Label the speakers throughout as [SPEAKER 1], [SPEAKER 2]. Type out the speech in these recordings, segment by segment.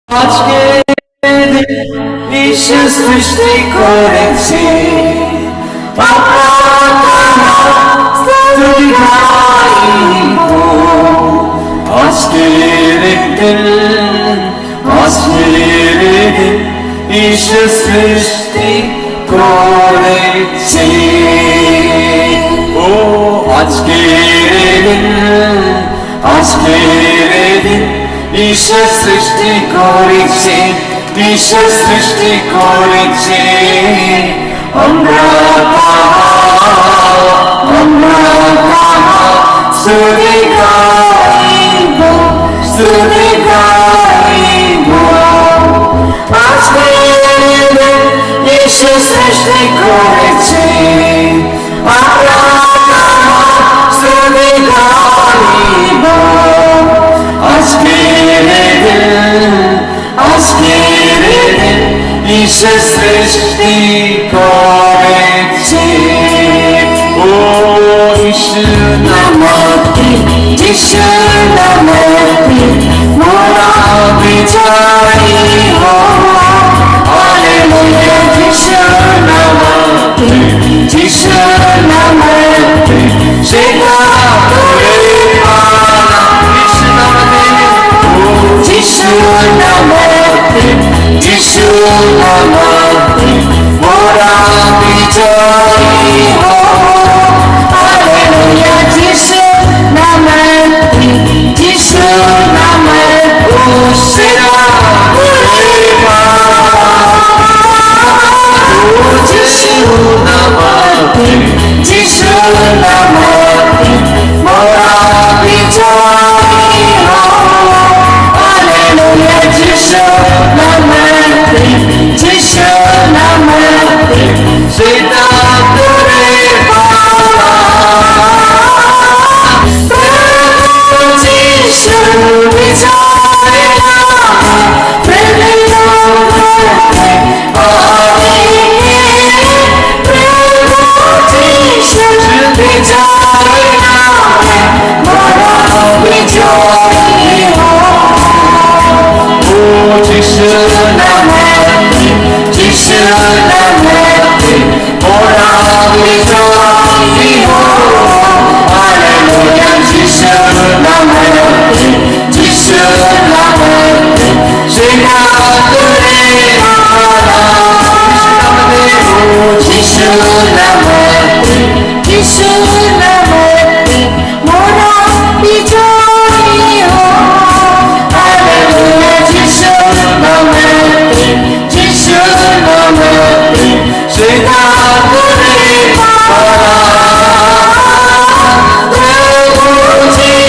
[SPEAKER 1] আজকে ঈশ্বর সৃষ্টি করেছে আজকের দিন ঈশ্বর সৃষ্টি করেছে ও আজকের দিন ঈশ্বর সৃষ্টি করেছে ঈশ্বর সৃষ্টি করেছে আমরা স্তুতি গাইব স্তুতি গাইব আজকের ঈশ্বর সৃষ্টি করেছে আমরা স্তুতি গাইব ঈশ্বর সৃষ্টি করেছে ও ঈশ্বর নামে ঈশ্বর নামে মোরা বিজয়ী হও হালেলুয়া ঈশ্বর নামে সেটা করে ঈশ্বর নামে মোরা বিজয়ী হও হালেলুয়া যিশুর নামে ও সেরা যিশুর নামে মোরা বিজয়ী হও হালেলুয়া যিশুর নামে সেটা করে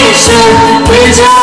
[SPEAKER 1] যিশু বিজয়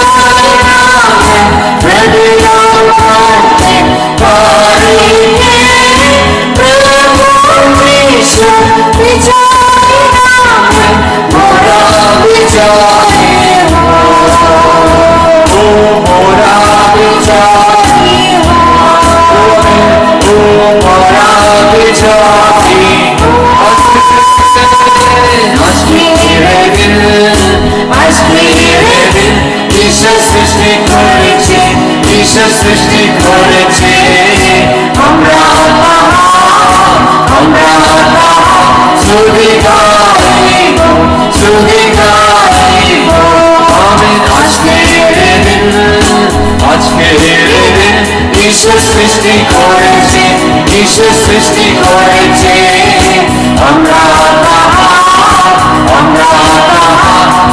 [SPEAKER 1] সৃষ্টি করেছে আমরা স্তুতি গাইব আজকের দিন ঈশ্বর সৃষ্টি করেছে ঈশ্বর সৃষ্টি করেছে আমরা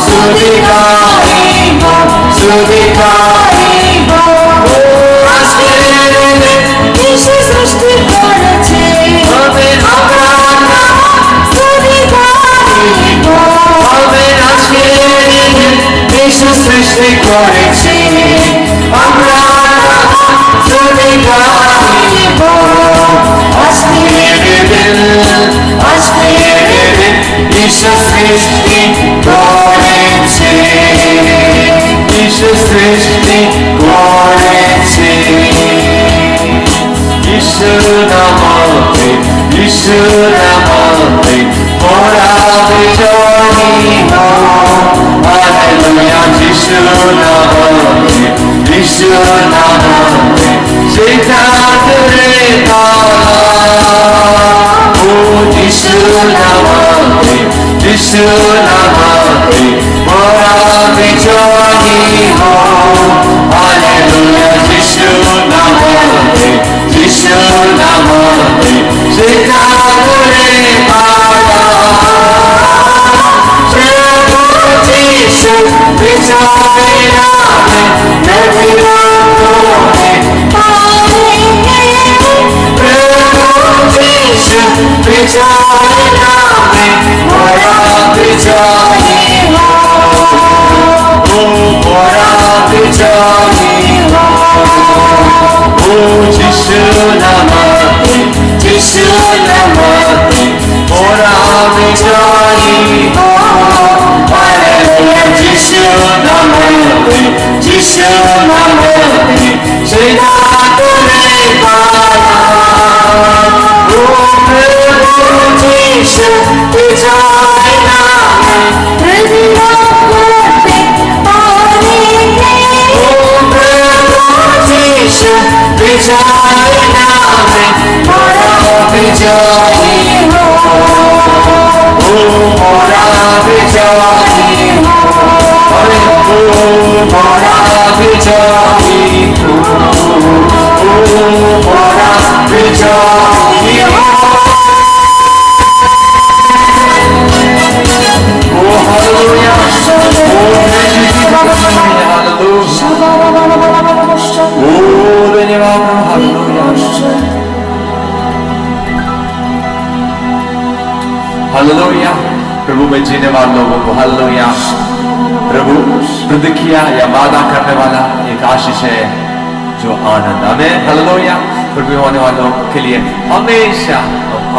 [SPEAKER 1] স্তুতি গাইব ঈশ্বর সৃষ্টি করেছে ঈশ্বর সৃষ্টি করেছে আমরা স্তুতি গাইব আজকের দিন ঈশ্বর সৃষ্টি করেছে ঈশ্বর সৃষ্টি করেছে ঈশ্বর নামে মোরা বিজয়ী হও হালেলুয়া যিশুর নামে यीशु नामते मोरा विजयी हो हालेलुया यीशु नामते सितारे पाया प्रभु यीशु विजयी नामे नदियों को पाएंगे प्रभु यीशु विजयी नामे मोरा विजयी हो मोरा विजयी हो यीशु नामते मोरा विजयी हो हालेलुया यीशु नामते सितारे पाया प्रभु यीशु विजयी नामे नदियों को पाएंगे प्रभु यीशु विजयी नामे मोरा विजयी हो मोरा विजयी हो मोरा विजयी हो मोरा विजयी हो हालेलुया हालेलुया प्रभु में जीने वाले लोगों को हालेलुया प्रभु प्रतिक्रिया या वादा करने वाला एक आशीष है जो आनंद हमें हालेलुया प्रभु होने वालों के लिए हमेशा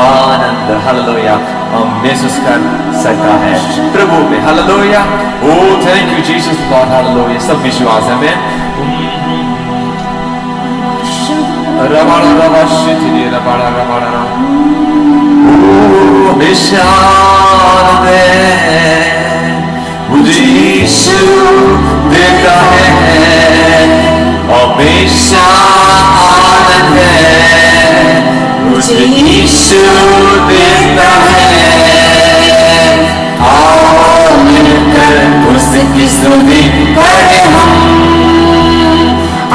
[SPEAKER 1] आनंद हालेलुया हम महसूस कर सकता है प्रभु में hallelujah oh thank you Jesus God hallelujah सब विश्वास है में रबाड़ा रबा शिथिली रबाड़ा रबाड़ा हमेशा आनंद है मुझे यीशु देता है हमेशा आनंद है मुझे यीशु देता है आओ मिलकर उसकी स्तुति करें हम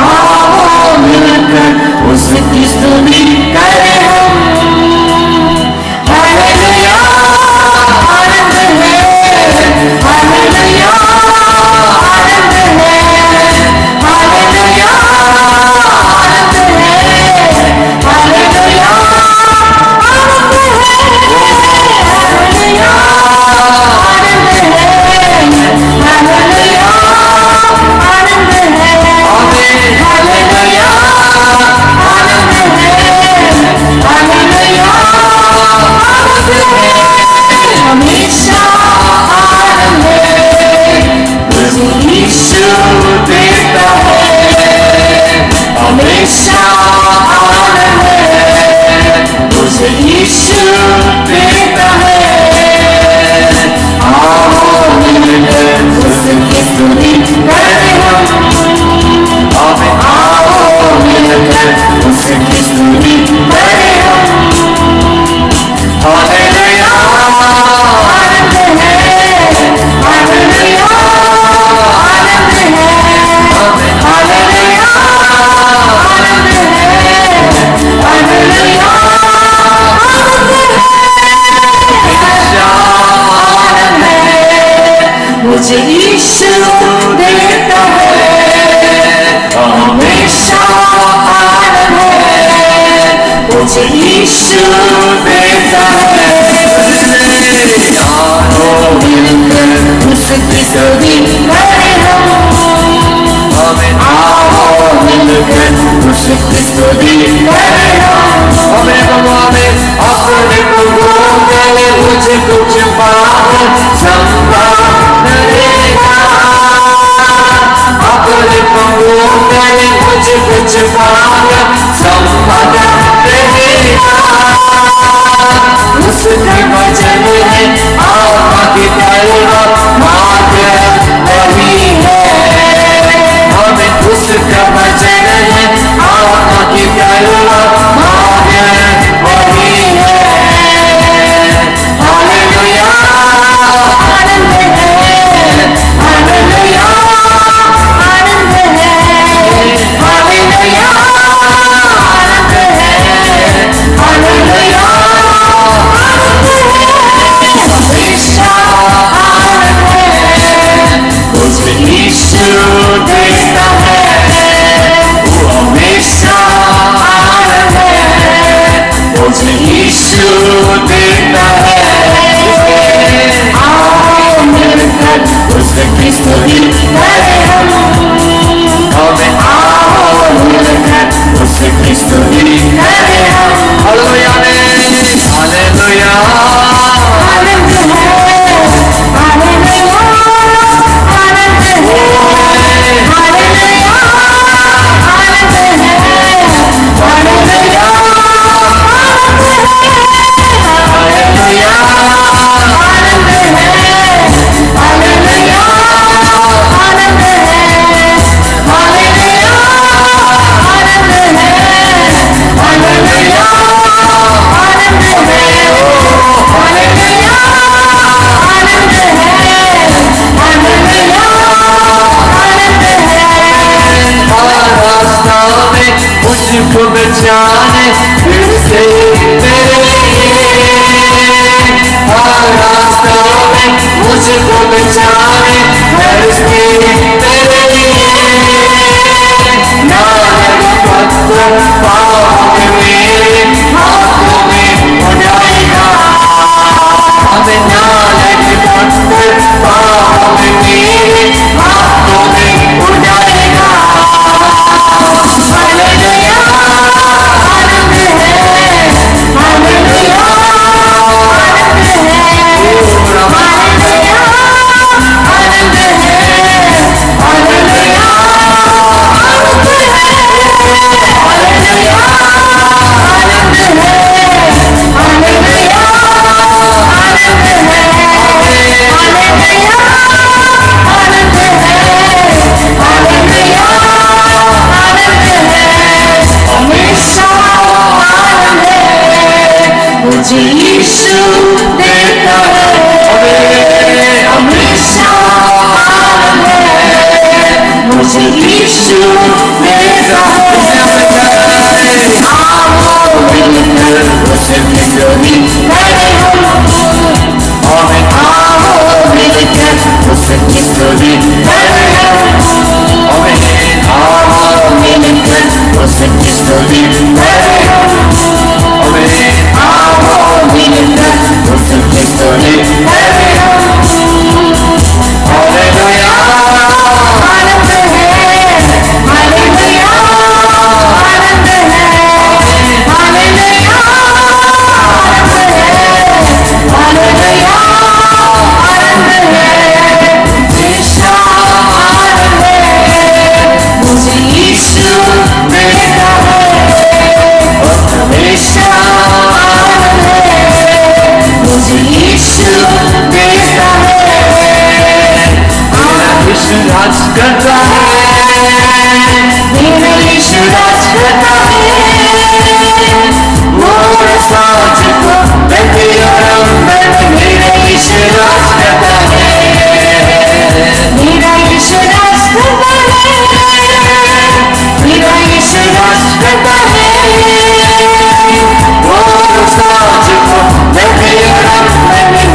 [SPEAKER 1] आओ मिलकर उसकी स्तुति करें हम हालेलुया आनंद है हालेलुया आनंद है हालेलुया आनंद है हालेलुया आनंद है हालेलुया आनंद है हालेलुया आनंद है हालेलुया आनंद है हालेलुया आनंद है हमेशा आनंद है मुझे यीशु देता है हमेशा आनंद है मुझे यीशु देता है आओ मिलकर उसकी स्तुति करें हम आओ मिलकर उसकी स्तुति करें हम हालेलुया आनंद है हालेलुया आनंद है हालेलुया आनंद है हालेलुया आनंद है मुझे यीशु देता है हमेशा आनंद है मुझे यीशु देता है आओ मिलकर उसकी स्तुति करें हम आओ मिलकर उसकी स्तुति करें हम अपने प्रभु ने मुझको छुपाकर संभालेगा अपने प्रभु ने मुझको छुपाकर संभालेगा उसका वचन है आत्मा की तलवार मार्ग वही है हमें उसका वचन है आत्मा की तलवार मार्ग वही है हालेलुया
[SPEAKER 2] स्तुति करें हम।
[SPEAKER 1] हमें
[SPEAKER 2] आओ मिलकर उसकी स्तुति करें हम।
[SPEAKER 1] हालेलुया हालेलुया
[SPEAKER 2] आनंद है, हालेलुया आनंद है, हालेलुया आनंद है, हालेलुया हालेलुया आनंद है, हालेलुया आनंद है, हालेलुया आनंद है, हालेलुया आनंद है, हालेलुया आनंद है, हालेलुया आनंद है।
[SPEAKER 1] रास्ता में मुझको बचाने फिर से तेरे रास्ता में मुझको बचाने फिर से तेरे नानक पत्थर पाँव मेरे हाथों में उठाएगा। हमें नानक पत्थर पाँव मेरे हाथों में उठाएगा।
[SPEAKER 2] हालेलुया आनंद है, हालेलुया आनंद है, हालेलुया आनंद है, हालेलुया आनंद है, हालेलुया आनंद है, हालेलुया आनंद है, हालेलुया आनंद है, हालेलुया आनंद है, हमेशा आनंद है, मुझे यीशु देता है, हमेशा आनंद है, मुझे यीशु देता है। आओ मिलकर उसकी स्तुति करें हम। आओ मिलकर उसकी स्तुति करें हम। आओ मिलकर उसकी स्तुति करें हम। आओ मिलकर उसकी स्तुति करें हम।
[SPEAKER 1] हालेलुया
[SPEAKER 2] आनंद है, हालेलुया आनंद है, हालेलुया आनंद है, हालेलुया आनंद है, हमेशा आनंद है, मुझे यीशु देता है, हमेशा आनंद है, मुझे यीशु देता है।
[SPEAKER 1] यीशु राज करता है।
[SPEAKER 2] मेरा यीशु राज करता है, मोर साज को बैठे आरंभ मेरा यीशु राज करता है, मेरा यीशु राज करता है, मेरा यीशु राज करता है, मोर साज को बैठे आरंभ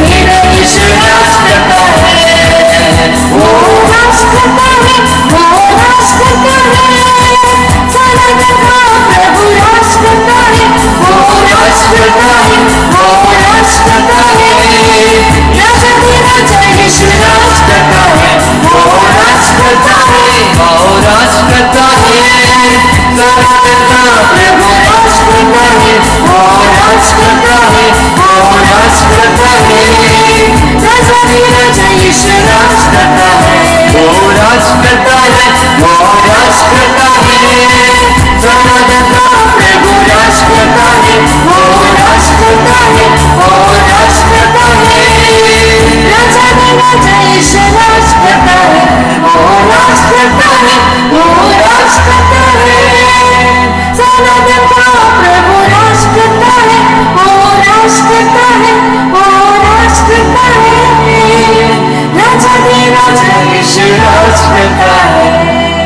[SPEAKER 2] मेरा यीशु राज करता है, वो राज करता है, वो राज करता है, सनातन का प्रभु राज करता है, वो राज करता है, वो राज करता है, राजा तेरा जय यीशु राज करता है, वो राज करता है,
[SPEAKER 1] वो राज करता है।
[SPEAKER 2] सनातन का प्रभु राज करता है, वो राज करता है, वो राज करता है, राजा तेरा जय यीशु राज करता है,
[SPEAKER 1] वो राज करता है।
[SPEAKER 2] वो राज करता है, सनातन का प्रभु राज करता है, वो राज करता है, वो राज करता है, राजा मेरा जय यीशु राज करता है, वो राज करता है, वो राज करता है, सनातन का प्रभु राज करता है, वो राज करता है, वो राज करता है, राजा मेरा जय यीशु राज करता है।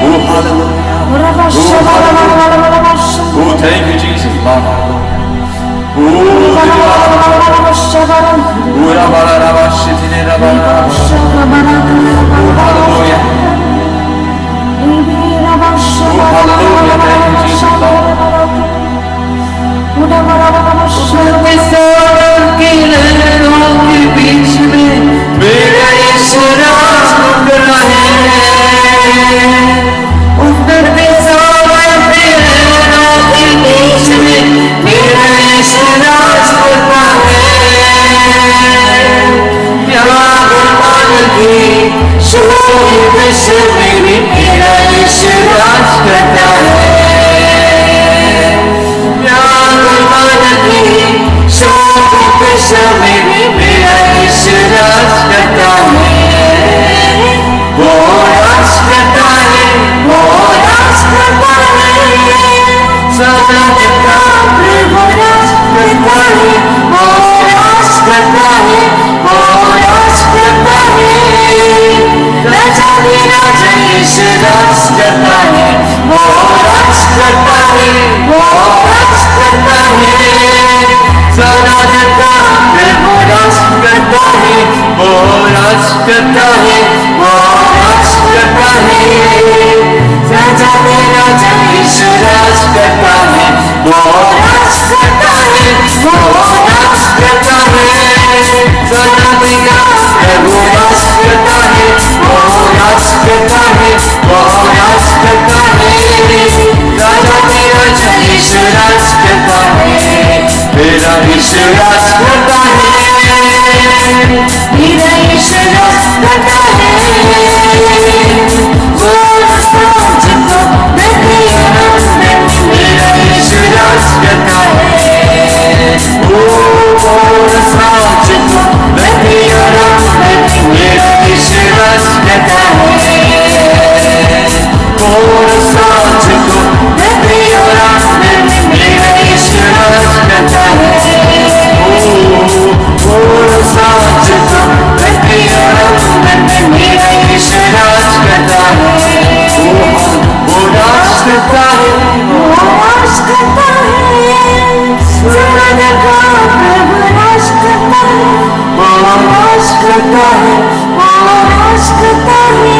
[SPEAKER 1] Oh, hallelujah. Oh, thank you, Jesus. Hallelujah.
[SPEAKER 2] के लहरों के बीच में मेरा यीशु राज कर रहा है। सनम का प्रभु राज करता है, वो राज करता है, वो राज करता है। राजा भी राजा यीशु राज करता है, वो राज करता है, वो राज करता है। सनम का प्रभु राज करता है, वो राज करता है, वो राज करता है। राजा भी राजा यीशु राज करता है, वो राज करता है, वो राज करता है। सनम का प्रभु राज करता है, वो राज करता है, वो राज करता है। राजा भी राजा यीशु राज करता है, मेरा यीशु राज करता है, मेरा यीशु राज करता है। वो राज को देखिए मेरा यीशु राज करता है। वो राज को देखिए मेरा यीशु राज करता है। वो राज को देखिए मेरा यीशु राज करता है। वो साज को देखिए मेरा यीशु राज करता है। वो राज करता है, वो राज करता है। सनम का प्रभु राज करता है, वो राज करता है, वो राज करता है।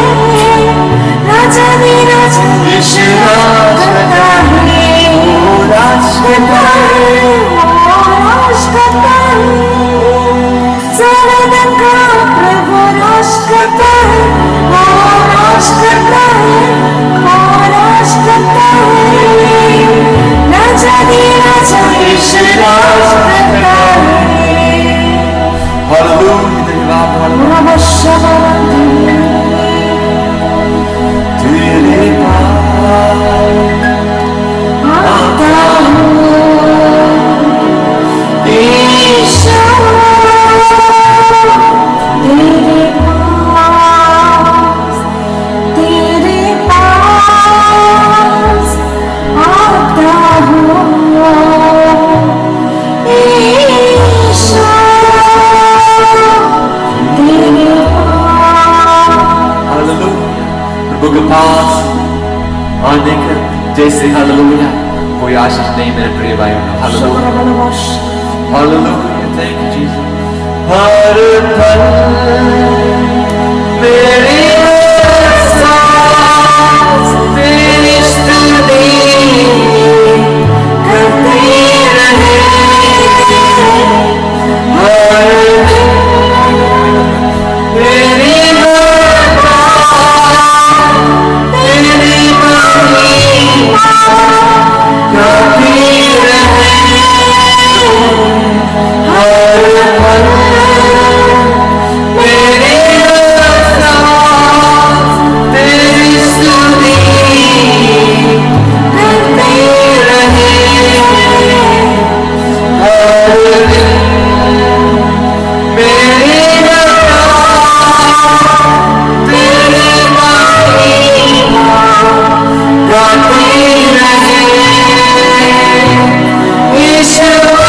[SPEAKER 2] राजा भी राजा यीशु राज करता है, वो राज करता है, वो राज करता है। सनम का प्रभु राज करता है, वो राज करता है, वो राज करता है। राजा भी राजा यीशु राज करता है।
[SPEAKER 1] हालेलुया, धन्यवाद, हालेलुया।
[SPEAKER 2] तेरे पास आता हूँ ईशा, तेरे पास आता हूँ ईशा, तेरे
[SPEAKER 1] हालेलुया। प्रभु के पास आने का जैसे हालेलुया कोई आशीष नहीं मेरे प्रिय भाइयों। Hallelujah, hallelujah, thank you Jesus. हर पल मेरी सांस तेरी स्तुति
[SPEAKER 2] करते रहे। हर
[SPEAKER 1] तेरी
[SPEAKER 2] तेरी महिमा करते रहे। हर पल मेरी सांस तेरी स्तुति करते रहे। हर दिन मेरी तेरी महिमा गाते रहे। ईश्वर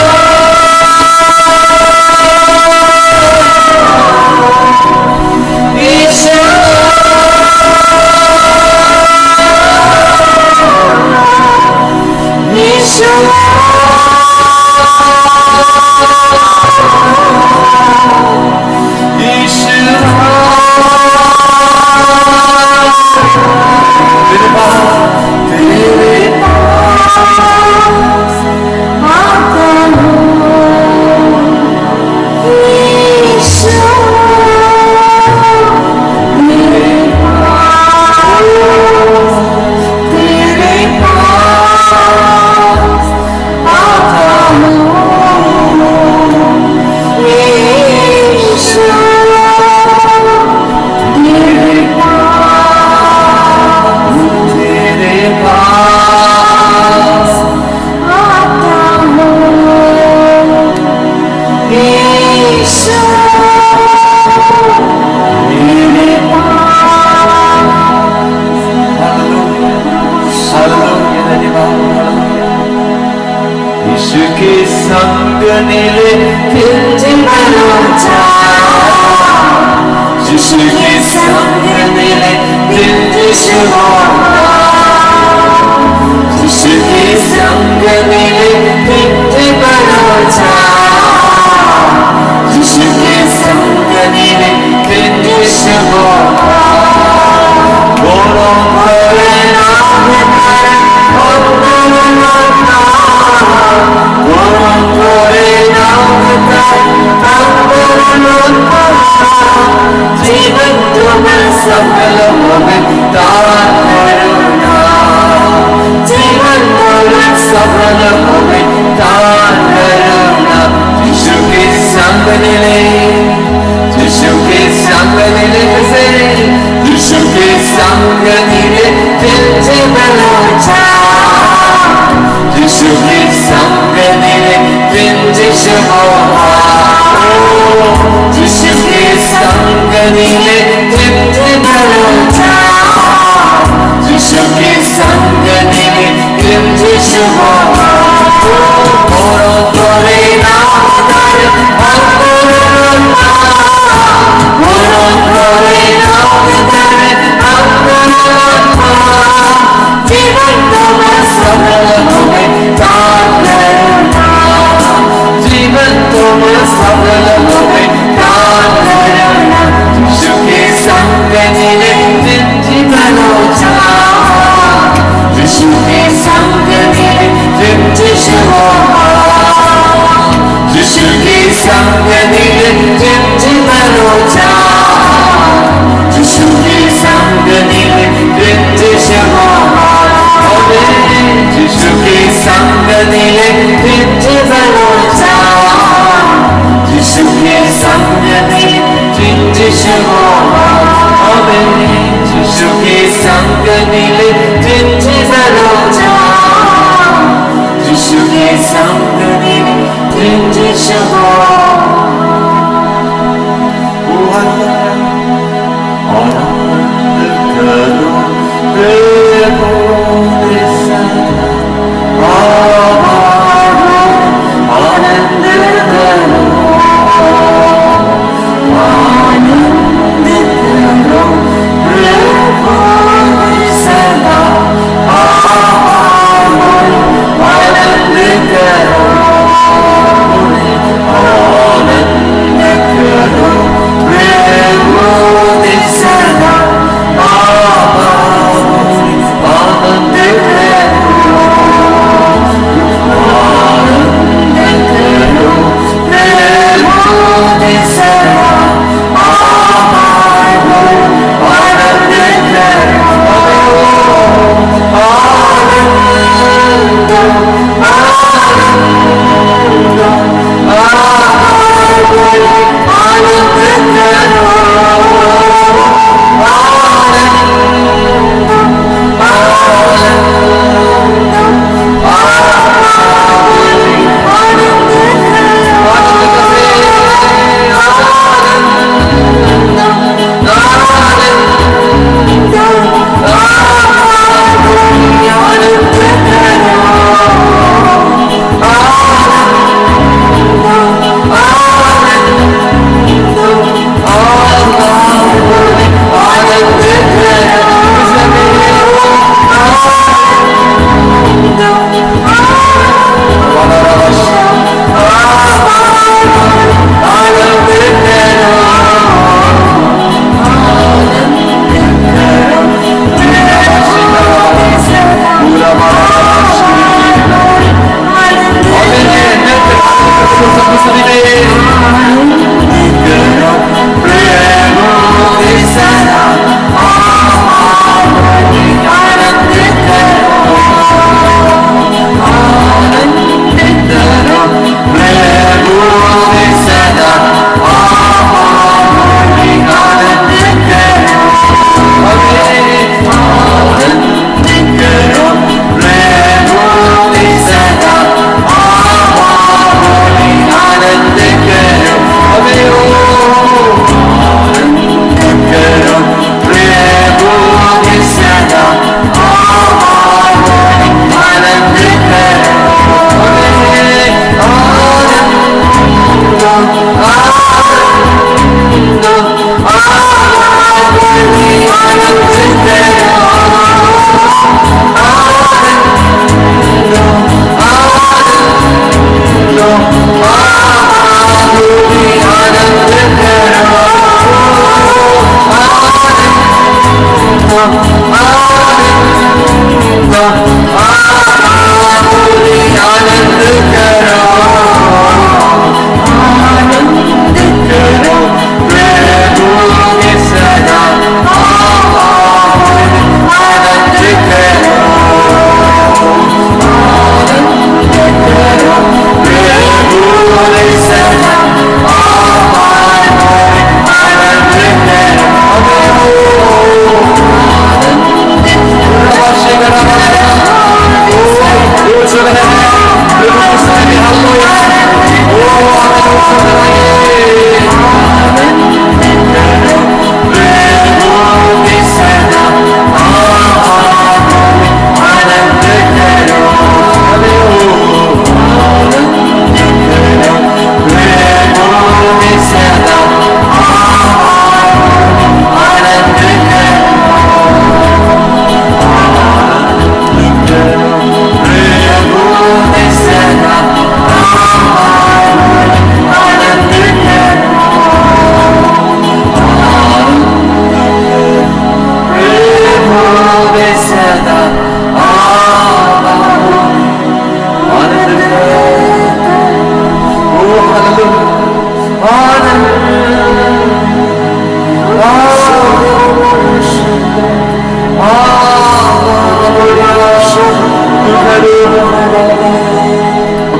[SPEAKER 1] यीशु के संग नीले
[SPEAKER 2] फिर जीवन ऊंचा यीशु के संग नीले फिर यीशु यीशु के संग नीले फिर जीवन ऊंचा यीशु के संग नीले फिर यीशु बोलो भरे नाम तारे जीवन तुम्हें सफल होवे दान करुणा जीवन तुम्हें सफल होवे दान करुणा यीशु के संग नीले यीशु के संग नीले से यीशु के संग नीले दिल जीवन ऊंचा यीशु के संग नीले दिल यीशु यीशु के संग नीले दिल जीवन ऊंचा यीशु के संग नीले दिल यीशु बोलो तोरे नाम तारे बोलो तोरे नाम तारे जीवन तुम्हें सफल होवे दान करुणा जीवन तुम्हें सफल होवे दान करुणा यीशु के संग नीले दिन जीवन ऊंचा यीशु के संग नीले दिन यीशु यीशु के संग नीले दिन जीवन ऊंचा यीशु के संग नीले दिन यीशु यीशु के संग नीले दिन जीवन ऊंचा यीशु के संग नीले दिन यीशु यीशु के संग नीले दिन जीवन ऊंचा यीशु के संग नीले दिन यीशु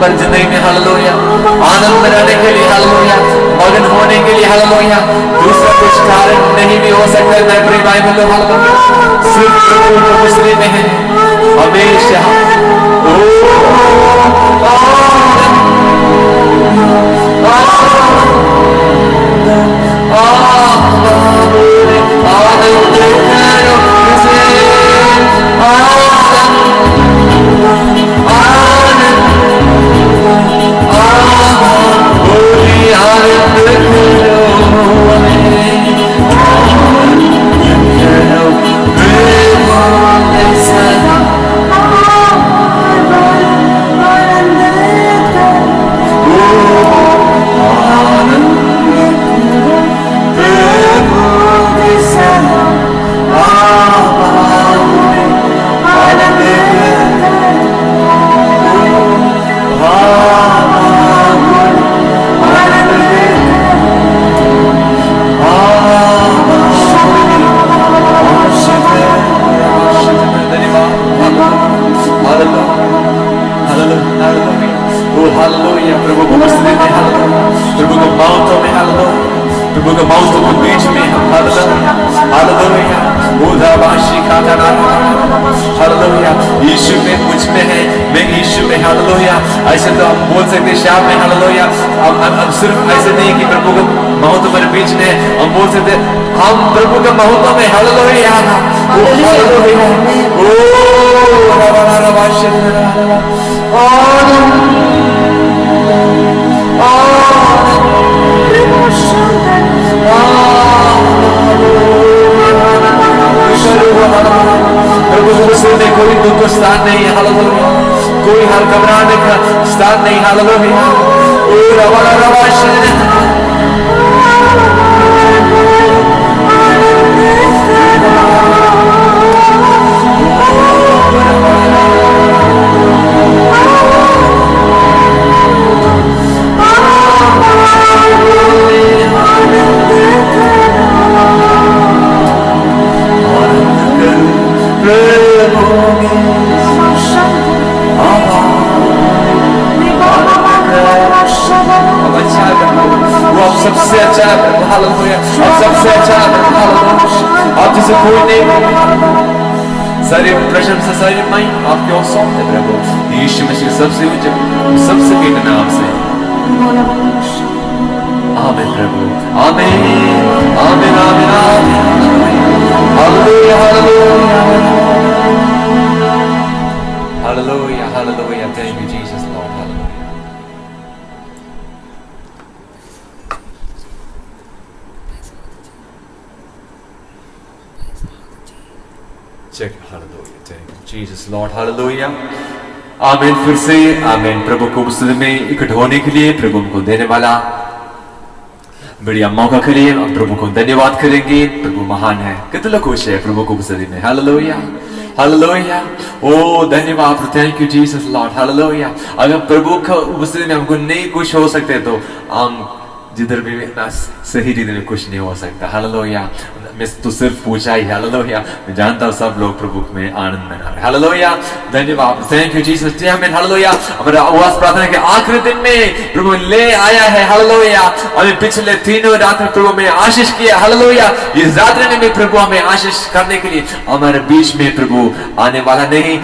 [SPEAKER 1] हमारी जिंदगी में हालेलुया आनंद मनाने के लिए हालेलुया मगन होने के लिए हालेलुया दूसरा कुछ कारण नहीं भी हो सकता है। मैं प्रिय भाई बहनों हालेलुया सिर्फ प्रभु जो मुस्लिम में है हमेशा यीशु में मुझ में है मैं यीशु में हालेलुया। ऐसे तो हम बोल सकते शाम में हालेलुया। अब सिर्फ ऐसे नहीं कि प्रभु का महत्व हमारे बीच में हम बोल सकते हम प्रभु का महत्व में हालेलुया हालेलुया ओ रवा रवा प्रभु में कोई दुख का स्थान नहीं है हालेलुया कोई हर घबराने का स्थान नहीं हालेलुया ओ रवा रवा सबसे अच्छा है हालेलुया अब सबसे अच्छा है हालेलुया आप जिसे कोई नहीं सारी प्रशंसा सारी महिमा आपके और सौंपते प्रभु यीशु मसीह सबसे ऊंचे सबसे मीठे नाम से आमीन प्रभु आमीन आमीन आमीन hallelujah hallelujah hallelujah hallelujah thank you Jesus Lord hallelujah Check hallelujah thank you Jesus Lord hallelujah आमीन फिर से आमीन प्रभु को उपस्थिति में इकट्ठे होने के लिए प्रभु को देने वाला बढ़िया मौका के लिए हम प्रभु को धन्यवाद करेंगे। प्रभु महान है कितने लोग खुश है प्रभु को उपस्थिति में हालेलुया हालेलुया ओ धन्यवाद thank you Jesus Lord hallelujah. अगर प्रभु का उपस्थिति में हमको नहीं खुश हो सकते तो हम जिधर भी सही रीति में कुछ नहीं हो सकता हालेलुया। मैं तो सिर्फ पूछा ही हालेलुया मैं जानता हूँ सब लोग प्रभु में आनंद मना रहे हालेलुया धन्यवाद थैंक यू जीसस आमीन हालेलुया। हमारा उपवास प्रार्थना के आखिरी दिन में प्रभु ले आया है हालेलुया। हमें पिछले तीनों रात में प्रभु में आशीष किया हालेलुया। इस रात्रि में भी प्रभु हमें आशीष करने के लिए हमारे बीच में प्रभु आने वाला नहीं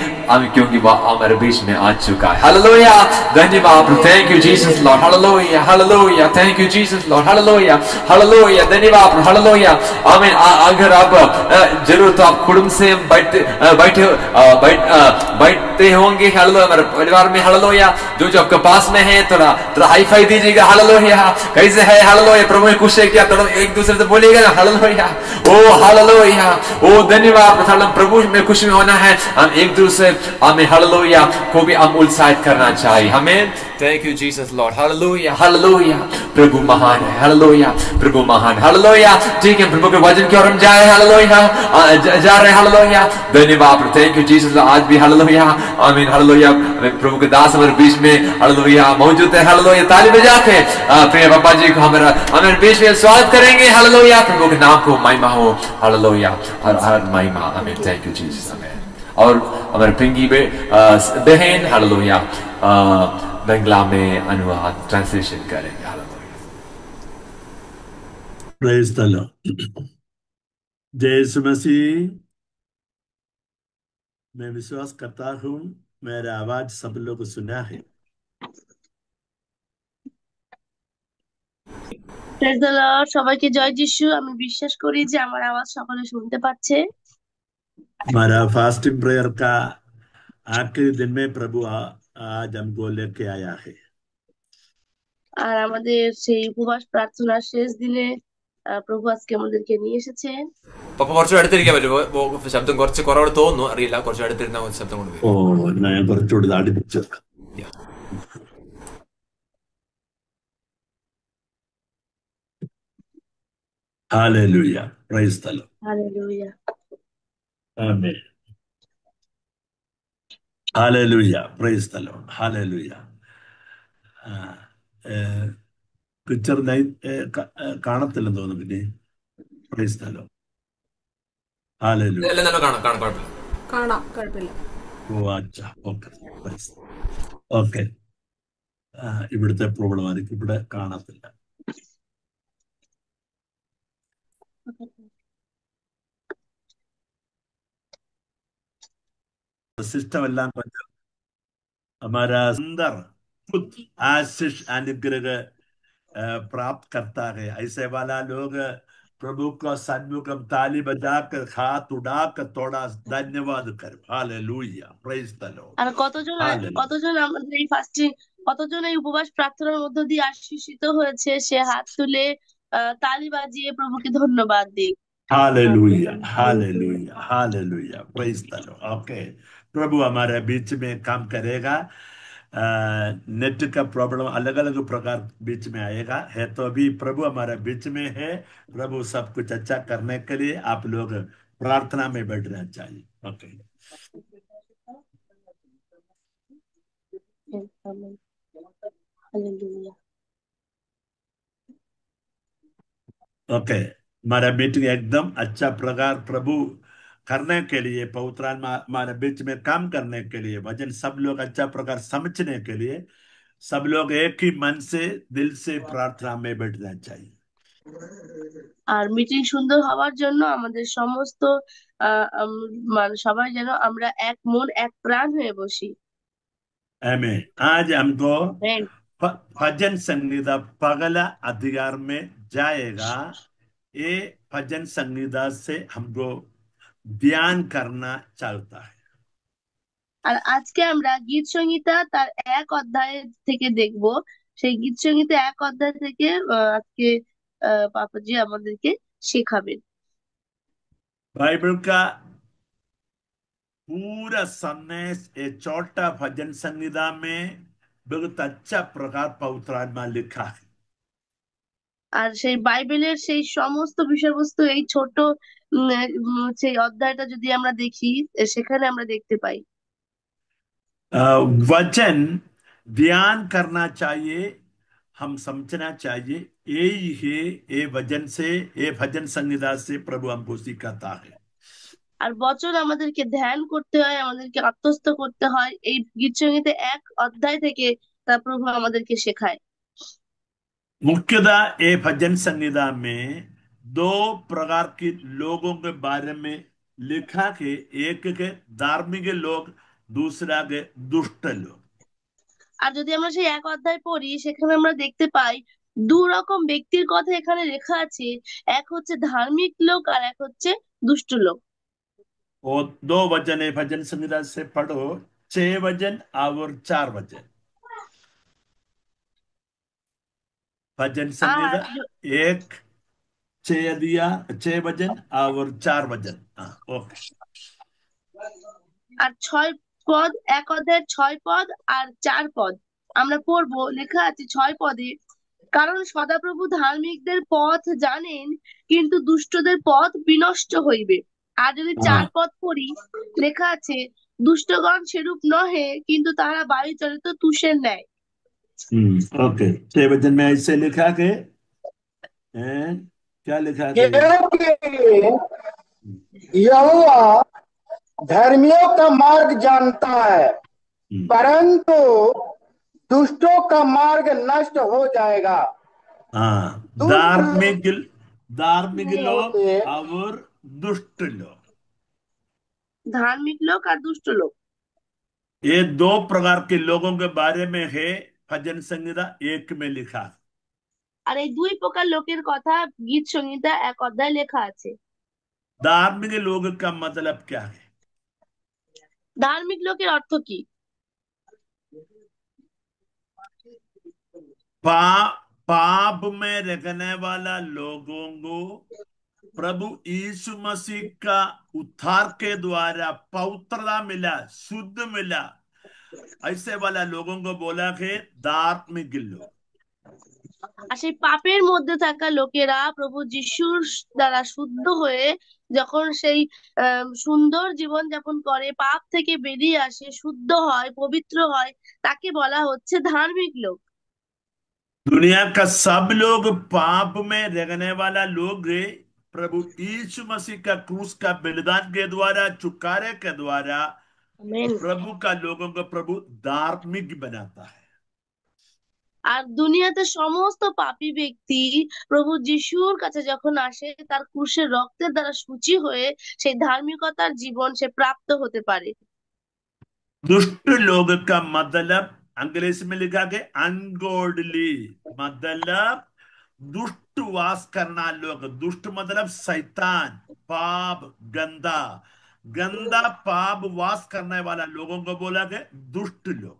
[SPEAKER 1] क्योंकि वह हमारे बीच में आ चुका है हालेलुया धन्यवाद thank you Jesus Lord hallelujah hallelujah thank you Jesus Lord hallelujah hallelujah धन्यवाद हालेलुया आमीन। अगर आप जरूर तो आप कुटुंब से बैठते होंगे हालेलुया हमारे परिवार में हालेलुया जो आपके पास में है थोड़ा हाई फाई दीजिएगा हालेलुया कैसे है हालेलुया प्रभु में खुश है क्या थोड़ा एक दूसरे से बोलिएगा ना हालेलुया ओ हालेलुया ओ धन्यवाद प्रभु में खुश में होना है हम एक दूसरे हमें हालेलुया को भी हम उत्साहित करना चाहिए हमें thank you Jesus Lord hallelujah hallelujah प्रभु महान है हालेलुया प्रभु महान हालेलुया ठीक है प्रभु के वचन की ओर हम जाए हालेलुया जा रहे हालेलुया धन्यवाद थैंक यू जीसस आज भी हालेलुया आमीन हालेलुया प्रभु के दास हमारे बीच में हालेलुया मौजूद है हालेलुया ताली बजा के प्रिय पापा जी को हमारे बीच में स्वागत करेंगे हालेलुया प्रभु के नाम को महिमा हो हालेलुया हर हर महिमा आमीन थैंक यू जीसस आमीन। और हमारे पिंगी बहन हालेलुया बंगला में अनुवाद ट्रांसलेशन करेंगे। हालेलुया।
[SPEAKER 3] Praise the Lord. जय यीशु मसीह। मैं विश्वास करता हूँ मेरा आवाज सब लोग सुना है।
[SPEAKER 4] প্রেজ দ্য লর্ড, সবাইকে জয় যিশু। আমি বিশ্বাস করি যে আমার আওয়াজ সকলে শুনতে পাচ্ছে।
[SPEAKER 3] हमारा फास्टिंग प्रेयर का आखिरी दिन में प्रभु आज हमको लेके आया है।
[SPEAKER 4] আর আমাদের সেই উপবাস প্রার্থনার শেষ দিনে প্রভু আজকে আমাদেরকে নিয়ে এসেছেন।
[SPEAKER 1] പപ്പ കുറച്ചുകൂടെ അടുത്തിരിക്കാൻ പറ്റുമോ? ശബ്ദം കുറച്ച് കുറവ് തോന്നുന്നു, അറിയില്ല. കുറച്ച് അടുത്തിരുന്ന ശബ്ദം കൊണ്ട്
[SPEAKER 3] ഓ ഞാൻ കുറച്ചുകൂടി അടുപ്പിച്ചു. Hallelujah. Praise the Lord.
[SPEAKER 4] Hallelujah.
[SPEAKER 3] Amen. Hallelujah. Praise the Lord. Hallelujah. Picture കാണത്തില്ലെന്ന് തോന്നുന്നു. പിന്നെ പ്രൈസ് ദ ലോർഡ്. ഹല്ലേലൂയ.
[SPEAKER 5] കാണാം, കുഴപ്പമില്ല.
[SPEAKER 3] ഓ അച്ഛാ, ഓക്കെ. ഓക്കെ, ഇവിടുത്തെ പ്രോബ്ലം ആയിരിക്കും, ഇവിടെ കാണത്തില്ല. सिस्टम एല്ലാം കൊണ്ട് हमारा सुंदर आशीष अनुग्रह प्राप्त करता है। ऐसे वाला लोग प्रभु का सन्मुखम ताली बजाकर हाथ उड़ाकर थोड़ा धन्यवाद कर। Hallelujah, praise the Lord.
[SPEAKER 4] আর কতজন আমাদের এই ফাস্টিং, কতজন এই উপবাস প্রার্থনার মধ্য দিয়ে আশীর্ষিত হয়েছে, সে হাত তুলে তালি বাজিয়ে প্রভুকে ধন্যবাদ দিই।
[SPEAKER 3] Hallelujah, hallelujah, hallelujah, praise the Lord. Okay, प्रभु हमारे बीच में काम करेगा। नेट का प्रॉब्लम अलग अलग प्रकार बीच में आएगा है, तो अभी प्रभु हमारे बीच में है। प्रभु सब कुछ अच्छा करने के लिए आप लोग प्रार्थना में बैठना चाहिए। ओके, ओके, हमारा मीटिंग एकदम अच्छा प्रकार प्रभु करने के लिए, पवित्र आत्मा हमारे बीच में काम करने के लिए, वचन सब लोग अच्छा प्रकार समझने के लिए सब लोग एक ही मन से दिल से प्रार्थना में बैठना चाहिए।
[SPEAKER 4] আর মিটিং সুন্দর হওয়ার জন্য আমাদের সমস্ত সবাই যেন আমরা এক মন এক প্রাণ হয়ে বসি।
[SPEAKER 3] आमीन। आज हमको भजन संगीता पगला अधिकार में जाएगा। ये भजन संगीता से हमको ध्यान करना चाहता है।
[SPEAKER 4] আর আজকে আমরা গীত সংহিতা তার 1 অধ্যায় থেকে দেখব। সেই গীত সংহিতা 1 অধ্যায় থেকে আজকে পাপাজি আমাদেরকে শেখাবেন।
[SPEAKER 3] बाइबल का पूरा संदेश ये छोटा भजन संगीता में बहुत अच्छा प्रकार पवित्र आत्मा लिखा है।
[SPEAKER 4] আর সেই বাইবেলের সেই সমস্ত বিষয়বস্তু এই ছোট সেই অধ্যায়টা যদি আমরা দেখি, সেখানে আমরা দেখতে পাই।
[SPEAKER 3] वचन ध्यान करना चाहिए, हम समझना चाहिए। यही है ये वचन से, ये भजन संगीता से प्रभु हमको सिखाता है।
[SPEAKER 4] আর বচন আমাদেরকে ধ্যান করতে হয়, আমাদেরকে আত্মস্থ করতে হয়। এই গীত সংগীতে 1 অধ্যায় থেকে তা প্রভু আমাদেরকে শেখায়।
[SPEAKER 3] मुख्यतः ये भजन संगीता में 2 प्रकार के लोगों के बारे में लिखा है। एक के धार्मिक लोग, दूसरा के दुष्ट लोग।
[SPEAKER 4] আর যদি আমরা সেই 1 অধ্যায় পড়ি, সেখানে আমরা দেখতে পাই 2 রকম ব্যক্তির কথা এখানে লেখা আছে। এক হচ্ছে ধার্মিক লোক আর এক হচ্ছে দুষ্ট লোক।
[SPEAKER 3] वो 2 वचन है भजन संगीता से पढ़ो, 6 वचन और 4 वचन। भजन संगीता 1 6 वचन और 4 वचन। ओके,
[SPEAKER 4] আর 6 পদ, 1 অধ্যায়ের 6 পদ আর 4 পদ আমরা পড়বো। লেখা আছে 6 পদে, কারণ সদাপ্রভু ধার্মিকদের পথ জানেন, কিন্তু দুষ্টদের পথ বিনষ্ট হইবে। আর যদি 4 পদ পড়ি, লেখা আছে দুষ্টগণ সেরূপ নহে, কিন্তু তাহারা বায়ু চালিত তুষের ন্যায়।
[SPEAKER 3] ओके, 6 वचन में ऐसे लिखा के क्या लिखा है?
[SPEAKER 6] यहोवा धर्मियों का मार्ग जानता है, परंतु दुष्टों का मार्ग नष्ट हो जाएगा।
[SPEAKER 3] हाँ,
[SPEAKER 6] दुष्ट
[SPEAKER 3] धार्मिक धार्मिक
[SPEAKER 6] नहीं
[SPEAKER 3] लोग
[SPEAKER 6] होते।
[SPEAKER 3] और दुष्ट लोग,
[SPEAKER 4] धार्मिक लोग और दुष्ट लोग,
[SPEAKER 3] ये दो प्रकार के लोगों के बारे में है भजन संहिता 1 में लिखा।
[SPEAKER 4] আর এই দুই প্রকার লোকের কথা গীত সংহিতা 1 অধ্যায়ে লেখা আছে।
[SPEAKER 3] धार्मिक लोग का मतलब क्या है?
[SPEAKER 4] ধার্মিক লোকের অর্থ কি?
[SPEAKER 3] पाप में रहने वाला लोगों को प्रभु यीशु मसीह का उद्धार के द्वारा पवित्रता मिला, शुद्ध मिला, ऐसे वाला लोगों को बोला है धार्मिक लोग।
[SPEAKER 4] আর সেই পাপের মধ্যে থাকা লোকেরা প্রভু যিশুর দ্বারা শুদ্ধ হয়ে যখন সেই সুন্দর জীবন যাপন করে, পাপ থেকে বেরিয়ে আসে, শুদ্ধ হয়, পবিত্র হয়, তাকে বলা হচ্ছে ধার্মিক লোক।
[SPEAKER 3] दुनिया का सब लोग पाप में रहने वाला लोग है, प्रभु यीशु मसीह का क्रूस का बलिदान के द्वारा, छुटकारे के द्वारा
[SPEAKER 4] আমেন।
[SPEAKER 3] प्रभु का लोगों को प्रभु धार्मिक बनाता है।
[SPEAKER 4] আর দুনিয়াতে সমস্ত পাপী ব্যক্তি প্রভু যিশুর কাছে যখন আসে, তার ক্রুশের রক্তের দ্বারা সূচি হয়ে সেই ধার্মিকতার জীবন সে প্রাপ্ত হতে পারে।
[SPEAKER 3] दुष्ट लोग का मतलब अंग्रेजी में लिखा गया अनगॉडली, मतलब दुष्ट वास करना लोग। दुष्ट मतलब शैतान, पाप, गंदा गंदा पाप वास करने वाला लोगों को बोला गया दुष्ट लोग।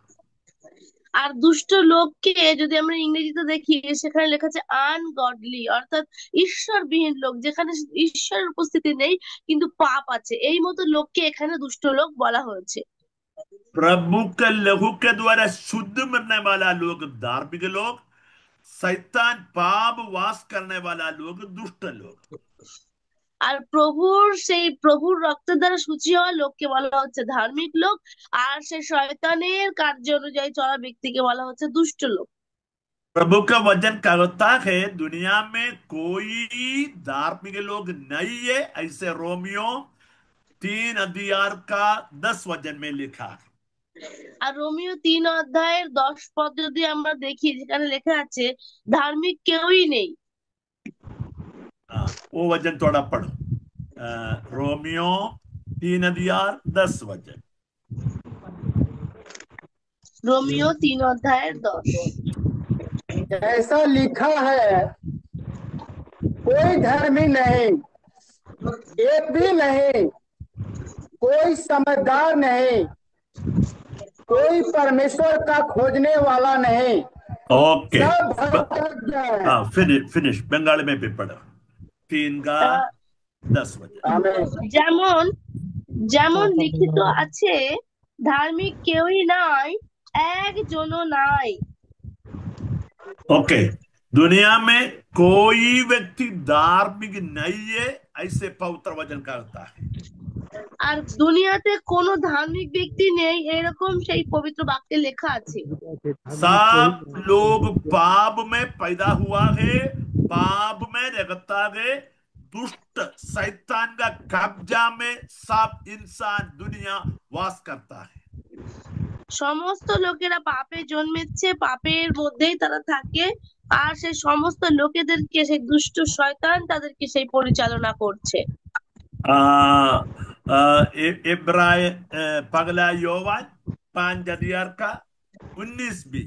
[SPEAKER 4] আর দুষ্ট লোককে যদি আমরা ইংরেজিতে দেখি, সেখানে লেখা আছে আনগডলি, অর্থাৎ ঈশ্বরবিহীন লোক, যেখানে ঈশ্বরের উপস্থিতি নেই কিন্তু পাপ আছে, এই মতো লোককে এখানে দুষ্ট লোক বলা হয়েছে।
[SPEAKER 3] प्रभु के लहू के द्वारा शुद्ध मरने वाला लोग धार्मिक लोग, शैतान पाप वास करने वाला लोग दुष्ट लोग।
[SPEAKER 4] আর সেই প্রভুর রক্তের দ্বারা সূচি হওয়া লোককে বলা হচ্ছে ধার্মিক লোক, আর সেই শয়তানের কার্য অনুযায়ী চলা ব্যক্তিকে বলা হচ্ছে দুষ্ট লোক।
[SPEAKER 3] प्रभु का वचन कहता है दुनिया में कोई धार्मिक लोग नहीं है, ऐसे रोमियो 3 अध्याय का 10 वचन में लिखा है।
[SPEAKER 4] আর রোমিও 3 অধ্যায়ের 10 পদ যদি আমরা দেখি, যেখানে লেখা আছে ধার্মিক কেউই নেই।
[SPEAKER 3] वो वचन थोड़ा पढ़ो। रोमियो 3 अध्याय 10 वचन।
[SPEAKER 4] রোমিও 3 অধ্যায়ের 10।
[SPEAKER 6] ऐसा लिखा है, कोई धर्मी नहीं, एक भी नहीं, कोई समझदार नहीं, कोई परमेश्वर का खोजने वाला नहीं,
[SPEAKER 3] ओके,
[SPEAKER 6] सब भटक गए।
[SPEAKER 3] फिनिश बंगाली में भी पढ़ो। 3 का 10 वचन।
[SPEAKER 6] आमीन।
[SPEAKER 4] যেমন যেমন লিখিত আছে, ধার্মিক কেউই নাই, একজনও নাই।
[SPEAKER 3] ओके, दुनिया में कोई व्यक्ति धार्मिक नहीं है, ऐसे पवित्र वचन कहता है।
[SPEAKER 4] আর দুনিয়াতে কোনো ধার্মিক ব্যক্তি নেই, এরকম সেই পবিত্র বাক্যে লেখা আছে।
[SPEAKER 3] सब लोग पाप में पैदा हुआ है, पाप में रहता है, दुष्ट शैतान का कब्जा में सब इंसान दुनिया वास करता है।
[SPEAKER 4] সমস্ত লোকেরা পাপে জন্মেছে, পাপের মধ্যেই তারা থাকে, আর সেই সমস্ত লোকেদেরকে সেই দুষ্ট শয়তান তাদেরকে সেই পরিচালনা করছে।
[SPEAKER 3] इब्राय पगला योवान 5 अध्याय का 19 भी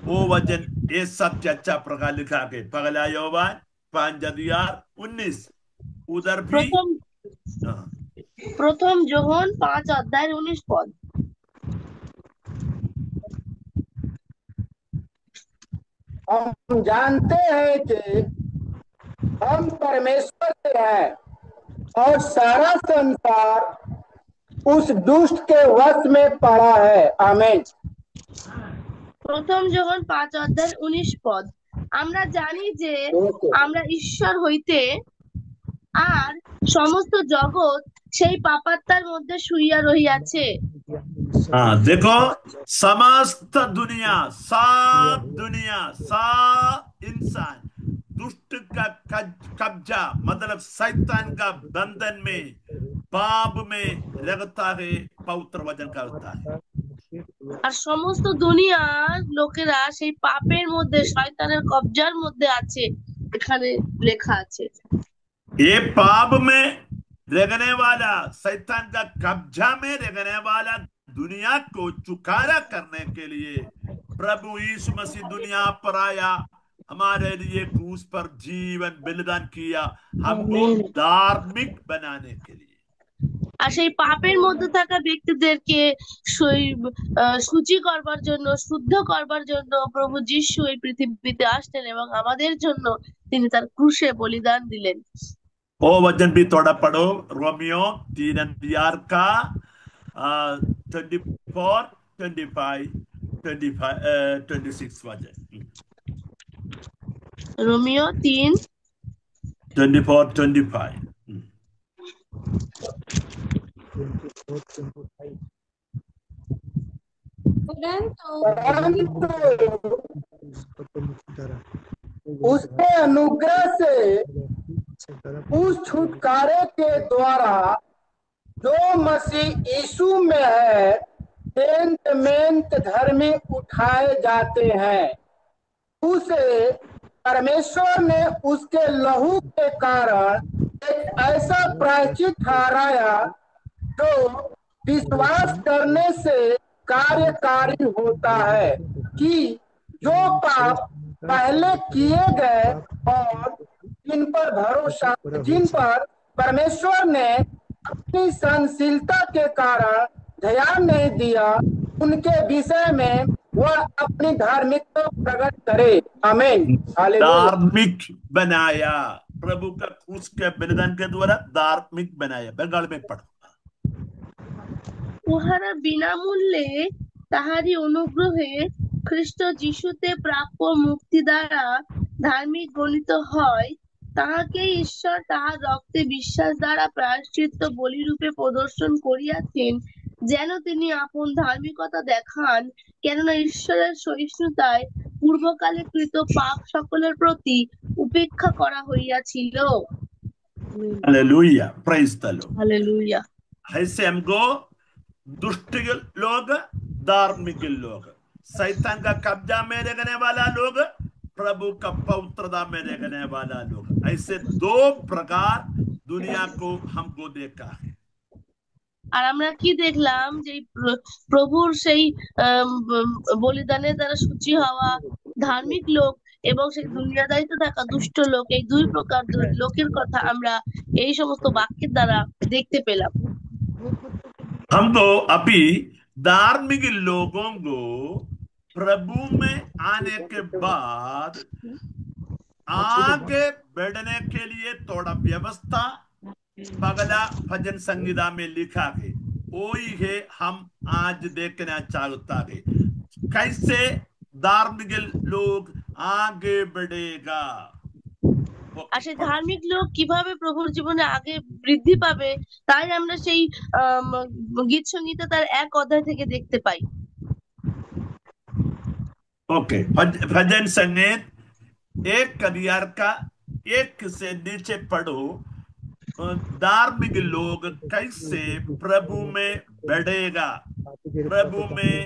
[SPEAKER 3] वो वचन ये सबसे अच्छा प्रकार लिखा है। पगला योवान 5 अध्याय 19 उधर भी
[SPEAKER 4] প্রথম যোহন 5 অধ্যায়ের 19 পদ।
[SPEAKER 6] हम जानते हैं कि हम परमेश्वर से हैं और सारा संसार उस दुष्ट के वश में पड़ा है। आमीन।
[SPEAKER 4] প্রথম যোহন 5 অধ্যায়ের 19 পদ। আমরা জানি যে আমরা ঈশ্বর হইতে, আর সমস্ত জগৎ সেই পাপাত্মার মধ্যে শুইয়া রহিয়াছে।
[SPEAKER 3] देखो, समस्त दुनिया, सब इंसान दुष्ट का कब्जा मतलब शैतान का बंधन में, पाप में लगता है, पवित्र वचन करता है।
[SPEAKER 4] আর সমস্ত দুনিয়ার লোকেরা সেই পাপের মধ্যে শয়তানের কবজার মধ্যে আছে, এখানে লেখা আছে।
[SPEAKER 3] ये पाप में रहने वाला, शैतान का कब्जा में रहने वाला दुनिया को छुटकारा करने के लिए प्रभु यीशु मसीह दुनिया पर आया, हमारे लिए क्रूस पर जीवन बलिदान किया, हमको धार्मिक बनाने के लिए।
[SPEAKER 4] আর সেই পাপের মধ্যে থাকা ব্যক্তিদেরকে শুচি করবার জন্য, শুদ্ধ করবার জন্য প্রভু যিশু এই পৃথিবীতে আসলেন এবং আমাদের জন্য তিনি তার ক্রুশে বলিদান দিলেন।
[SPEAKER 3] ओ वचन भी थोड़ा पढ़ो, रोमियो 3 का 24, 25, 26 वचन।
[SPEAKER 4] রোমিও 3
[SPEAKER 3] 24, 25।
[SPEAKER 6] उसके अनुग्रह से उस छुटकारे के द्वारा जो मसीह यीशु में है बेंत धर्मी उठाए जाते हैं, उसे परमेश्वर ने उसके लहू के कारण एक ऐसा प्रायश्चित ठहराया जो विश्वास करने से कार्यकारी होता है कि जो पाप पहले किए गए और जिन पर परमेश्वर ने अपनी सहनशीलता के कारण ध्यान नहीं दिया, उनके विषय में वह अपनी धार्मिकता प्रकट करे। आमीन। हालेलुया।
[SPEAKER 3] धार्मिक बनाया, प्रभु का क्रूस के बलिदान के द्वारा धार्मिक बनाया। बंगाल में पढ़ो।
[SPEAKER 4] উহারা বিনামূল্যে তাহারই অনুগ্রহে খ্রিস্ট যিশুতে প্রাপ্য মুক্তি দ্বারা ধার্মিক গণিত হয়, তাহাকে ঈশ্বর তাহার রক্তে বিশ্বাস দ্বারা প্রায়শ্চিত্ত বলিরূপে প্রদর্শন করিয়াছেন, যেন তিনি আপন ধার্মিকতা দেখান, কেননা ঈশ্বরের সহিষ্ণুতায় পূর্বকালে কৃত পাপ সকলের প্রতি উপেক্ষা করা হইয়াছিল।
[SPEAKER 3] Hallelujah, praise the Lord.
[SPEAKER 4] Hallelujah.
[SPEAKER 3] ऐसे हमको दुष्ट लोग, धार्मिक लोग, शैतान का कब्जा में रहने वाला लोग, प्रभु का पवित्रता में रहने वाला लोग, ऐसे दो प्रकार दुनिया को हमको देखा है।
[SPEAKER 4] আর আমরা কি দেখলাম যে প্রভুর সেই বলিদানের দ্বারা সূচি হওয়া ধার্মিক লোক এবং সেই দুনিয়াদারিতে থাকা দুষ্ট লোক, এই দুই প্রকার লোকের কথা আমরা এই সমস্ত বাক্যের দ্বারা দেখতে পেলাম।
[SPEAKER 3] हमको अभी धार्मिक लोगों को प्रभु में आने के बाद आगे बढ़ने के लिए थोड़ा व्यवस्था पगला भजन संहिता में लिखा है, वही है हम आज देखना चाहता है, कैसे धार्मिक लोग आगे बढ़ेगा।
[SPEAKER 4] আর সেই ধার্মিক লোক কিভাবে প্রভুর জীবনে আগে বৃদ্ধি পাবে, তাই আমরা সেই গীত সংগীতে তার 1 অধ্যায় থেকে দেখতে পাই।
[SPEAKER 3] ओके, भजन संगीत 1 का 1 से नीचे पढ़ो, धार्मिक लोग कैसे प्रभु में बढ़ेगा, प्रभु में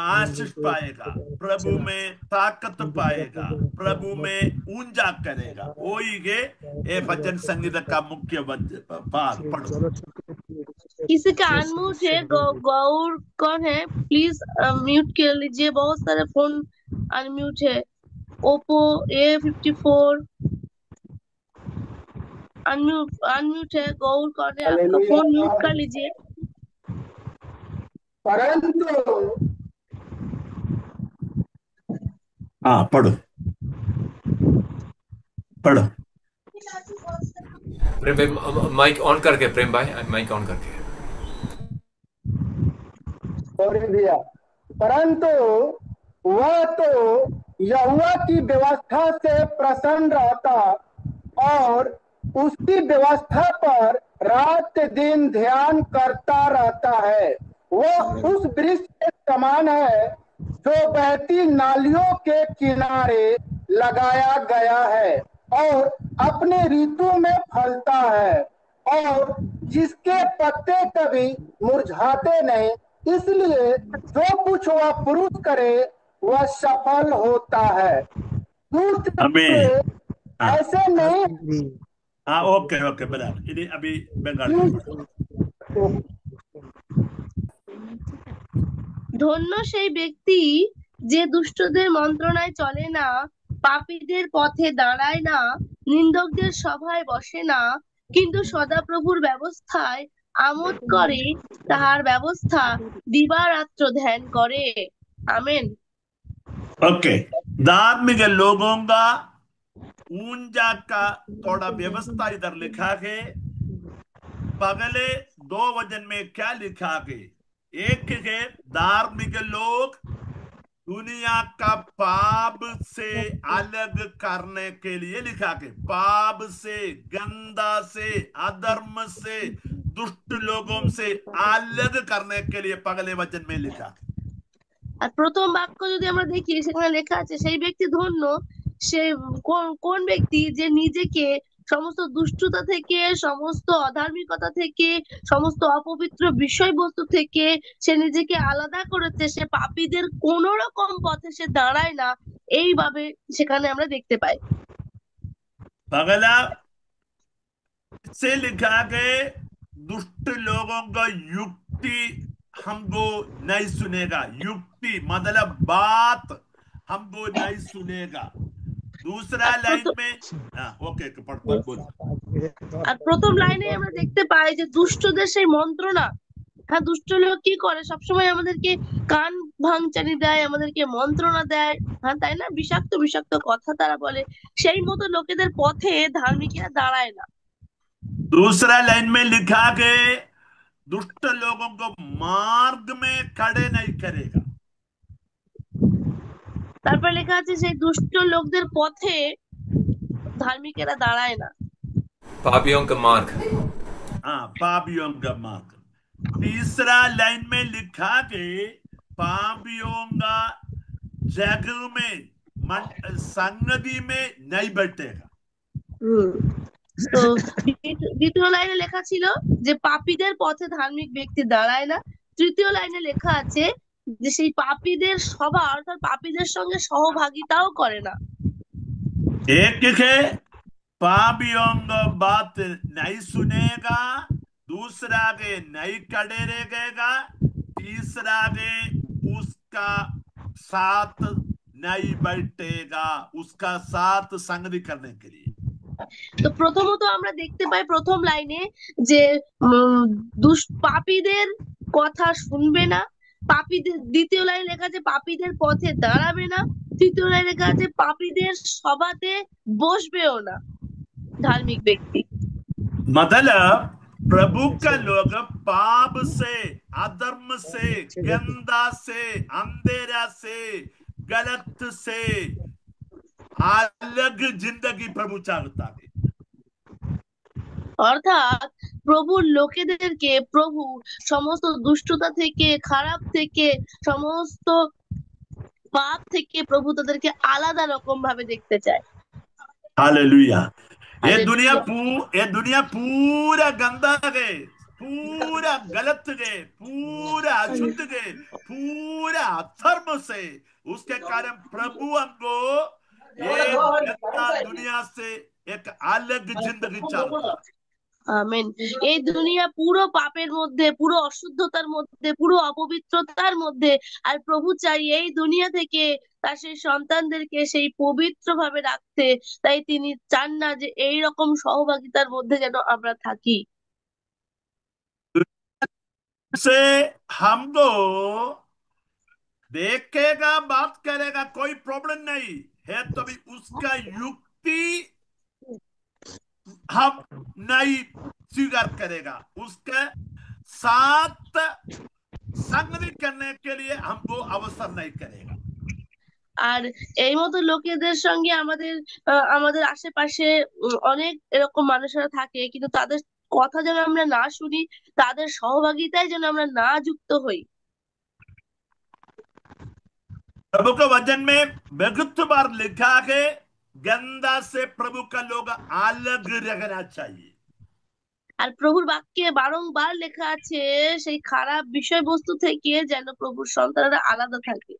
[SPEAKER 3] आशीष पाएगा, प्रभु में ताकत पाएगा, प्रभु में ऊंचा करेगा, वही है ये भजन संगीत का मुख्य भाग। पढ़ो।
[SPEAKER 4] किसी का अनम्यूट है, गौर कौन है, प्लीज म्यूट कर लीजिए। बहुत सारे फोन अनम्यूट है। ओप्पो A54 अनम्यूट है। गौर कौन है, आपका फोन म्यूट कर लीजिए।
[SPEAKER 6] परंतु
[SPEAKER 3] हाँ, पढ़ो पढ़ो।
[SPEAKER 1] प्रेम भाई माइक ऑन करके, प्रेम भाई माइक ऑन करके।
[SPEAKER 6] भैया, परंतु वह तो यहोवा की व्यवस्था से प्रसन्न रहता और उसकी व्यवस्था पर रात दिन ध्यान करता रहता है। वह उस वृक्ष के समान है जो बहती नालियों के किनारे लगाया गया है और अपने ऋतु में फलता है और जिसके पत्ते कभी मुरझाते नहीं इसलिए जो कुछ वह पुरुष करे वह सफल होता है। दूसरे
[SPEAKER 3] आमीन। हाँ
[SPEAKER 6] ऐसे नहीं
[SPEAKER 3] हाँ, ओके ओके बराबर। इन्हें अभी बंगाल में पढ़ो।
[SPEAKER 4] ধন্য সেই ব্যক্তি যে দুষ্টদের মন্ত্রণায় চলে না, পাপীদের পথে দাঁড়ায় না, নিন্দকদের সভায় বসে না, কিন্তু সদাপ্রভুর ব্যবস্থায় আমোদ করে, তাহার ব্যবস্থা দিবারাত্র ধ্যান করে। আমেন।
[SPEAKER 3] ओके, धार्मिक लोगों का ऊंजा का थोड़ा व्यवस्था इधर लिखा है। पगले 2 वचन में क्या लिखा है? एक है धार्मिक लोग दुनिया का पाप से अलग करने के लिए लिखा है। पाप से, गंदा से, अधर्म से, दुष्ट लोगों से अलग करने के लिए पगले वचन में लिखा है।
[SPEAKER 4] আর প্রথম বাক্য যদি আমরা দেখি, সেখানে লেখা আছে সেই ব্যক্তি ধন্য, সে কোন ব্যক্তি যে নিজেকে সমস্ত দুষ্টতা থেকে, সমস্ত অধার্মিকতা থেকে, সমস্ত অপবিত্র বিষয়বস্তু থেকে সে নিজেকে আলাদা করেছে, সে পাপীদের কোন রকম পথে সে দাঁড়ায় না, এইভাবে সেখানে আমরা দেখতে পাই।
[SPEAKER 3] पगला से लिखा है दुष्ट लोगों का युक्ति हमको नहीं सुनेगा। युक्ति मतलब बात हमको नहीं सुनेगा। दूसरा
[SPEAKER 4] আর
[SPEAKER 3] लाइन
[SPEAKER 4] প্রথম
[SPEAKER 3] में ओके पढ़ बोल।
[SPEAKER 4] আর প্রথম লাইনে আমরা দেখতে পাই যে দুষ্টদের সেই মন্ত্রণা। হ্যাঁ, দুষ্ট লোক কি করে, সবসময় আমাদেরকে কান ভাঙচানি দেয়, আমাদেরকে মন্ত্রণা দেয়। হ্যাঁ, তাই না? বিষাক্ত বিষাক্ত কথা তারা বলে। সেই মতো লোকেদের পথে ধার্মিকেরা দাঁড়ায় না।
[SPEAKER 3] दूसरा लाइन में लिखा है दुष्ट लोगों को मार्ग में खड़े नहीं करेगा।
[SPEAKER 4] তারপর লেখা আছে সেই দুষ্ট লোকদের পথে ধার্মিকেরা দাঁড়ায় না।
[SPEAKER 1] पापियों का मार्ग।
[SPEAKER 3] पापियों का मार्ग। तीसरा लाइन में लिखा है पापियों का जगह में संगति में नहीं बैठेगा।
[SPEAKER 4] তো দ্বিতীয় লাইনে লেখা ছিল যে পাপীদের পথে ধার্মিক ব্যক্তি দাঁড়ায় না। তৃতীয় লাইনে লেখা আছে যে সেই পাপীদের সভা, অর্থাৎ পাপীদের সঙ্গে সহভাগিতাও করে না।
[SPEAKER 3] एक है पापियों का बात नहीं सुनेगा, दूसरा के नहीं खड़े रहेगा, तीसरा के उसका साथ नहीं बैठेगा, उसका साथ संगति करने के लिए।
[SPEAKER 4] তো প্রথমত আমরা দেখতে পাই প্রথম লাইনে যে পাপীদের কথা শুনবে না। পাপীদের, দ্বিতীয় লাইনে লেখা আছে পাপীদের পথে দাঁড়াবে না। তৃতীয় লাইনে লেখা আছে পাপীদের সভাতে বসবেও না ধার্মিক ব্যক্তি।
[SPEAKER 3] मतलब प्रभु का लोग पाप से, अधर्म से, गंदा से, अंधेरा से, गलत से अलग जिंदगी प्रभु चाहता है।
[SPEAKER 4] অর্থাৎ প্রভুর লোকেদেরকে প্রভু সমস্ত দুষ্টতা থেকে, খারাপ থেকে, সমস্ত পাপ থেকে প্রভু তাদেরকে আলাদা রকম ভাবে দেখতে চায়।
[SPEAKER 3] हालेलुया। ये
[SPEAKER 4] हालेलुया।
[SPEAKER 3] दुनिया पूरा गंदा है, पूरा गलत है, पूरा अशुद्ध है, पूरा अधर्म से। उसके कारण प्रभु हमको एक गंदा दुनिया से एक अलग जिंदगी चाहता है।
[SPEAKER 4] আমেন। এই দুনিয়া পুরো পাপের মধ্যে, পুরো অশুদ্ধতার মধ্যে, পুরো অপবিত্রতার মধ্যে, আর প্রভু চাই এই দুনিয়া থেকে তার সেই সন্তানদেরকে সেই পবিত্র ভাবে রাখতে। তাই তিনি চান না যে এই রকম সহভাগিতার মধ্যে যেন আমরা থাকি।
[SPEAKER 3] से हमको देखेगा, बात करेगा, कोई प्रॉब्लम नहीं है, तो भी उसका युक्ति हम नहीं स्वीकार करेगा। उसके साथ संगति करने के लिए हमको अवसर नहीं करेगा।
[SPEAKER 4] আর এই মতো লোকেদের সঙ্গে আমাদের আমাদের আশেপাশে অনেক এরকম মানুষেরা থাকে, কিন্তু তাদের কথা যেন আমরা না শুনি, তাদের সহভাগিতায় যেন আমরা না যুক্ত হই।
[SPEAKER 3] प्रभु के वचन में बहुत बार लिखा है गंदा से प्रभु का लोग अलग रहना चाहिए।
[SPEAKER 4] আর প্রভুর বাক্যে বারংবার লেখা আছে সেই খারাপ বিষয়বস্তু থেকে যেন প্রভুর সন্তানরা আলাদা থাকে।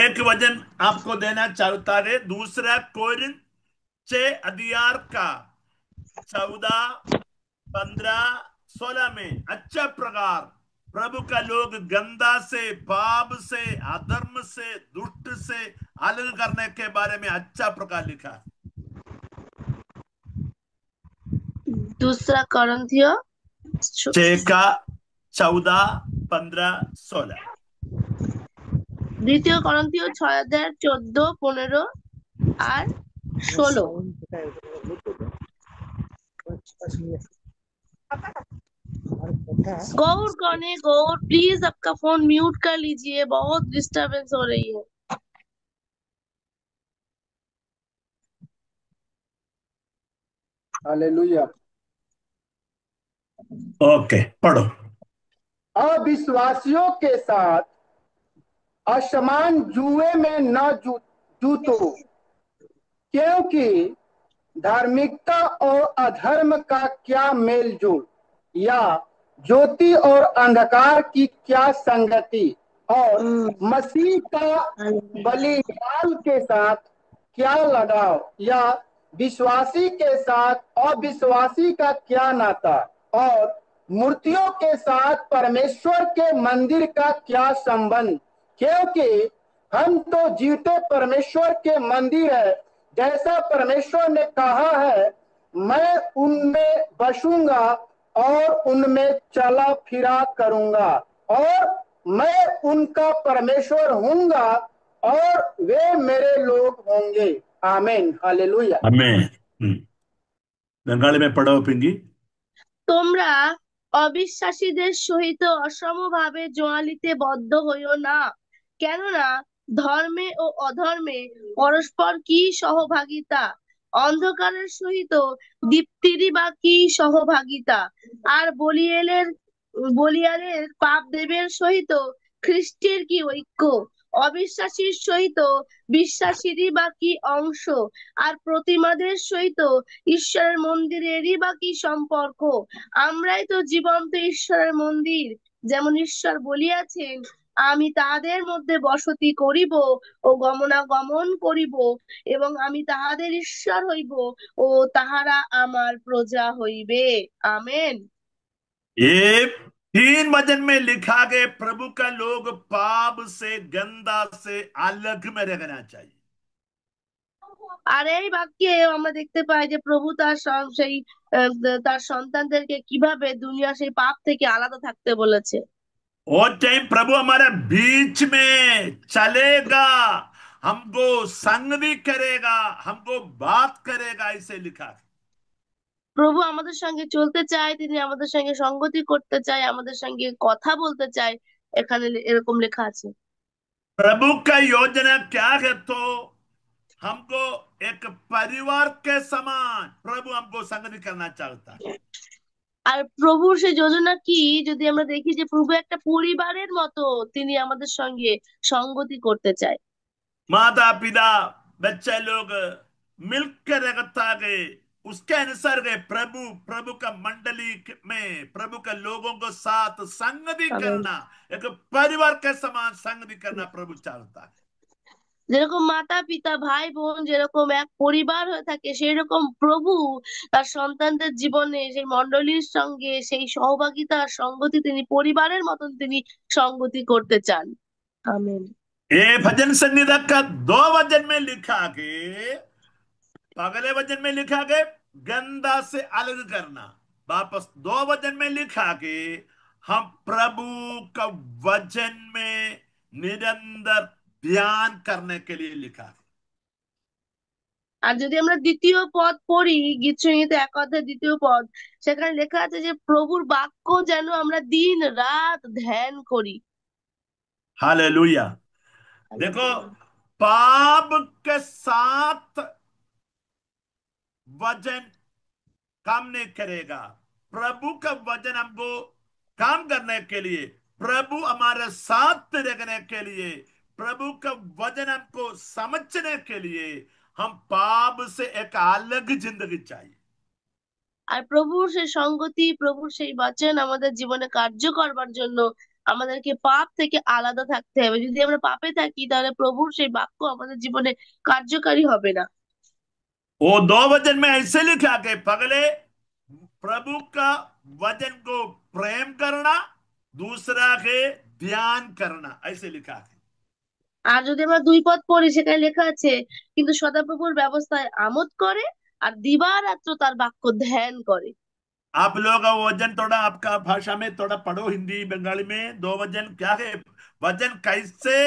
[SPEAKER 3] एक वचन आपको देना चाहता है, दूसरा कोरिन्थ 6 अध्याय का 14, 15, 16 में अच्छा प्रकार प्रभु का लोग गंदा से, पाप से, अधर्म से, दुष्ट से अलग करने के बारे में अच्छा प्रकार लिखा है।
[SPEAKER 4] दूसरा करंथियो
[SPEAKER 3] 6 का 14, 15, 16।
[SPEAKER 4] দ্বিতীয় করন্থীয় 6 অধ্যায় 14, 15 আর 16। गौर कौन है? गौर प्लीज आपका फोन म्यूट कर लीजिए, बहुत डिस्टरबेंस हो रही है।
[SPEAKER 6] हालेलुया।
[SPEAKER 3] ओके, पढ़ो।
[SPEAKER 6] अविश्वासियों के साथ असमान जुए में न जूतो, क्योंकि धार्मिकता और अधर्म का क्या मेलजोल, या ज्योति और अंधकार की क्या संगति, और मसीह का बलिदान के साथ क्या लगाव, या विश्वासी के साथ अविश्वासी का क्या नाता, और मूर्तियों के साथ परमेश्वर के मंदिर का क्या संबंध, क्योंकि हम तो जीवते परमेश्वर के मंदिर है, जैसा परमेश्वर ने कहा है, मैं उनमें बसूंगा और उनमें चला फिरा करूंगा, और मैं उनका परमेश्वर हूंगा और वे मेरे लोग होंगे। आमीन। हालेलुया।
[SPEAKER 3] आमीन। बंगाली में पढ़ो पिंगी।
[SPEAKER 4] তোমরা অবিশ্বাসীদের সহিত অসমভাবে জোয়ালিতে বদ্ধ হইও না, কেননা ধর্মে ও অধর্মে পরস্পর কি সহভাগিতা, অন্ধকারের সহিত দীপ্তিরই বা কি সহভাগিতা, আর বলিয়ালের পাপ দেবের সহিত খ্রিস্টের কি ঐক্য, অবিশ্বাসীর সহিত বিশ্বাসীরই বা কি অংশ, আর প্রতিমাদের সহিত ঈশ্বরের মন্দিরেরই বা কি সম্পর্ক। আমরাই তো জীবন্ত ঈশ্বরের মন্দির, যেমন ঈশ্বর বলিয়াছেন, আমি তাহাদের মধ্যে বসতি করিব ও গমনাগমন করিব, এবং আমি তাহাদের ঈশ্বর হইব ও তাহারা আমার প্রজা হইবে। আমেন।
[SPEAKER 3] ये 3 वचन में लिखा गया प्रभु का लोग पाप से, गंदा से अलग में रहना चाहिए।
[SPEAKER 4] আর এই বাক্যে আমরা দেখতে পাই যে প্রভু তার সন্তানদেরকে কিভাবে দুনিয়া সেই পাপ থেকে আলাদা থাকতে বলেছে।
[SPEAKER 3] वो टाइम प्रभु हमारे बीच में चलेगा, हमको संग भी करेगा, हमको बात करेगा, इसे लिखा है।
[SPEAKER 4] প্রভু আমাদের সঙ্গে চলতে চায়, তিনি আমাদের সঙ্গে সঙ্গতি করতে চায়, আমাদের সঙ্গে কথা বলতে চায়, এখানে এরকম লেখা আছে।
[SPEAKER 3] प्रभु का योजना क्या है? तो हमको एक परिवार के समान प्रभु हमको संगति करना चाहता है।
[SPEAKER 4] আর প্রভুর সেই যোজনা কি, যদি আমরা দেখি যে প্রভু একটা পরিবারের মতো তিনি আমাদের সঙ্গে সঙ্গতি করতে চায়।
[SPEAKER 3] माता पिता बच्चे लोग मिलकर रहता है, उसके अनुसार गए प्रभु प्रभु का मंडली में प्रभु के लोगों को साथ संगति
[SPEAKER 4] আমেন।
[SPEAKER 3] करना, एक परिवार के समान संगति करना प्रभु चाहता है।
[SPEAKER 4] যেরকম মাতা পিতা ভাই বোন যেরকম এক পরিবার হয়ে থাকে, সেই রকম প্রভু তার সন্তানদের জীবনে সেই মণ্ডলীর সঙ্গে সেই সহভাগিতা আর সঙ্গতি তিনি পরিবারের মতন তিনি সঙ্গতি করতে চান। আমেন।
[SPEAKER 3] ये भजन संगीता का 2 वचन में लिखा के, अगले वचन में लिखा के गंदा से अलग करना, वापस 2 वचन में लिखा के हम प्रभु का वचन में निरंतर ध्यान करने के लिए लिखा है।
[SPEAKER 4] আর যদি আমরা দ্বিতীয় পদ পড়ি, গীতসংহিতা 1 অধ্যায় 2 পদ, সেখানে লেখা আছে যে প্রভুর বাক্য যেন আমরা দিন রাত ধ্যান করি।
[SPEAKER 3] हालेलुया। देखो, पाप के साथ वचन काम नहीं करेगा। प्रभु का वचन हमको काम करने के लिए, प्रभु हमारे साथ रहने के लिए, प्रभु का वचन हमको समझने के लिए हम पाप से एक अलग जिंदगी चाहिए।
[SPEAKER 4] আর প্রভুর সেই সঙ্গতি, প্রভুর সেই বচন আমাদের জীবনে কার্য করবার জন্য আমাদেরকে পাপ থেকে আলাদা থাকতে হবে। যদি আমরা পাপে থাকি তাহলে প্রভুর সেই বাক্য আমাদের জীবনে কার্যকারী হবে না।
[SPEAKER 3] वो 2 वचन में ऐसे लिखा कि पगले प्रभु का वचन को प्रेम करना, दूसरा के ध्यान करना, ऐसे लिखा है।
[SPEAKER 4] আর যদি আমরা 2 পদ পড়ি সেখানে লেখা আছে, কিন্তু সদাপ্রভুর ব্যবস্থায় আমোদ করে আর দিবারাত্র তার বাক্য ধ্যান করে।
[SPEAKER 3] आप लोग का वचन थोड़ा आपका भाषा में थोड़ा पढ़ो, हिंदी बंगाली में 2 वचन क्या है, वचन कैसे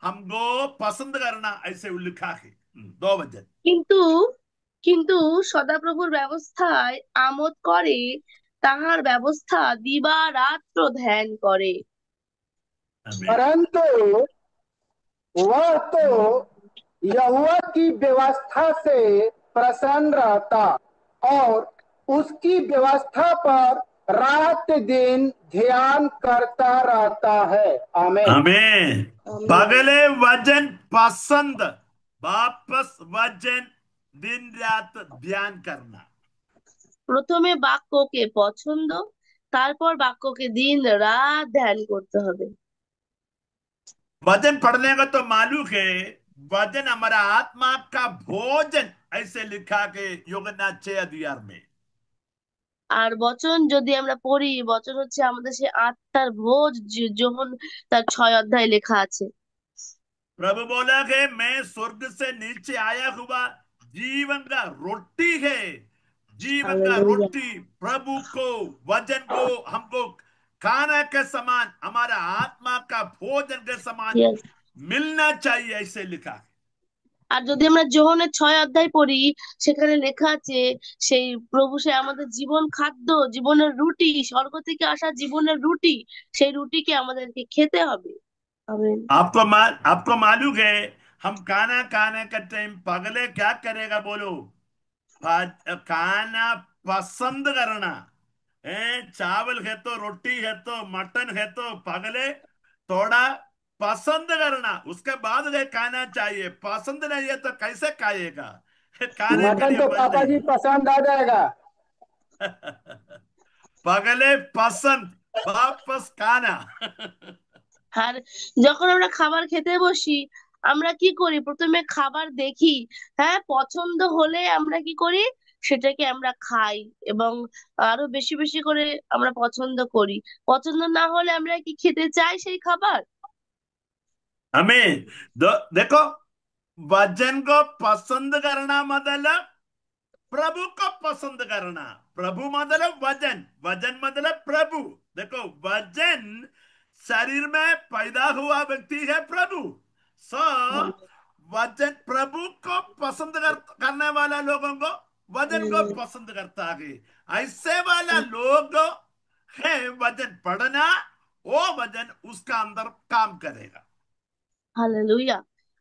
[SPEAKER 3] हमको पसंद करना, ऐसे लिखा है। 2 वचन।
[SPEAKER 4] কিন্তু কিন্তু সদাপ্রভুর ব্যবস্থায় আমোদ করে, তাহার ব্যবস্থা দিবারাত্র ধ্যান করে।
[SPEAKER 3] आमीन।
[SPEAKER 6] परंतु वह तो यहोवा की व्यवस्था से प्रसन्न रहता और उसकी व्यवस्था पर रात दिन ध्यान करता रहता है। आमीन।
[SPEAKER 3] आमीन।
[SPEAKER 4] आमीन।
[SPEAKER 3] पगले वचन पसंद, वापस वचन दिन रात ध्यान करना।
[SPEAKER 4] প্রথমে বাক্যকে পছন্দ, তারপর বাক্যকে দিন রাত ধ্যান করতে হবে।
[SPEAKER 3] वचन पढ़ने का तो मालूम है, वचन हमारा आत्मा का भोजन, ऐसे लिखा के यूहन्ना 6 अध्याय में।
[SPEAKER 4] আর বচন যদি আমরা পড়ি, বচন হচ্ছে আমাদের সেই আত্মার ভোজ, যোহন তার 6 অধ্যায় লেখা আছে।
[SPEAKER 3] प्रभु बोला कि मैं स्वर्ग से नीचे आया हुआ जीवन का रोटी है, जीवन का
[SPEAKER 4] हालेलुया।
[SPEAKER 3] रोटी प्रभु को, वचन को हमको खाना के समान, हमारा आत्मा का भोजन के समान
[SPEAKER 4] Yes।
[SPEAKER 3] मिलना चाहिए, ऐसे लिखा है।
[SPEAKER 4] আর যদি আমরা যোহনের 6 অধ্যায় পড়ি, সেখানে লেখা আছে সেই প্রভু সে আমাদের জীবন খাদ্য, জীবনের রুটি, স্বর্গ থেকে আসা জীবনের রুটি, সেই রুটিকে আমাদেরকে খেতে হবে। আমেন।
[SPEAKER 3] आपको मालूम है, हम खाना खाने का टाइम पगले क्या करेगा बोलो, खाना पसंद करना है। चावल है तो, रोटी है तो, मटन है तो पगले थोड़ा पसंद करना, उसके बाद ये खाना चाहिए। पसंद नहीं है तो कैसे खाएगा, खाने के
[SPEAKER 6] मटन
[SPEAKER 3] लिए
[SPEAKER 6] तो
[SPEAKER 3] मन
[SPEAKER 6] पापा जी
[SPEAKER 3] नहीं।
[SPEAKER 6] पसंद आ जाएगा।
[SPEAKER 3] पगले पसंद, वापस खाना।
[SPEAKER 4] আর যখন আমরা খাবার খেতে বসি, আমরা কি করি? প্রথমে খাবার দেখি, হ্যাঁ, পছন্দ হলে আমরা কি করি? সেটাকে আমরা খাই এবং আরো বেশি বেশি করে আমরা পছন্দ করি। পছন্দ না হলে আমরা কি খেতে চাই সেই খাবার?
[SPEAKER 3] हमें देखो, वचन को पसंद करना मतलब प्रभु को पसंद करना। प्रभु मतलब वचन, वचन मतलब प्रभु। देखो, वचन शरीर में पैदा हुआ व्यक्ति है प्रभु। सो वचन प्रभु को पसंद करने वाला लोगों को वचन को पसंद करता है। ऐसे वाला लोग है वचन पढ़ना, वो वचन उसका अंदर काम करेगा।
[SPEAKER 4] হালেলুয়া।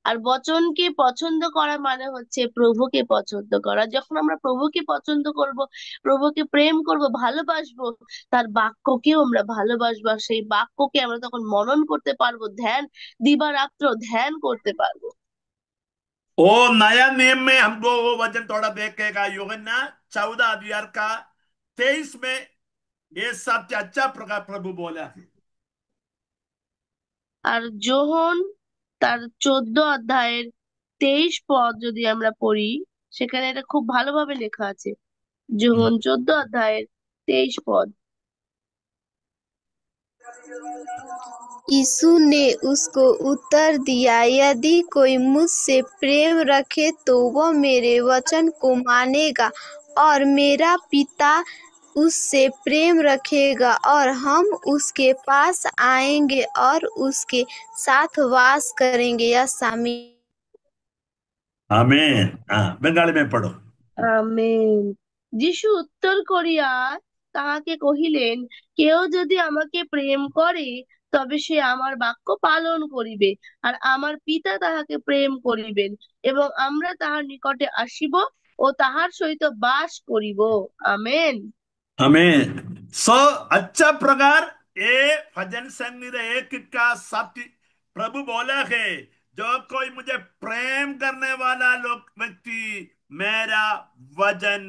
[SPEAKER 4] আর বচনকে পছন্দ করা মানে হচ্ছে প্রভুকে পছন্দ করা। যখন আমরা প্রভুকে পছন্দ করব, প্রভুকে প্রেম করব, ভালোবাসবো, তার বাক্যকেও আমরা ভালোবাসবো, আর সেই বাক্যকে আমরা তখন মনন করতে পারবো, ধ্যান দিবারাত্র ধ্যান করতে পারবো।
[SPEAKER 3] ओ नया नियम में हमको वो वचन थोड़ा देखेगा, यूहन्ना 14 अध्याय का 23 में ये सबसे अच्छा प्रकार प्रभु बोला है।
[SPEAKER 4] আর যোহন তার 14 অধ্যায়ের 23 পদ যদি আমরা পড়ি, সেখানে এটা খুব ভালোভাবে লেখা আছে। যোহন 14 অধ্যায়ের 23 পদ।
[SPEAKER 7] यीशु ने उसको उत्तर दिया, यदि कोई मुझसे प्रेम रखे तो वह मेरे वचन को मानेगा, और मेरा पिता उससे प्रेम रखेगा, और हम उसके पास आएंगे और उसके साथ वास करेंगे। यह शामिल।
[SPEAKER 3] आमीन। हाँ, बंगाली में पढ़ो।
[SPEAKER 4] আমেন। যিশু উত্তর করিয়া তাহাকে কহিলেন, কেউ যদি আমাকে প্রেম করে তবে সে আমার বাক্য পালন করিবে, আর আমার পিতা তাহাকে প্রেম করিবেন, এবং আমরা তাহার নিকটে আসিব ও তাহার সহিত বাস করিব। আমেন।
[SPEAKER 3] आमीन। सो अच्छा प्रकार ये भजन संगीत एक का सत्य प्रभु बोला है, जो कोई मुझे प्रेम करने वाला लोग व्यक्ति मेरा वचन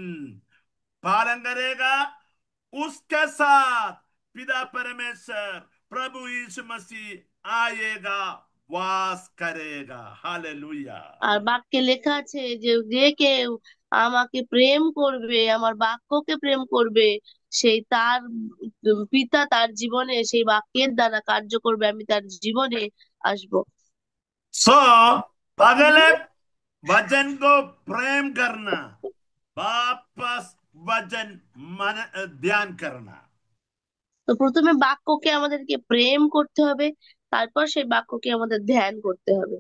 [SPEAKER 3] पालन करेगा, उसके साथ पिता परमेश्वर प्रभु यीशु मसीह आएगा, वास करेगा। हालेलुया।
[SPEAKER 4] আর বাক্যে লেখা আছে যে যে কেউ আমাকে প্রেম করবে, আমার বাক্যকে প্রেম করবে, সেই তার পিতা তার জীবনে সেই বাক্যের দ্বারা কার্য করবে, আমি তার জীবনে আসবো।
[SPEAKER 3] सो पगले वचन को प्रेम करना, वापस वचन मन ध्यान करना।
[SPEAKER 4] তো প্রথমে বাক্যকে আমাদেরকে প্রেম করতে হবে, তারপর সেই বাক্যকে আমাদের ধ্যান করতে হবে।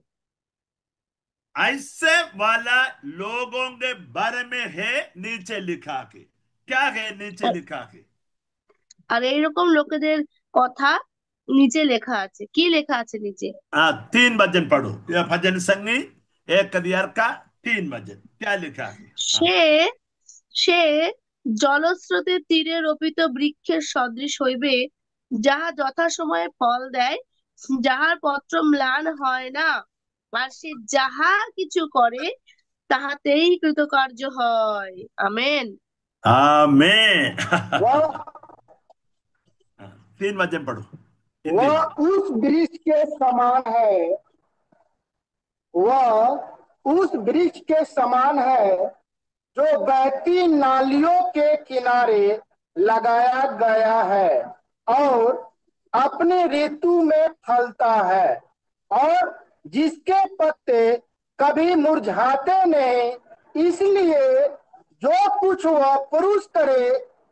[SPEAKER 3] ऐसे वाला लोगों के बारे में है नीचे लिखा के। क्या है नीचे लिखा के?
[SPEAKER 4] আর এইরকম লোকেদের কথা নিচে লেখা আছে। কি লেখা আছে নিচে?
[SPEAKER 3] 3 वचन पढ़ो, यह भजन संगी 1 अध्याय का 3 वचन क्या लिखा है?
[SPEAKER 4] সে সে জলস্রোতের তীরে রোপিত বৃক্ষের সদৃশ হইবে, যাহা যথাসময়ে ফল দেয়, যাহার পত্র ম্লান হয় না, আর সে যাহা কিছু করে তাহাতেই কৃতকার্য হয়। আমেন।
[SPEAKER 3] आमीन।
[SPEAKER 6] वह
[SPEAKER 3] 3 वचन पढ़ो हिंदी
[SPEAKER 6] वह
[SPEAKER 3] में।
[SPEAKER 6] उस वृक्ष के समान है, वह उस वृक्ष के समान है जो बहती नालियों के किनारे लगाया गया है और अपने ऋतु में फलता है, और जिसके पत्ते कभी मुरझाते नहीं, इसलिए जो कुछ वह पुरुष करे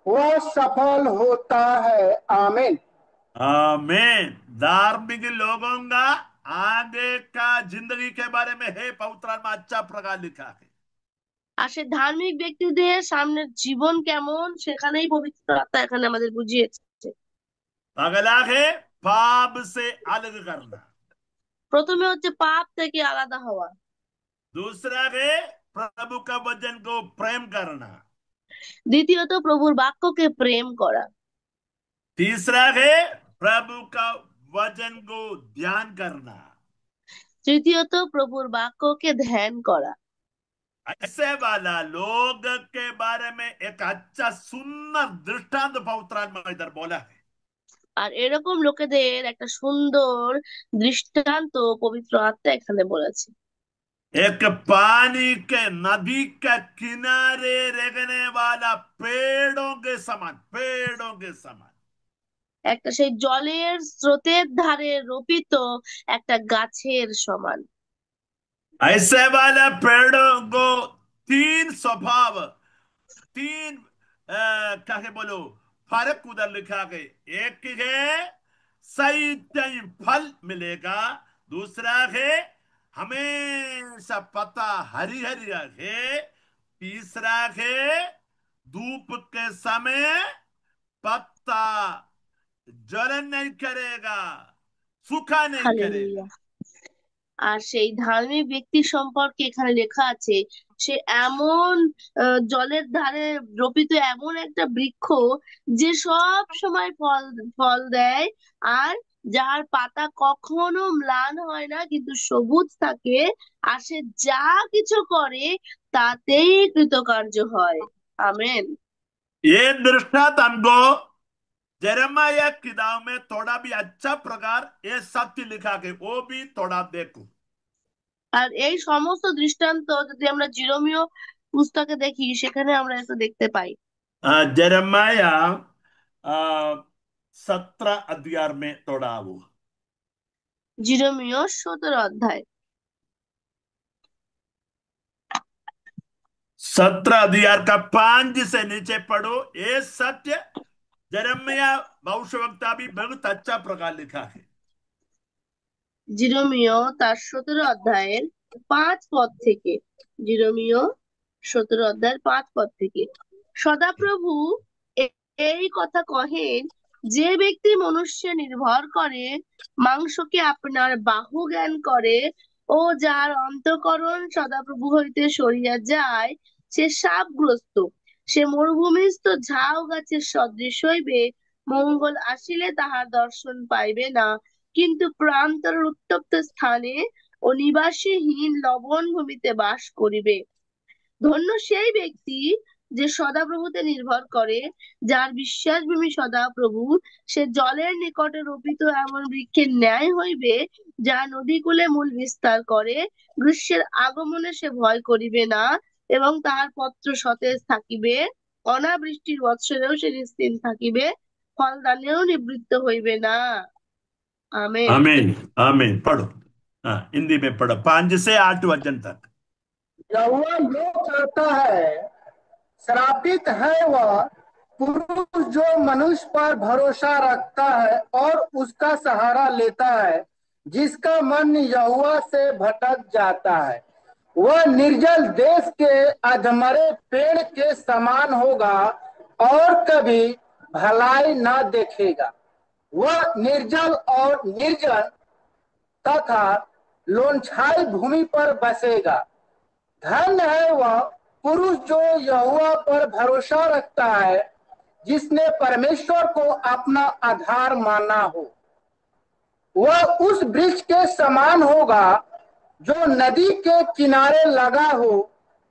[SPEAKER 6] वह सफल होता है। आमीन।
[SPEAKER 3] आमीन। धार्मिक लोगों का आगे का जिंदगी के बारे में है पवित्र आत्मा अच्छा प्रकार लिखा है।
[SPEAKER 4] আর সে ধার্মিক ব্যক্তিদের সামনের জীবন কেমন সেখানেই পবিত্র আত্মা এখানে আমাদের বুঝিয়েছে।
[SPEAKER 3] अगला है पाप से अलग करना,
[SPEAKER 4] প্রথমে হচ্ছে পাপ থেকে আলাদা হওয়া,
[SPEAKER 3] दूसरा है प्रभु का वचन को प्रेम करना,
[SPEAKER 4] দ্বিতীয়ত প্রভুর বাক্যকে প্রেম করা,
[SPEAKER 3] तीसरा है प्रभु का वचन को ध्यान करना।
[SPEAKER 4] তৃতীয়ত প্রভুর বাক্যকে ধ্যান করা।
[SPEAKER 3] ऐसे वाला लोग के बारे में एक अच्छा सुंदर दृष्टांत पवित्र आत्मा इधर बोला है।
[SPEAKER 4] আর एरकम লোকেদের একটা সুন্দর দৃষ্টান্ত পবিত্র আত্মা এখানে বলেছে।
[SPEAKER 3] एक पानी के नदी के किनारे रहने वाला पेड़ों के समान, पेड़ों के समान।
[SPEAKER 4] একটা সেই জলের স্রোতের ধারে রোপিত একটা গাছের সমান।
[SPEAKER 3] ऐसे वाला पेड़ों को 3 स्वभाव, 3 क्या है बोलो फर्क उधर लिखा गया। एक है सही टाइम फल मिलेगा, दूसरा है हमेशा पत्ता हरी हरी है, तीसरा है धूप के समय पत्ता जलन नहीं करेगा, सूखा नहीं करेगा।
[SPEAKER 4] হালেলুয়া। আর সেই ধার্মিক ব্যক্তি সম্পর্কে এখানে লেখা আছে, সে এমন জলের ধারে রোপিত এমন একটা বৃক্ষ যে সব সময় ফল ফল দেয়, আর যার পাতা কখনো ম্লান হয় না, কিন্তু সবুজ থাকে, আর সে যা কিছু করে তাতেই কৃতকার্য হয়। আমেন।
[SPEAKER 3] ये दृष्टांत हमको यिर्मयाह की किताब में थोड़ा भी अच्छा प्रकार ये सत्य लिखा के वो भी थोड़ा देखो।
[SPEAKER 4] আর এই সমস্ত দৃষ্টান্ত যদি আমরা জিরোমীয় পুস্তকে দেখি সেখানে আমরা এটা দেখতে পাই।
[SPEAKER 3] यिर्मयाह 17 अध्याय में थोड़ा वो
[SPEAKER 4] জিরোমীয় 17 অধ্যায়
[SPEAKER 3] 17 अध्याय का 5 से नीचे पढ़ो। ये सत्य यिर्मयाह भविष्यवक्ता भी बहुत अच्छा प्रकार लिखा है।
[SPEAKER 4] জিরোমীয় তার 17 অধ্যায়ের 5 পদ থেকে, জিরোমীয় 17 অধ্যায়ের 5 পদ থেকে, সদাপ্রভু এই কথা কহেন, যে ব্যক্তি মনুষ্যে নির্ভর করে, মাংসকে আপনার বাহু জ্ঞান করে, ও যার অন্তঃকরণ সদাপ্রভু হইতে সরিয়া যায়, সে শাপগ্রস্ত, সে মরুভূমিস্থ ঝাউ গাছের সদৃশ হইবে, মঙ্গল আসিলে তাহার দর্শন পাইবে না, কিন্তু প্রান্তর উত্তপ্ত স্থানে ও নিবাসীহীন লবণ ভূমিতে বাস করিবে। ধন্য সেই ব্যক্তি যে সদাপ্রভুতে নির্ভর করে, যার বিশ্বাসভূমি সদাপ্রভু, সে জলের নিকটে রোপিত এমন বৃক্ষের ন্যায় হইবে, যা নদীকূলে মূল বিস্তার করে। গ্রীষ্মের আগমনে সে ভয় করিবে না, এবং তাহার পত্র সতেজ থাকিবে। অনাবৃষ্টির বৎসরেও সে নিশ্চিন্ত থাকিবে, ফলদানেও নিবৃত্ত হইবে না। आमेन।
[SPEAKER 3] आमीन आमीन। पढ़ो। हाँ, हिंदी में पढ़ो 5 से 8 वचन तक।
[SPEAKER 6] यहोवा यो कहता है, श्रापित है वह पुरुष जो मनुष्य पर भरोसा रखता है और उसका सहारा लेता है, जिसका मन यहोवा से भटक जाता है। वह निर्जल देश के अधमरे पेड़ के समान होगा और कभी भलाई न देखेगा। वह निर्जल और निर्जन तथा लोनछाई भूमि पर बसेगा। धन्य है वह पुरुष जो यहोवा पर भरोसा रखता है, जिसने परमेश्वर को अपना आधार माना हो। वह उस वृक्ष के समान होगा जो नदी के किनारे लगा हो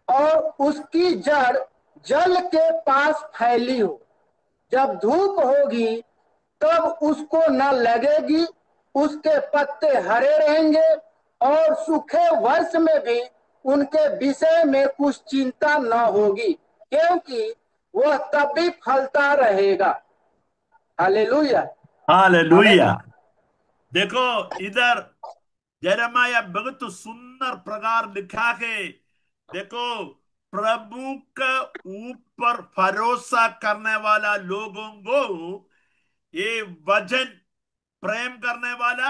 [SPEAKER 6] और उसकी जड़ जल के पास फैली हो। जब धूप होगी तब उसको न लगेगी, उसके पत्ते हरे रहेंगे और सूखे वर्ष में भी उनके विषय में कुछ चिंता न होगी, क्योंकि वह तब भी फलता रहेगा। हालेलुया।
[SPEAKER 3] हालेलुया। देखो इधर यिर्मयाह बहुत सुंदर प्रकार लिखा है। देखो, प्रभु के ऊपर भरोसा करने वाला लोगों को ये वचन, प्रेम करने वाला,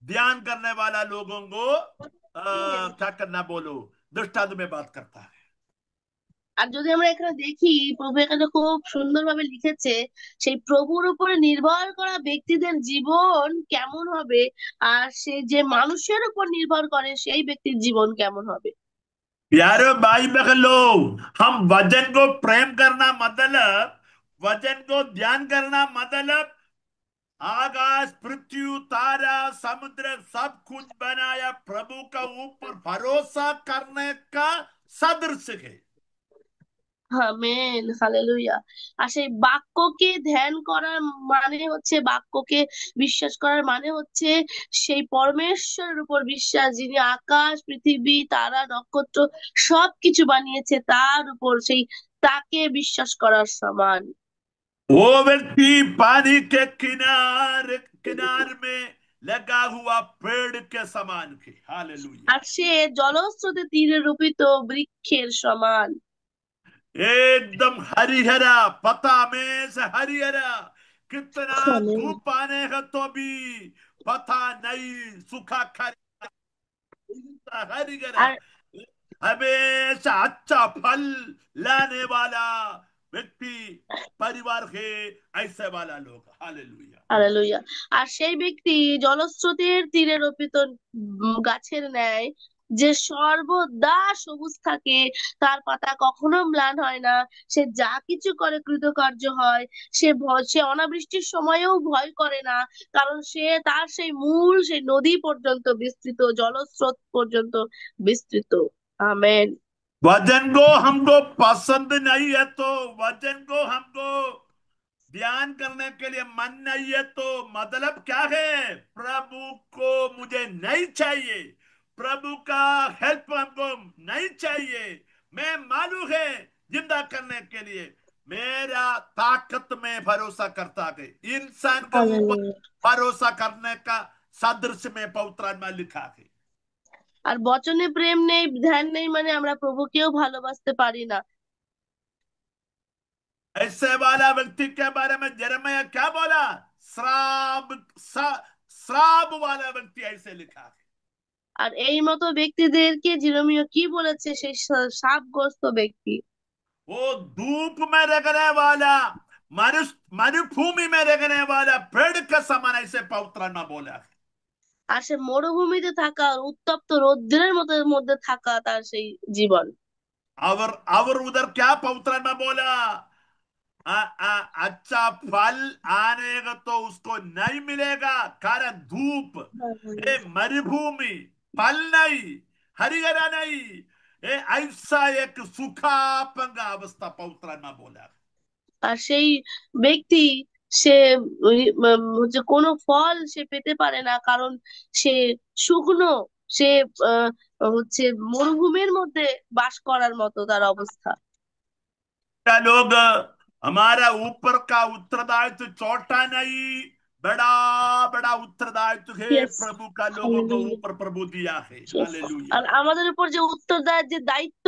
[SPEAKER 3] ध्यान करने वाला लोगों को क्या करना, बोलो, दृष्टांत में बात करता है।
[SPEAKER 4] আর যদি আমরা এখানে দেখি, প্রভু এখানে খুব সুন্দরভাবে লিখেছে সেই প্রভুর উপরে নির্ভর করা ব্যক্তিদের জীবন কেমন হবে, আর সে যে মানুষের উপর নির্ভর করে সেই ব্যক্তির জীবন কেমন হবে।
[SPEAKER 3] प्यारे भाई बहन लोग, हम वचन को प्रेम करना मतलब, वचन को ध्यान करना मतलब, आकाश, पृथ्वी, तारा, समुद्र सब कुछ बनाया प्रभु का ऊपर भरोसा करने का सदृश है।
[SPEAKER 4] Amen, hallelujah. আর সেই বাক্যকে ধ্যান করার মানে হচ্ছে, বাক্যকে বিশ্বাস করার মানে হচ্ছে সেই পরমেশ্বরের উপর বিশ্বাস, যিনি আকাশ, পৃথিবী, তারা, নক্ষত্র সবকিছু বানিয়েছে, তার উপর সেই তাকে বিশ্বাস করার সমান।
[SPEAKER 3] वो व्यक्ति पानी के किनार में लगा हुआ पेड़ के समान है। हालेलुया।
[SPEAKER 4] আর সে জলস্রোতে তীরে রোপিত বৃক্ষের সমান।
[SPEAKER 3] एकदम हरिहरा, पता में से हरिहरा, कितना
[SPEAKER 4] আমেন।
[SPEAKER 3] धूप आने का तो भी पता नहीं, सूखा खरी हरिहरा,
[SPEAKER 4] আর
[SPEAKER 3] हमेशा अच्छा फल लाने वाला व्यक्ति, परिवार है ऐसे वाला लोग। हालेलुया।
[SPEAKER 4] হালেলুয়া। আর সেই ব্যক্তি জলস্রোতের তীরে রোপিত গাছের ন্যায়, যে সর্বদা সবুজ থাকে, তার পাতা কখনো ম্লান হয় না, সে যা কিছু করে কৃতকার্য হয়। সে অনাবৃষ্টির সময়েও ভয় করে না, কারণ তার সেই মূল সেই নদী পর্যন্ত বিস্তৃত, জলস্রোত পর্যন্ত বিস্তৃত। আমেন।
[SPEAKER 3] वचन को हमको पसंद नहीं है तो, वचन को हमको ध्यान करने के लिए मन नहीं है तो, मतलब क्या है, प्रभु को मुझे नहीं चाहिए, प्रभु का हेल्प हमको नहीं चाहिए। मैं मालूम है जिंदा करने के लिए मेरा ताकत में भरोसा करता है। इंसान के ऊपर
[SPEAKER 4] হালেলুয়া।
[SPEAKER 3] भरोसा करने का सदृश में पवित्र आत्मा लिखा है।
[SPEAKER 4] আর বচনে প্রেম নেই, ধ্যান নেই, মানে আমরা প্রভুকেও ভালোবাসতে পারি না।
[SPEAKER 3] ऐसे वाला व्यक्ति के बारे में यिर्मयाह क्या बोला, श्राप वाला व्यक्ति ऐसे लिखा है।
[SPEAKER 4] আর এই मतो ব্যক্তিদেরকে জিরমীয় কি বলেছে, সেই শাপগ্রস্ত ব্যক্তি।
[SPEAKER 3] वो धूप में रखने वाला, मरुभूमि में रखने वाला पेड़ का समान ऐसे पवित्र आत्मा बोला है।
[SPEAKER 4] আর সে মরুভূমিতে থাকা, উত্তপ্ত রৌদ্রের মধ্যে থাকা তার সেই জীবন।
[SPEAKER 3] और उधर क्या पवित्र आत्मा बोला, अच्छा फल आने का तो उसको नहीं मिलेगा, कारण धूप, ये मरुभूमि, फल नहीं, हरिहरा नहीं, ऐसा एक सूखा पंगा अवस्था पवित्र आत्मा बोला।
[SPEAKER 4] আর সেই ব্যক্তি সে হচ্ছে কোনো ফল সে পেতে পারে না, কারণ সে শুকনো, সে আহ, হচ্ছে মরুভূমির মধ্যে বাস করার মতো তার অবস্থা।
[SPEAKER 3] क्या लोग हमारा ऊपर का उत्तरदायित्व छोटा नहीं, बड़ा बड़ा उत्तरदायित्व है
[SPEAKER 4] Yes.
[SPEAKER 3] प्रभु का, लोगों को
[SPEAKER 4] Hallelujah.
[SPEAKER 3] ऊपर प्रभु दिया है।
[SPEAKER 4] Yes.
[SPEAKER 3] हालेलुया।
[SPEAKER 4] আর আমাদের উপর যে উত্তরদায়ের যে দায়িত্ব,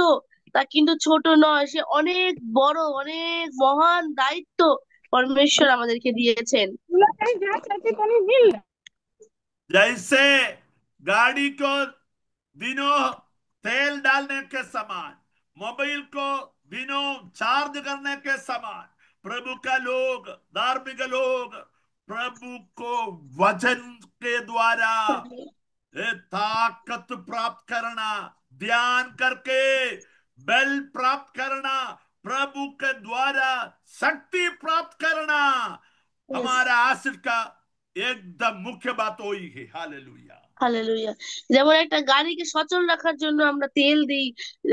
[SPEAKER 4] তা কিন্তু ছোট নয়, সে অনেক বড়, অনেক মহান দায়িত্ব পরমেশ্বর আমাদেরকে দিয়েছেন।
[SPEAKER 3] जैसे गाड़ी को दिनों तेल डालने के समान, मोबाइल को दिनों चार्ज करने के समान, प्रभु का लोग, धार्मिक लोग प्रभु को वचन के द्वारा ताकत प्राप्त करना, ध्यान करके बल प्राप्त करना, प्रभु के द्वारा शक्ति प्राप्त करना, हमारा आशिष का एकदम मुख्य बात वही है। हालेलुया।
[SPEAKER 4] হালেলুয়া। যেমন একটা গাড়িকে সচল রাখার জন্য আমরা তেল দিই,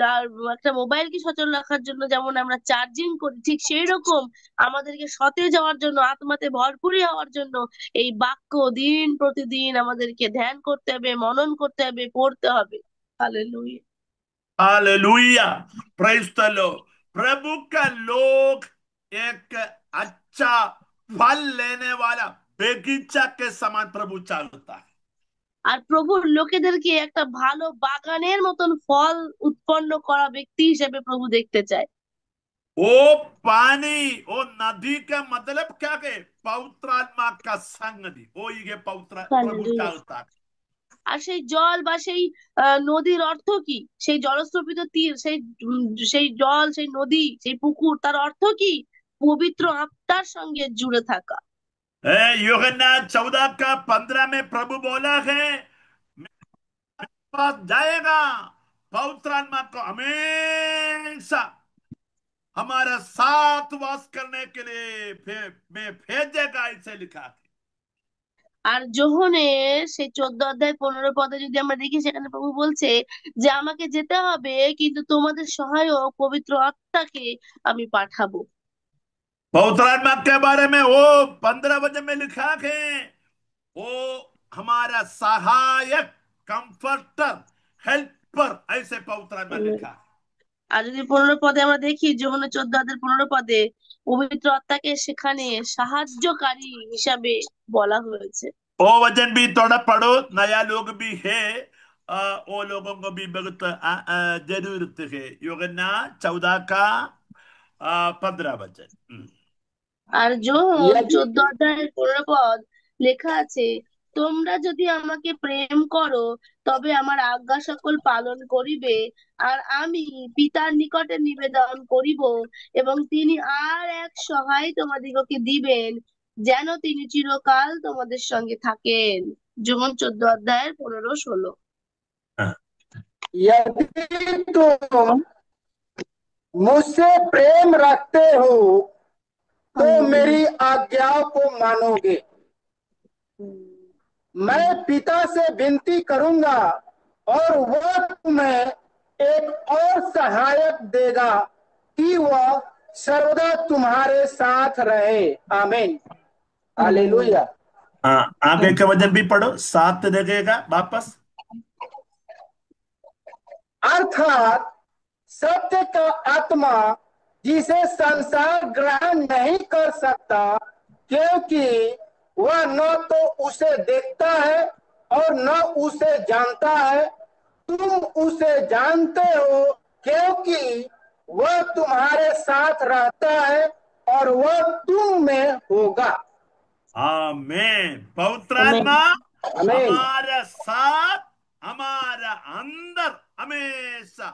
[SPEAKER 4] আর একটা মোবাইলকে সচল রাখার জন্য যেমন আমরা চার্জিং করি, ঠিক সেই রকম আমাদেরকে সতেজ হওয়ার জন্য, আত্মাতে ভরপুরি হওয়ার জন্য এই বাক্য দিন প্রতিদিন আমাদেরকে ধ্যান করতে হবে, মনন করতে হবে, পড়তে হবে। Hallelujah.
[SPEAKER 3] Hallelujah. Praise the Lord. प्रभु का लोग एक अच्छा फल लेने वाला बगीचा के समान प्रभु चाहता है।
[SPEAKER 4] আর প্রভুর লোকেদেরকে একটা ভালো বাগানের মতন ফল উৎপন্ন করা ব্যক্তি হিসেবে প্রভু দেখতে চায়।
[SPEAKER 3] वो पानी, वो नदी का मतलब क्या है? पवित्र आत्मा का संगति, वो ये पवित्र प्रभु
[SPEAKER 4] হালেলুয়া।
[SPEAKER 3] चाहता है।
[SPEAKER 4] আর সেই জল বা সেই নদীর অর্থ কি? সেই জলস্রোতিত তীর, সেই জল, সেই নদী, সেই পুকুর, তার অর্থ কি? পবিত্র আত্মার সঙ্গে জুড়ে থাকা।
[SPEAKER 3] यूहन्ना 14 का 15 में प्रभु बोला है, मेरे पास जाएगा, पवित्र आत्मा को हमेशा हमारा साथ वास करने के लिए मैं भेजेगा, ऐसे लिखा है।
[SPEAKER 4] আর যোহনের সেই 14 অধ্যায় 15 পদে যদি আমরা দেখি, সেখানে প্রভু বলছে যে আমাকে যেতে হবে, কিন্তু তোমাদের সহায়ক পবিত্র আত্মাকে আমি পাঠাবো।
[SPEAKER 3] पवित्र आत्मा के बारे में वो 15 वचन में लिखा है, वो हमारा सहायक, कंफर्टर, हेल्पर, ऐसे पवित्र आत्मा लिखा है।
[SPEAKER 4] আর যদি 15 পদে আমরা দেখি, যোহনের 14 অধ্যায় 15 পদে পবিত্র আত্মাকে সেখানে সাহায্যকারী হিসাবে বলা হয়েছে।
[SPEAKER 3] वो वचन भी थोड़ा पढ़ो, नया लोग भी है, वो लोगों को भी बहुत जरूरत है। यूहन्ना 14 का 15 वचन।
[SPEAKER 4] আর যোহন
[SPEAKER 6] यदि
[SPEAKER 4] 14 অধ্যায় 15 পদ লেখা আছে, তোমরা যদি আমাকে প্রেম করো, তবে আমার আজ্ঞা সকল পালন করিবে, আর আমি পিতার নিকটে নিবেদন করিব, এবং তিনি আর এক সহায় তোমাদিগকে দিবেন, যেন তিনি চিরকাল তোমাদের সঙ্গে থাকেন। যোহন 14 অধ্যায় 15-16।
[SPEAKER 6] यदि तुम मुझसे प्रेम रखते हो तो मेरी आज्ञाओं को मानोगे। मैं पिता से विनती करूंगा और वह तुम्हें एक और सहायक देगा कि वह सर्वदा तुम्हारे साथ रहे। आमीन। हालेलुया।
[SPEAKER 3] आगे का वचन भी पढ़ो, 7 लगेगा वापस।
[SPEAKER 6] अर्थात सत्य का आत्मा, जिसे संसार ग्रहण नहीं कर सकता, क्योंकि वह न तो उसे देखता है और न उसे जानता है। तुम उसे जानते हो, क्योंकि वह तुम्हारे साथ रहता है और वह तुम में होगा।
[SPEAKER 3] आमीन। पवित्र
[SPEAKER 4] आमीन।
[SPEAKER 3] आत्मा
[SPEAKER 6] आमीन।
[SPEAKER 3] हमारा साथ, हमारा अंदर हमेशा,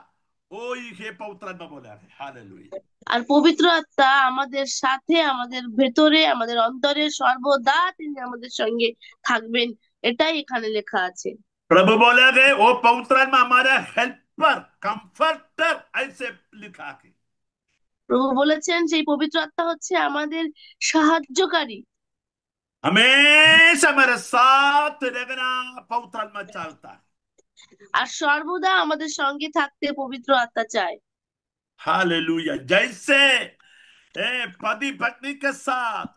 [SPEAKER 3] वही है पवित्र आत्मा बोला है। हालेलुया।
[SPEAKER 4] আর पवित्र আত্মা আমাদের সাথে, আমাদের ভেতরে, আমাদের অন্তরে সর্বদা তিনি আমাদের সঙ্গে থাকবেন, এটাই এখানে লেখা আছে।
[SPEAKER 3] प्रभु बोला गए, वो पवित्र आत्मा हमारा हेल्पर, कंफर्टर, ऐसे लिखा है।
[SPEAKER 4] প্রভু বলেছেন সেই পবিত্র আত্মা হচ্ছে আমাদের সাহায্যকারী,
[SPEAKER 3] हमेशा हमारे साथ रहना पवित्र आत्मा चाहता है।
[SPEAKER 4] আর সর্বদা আমাদের সঙ্গে থাকতে পবিত্র আত্মা চায়।
[SPEAKER 3] हालेलुया। जैसे पति पत्नी के साथ,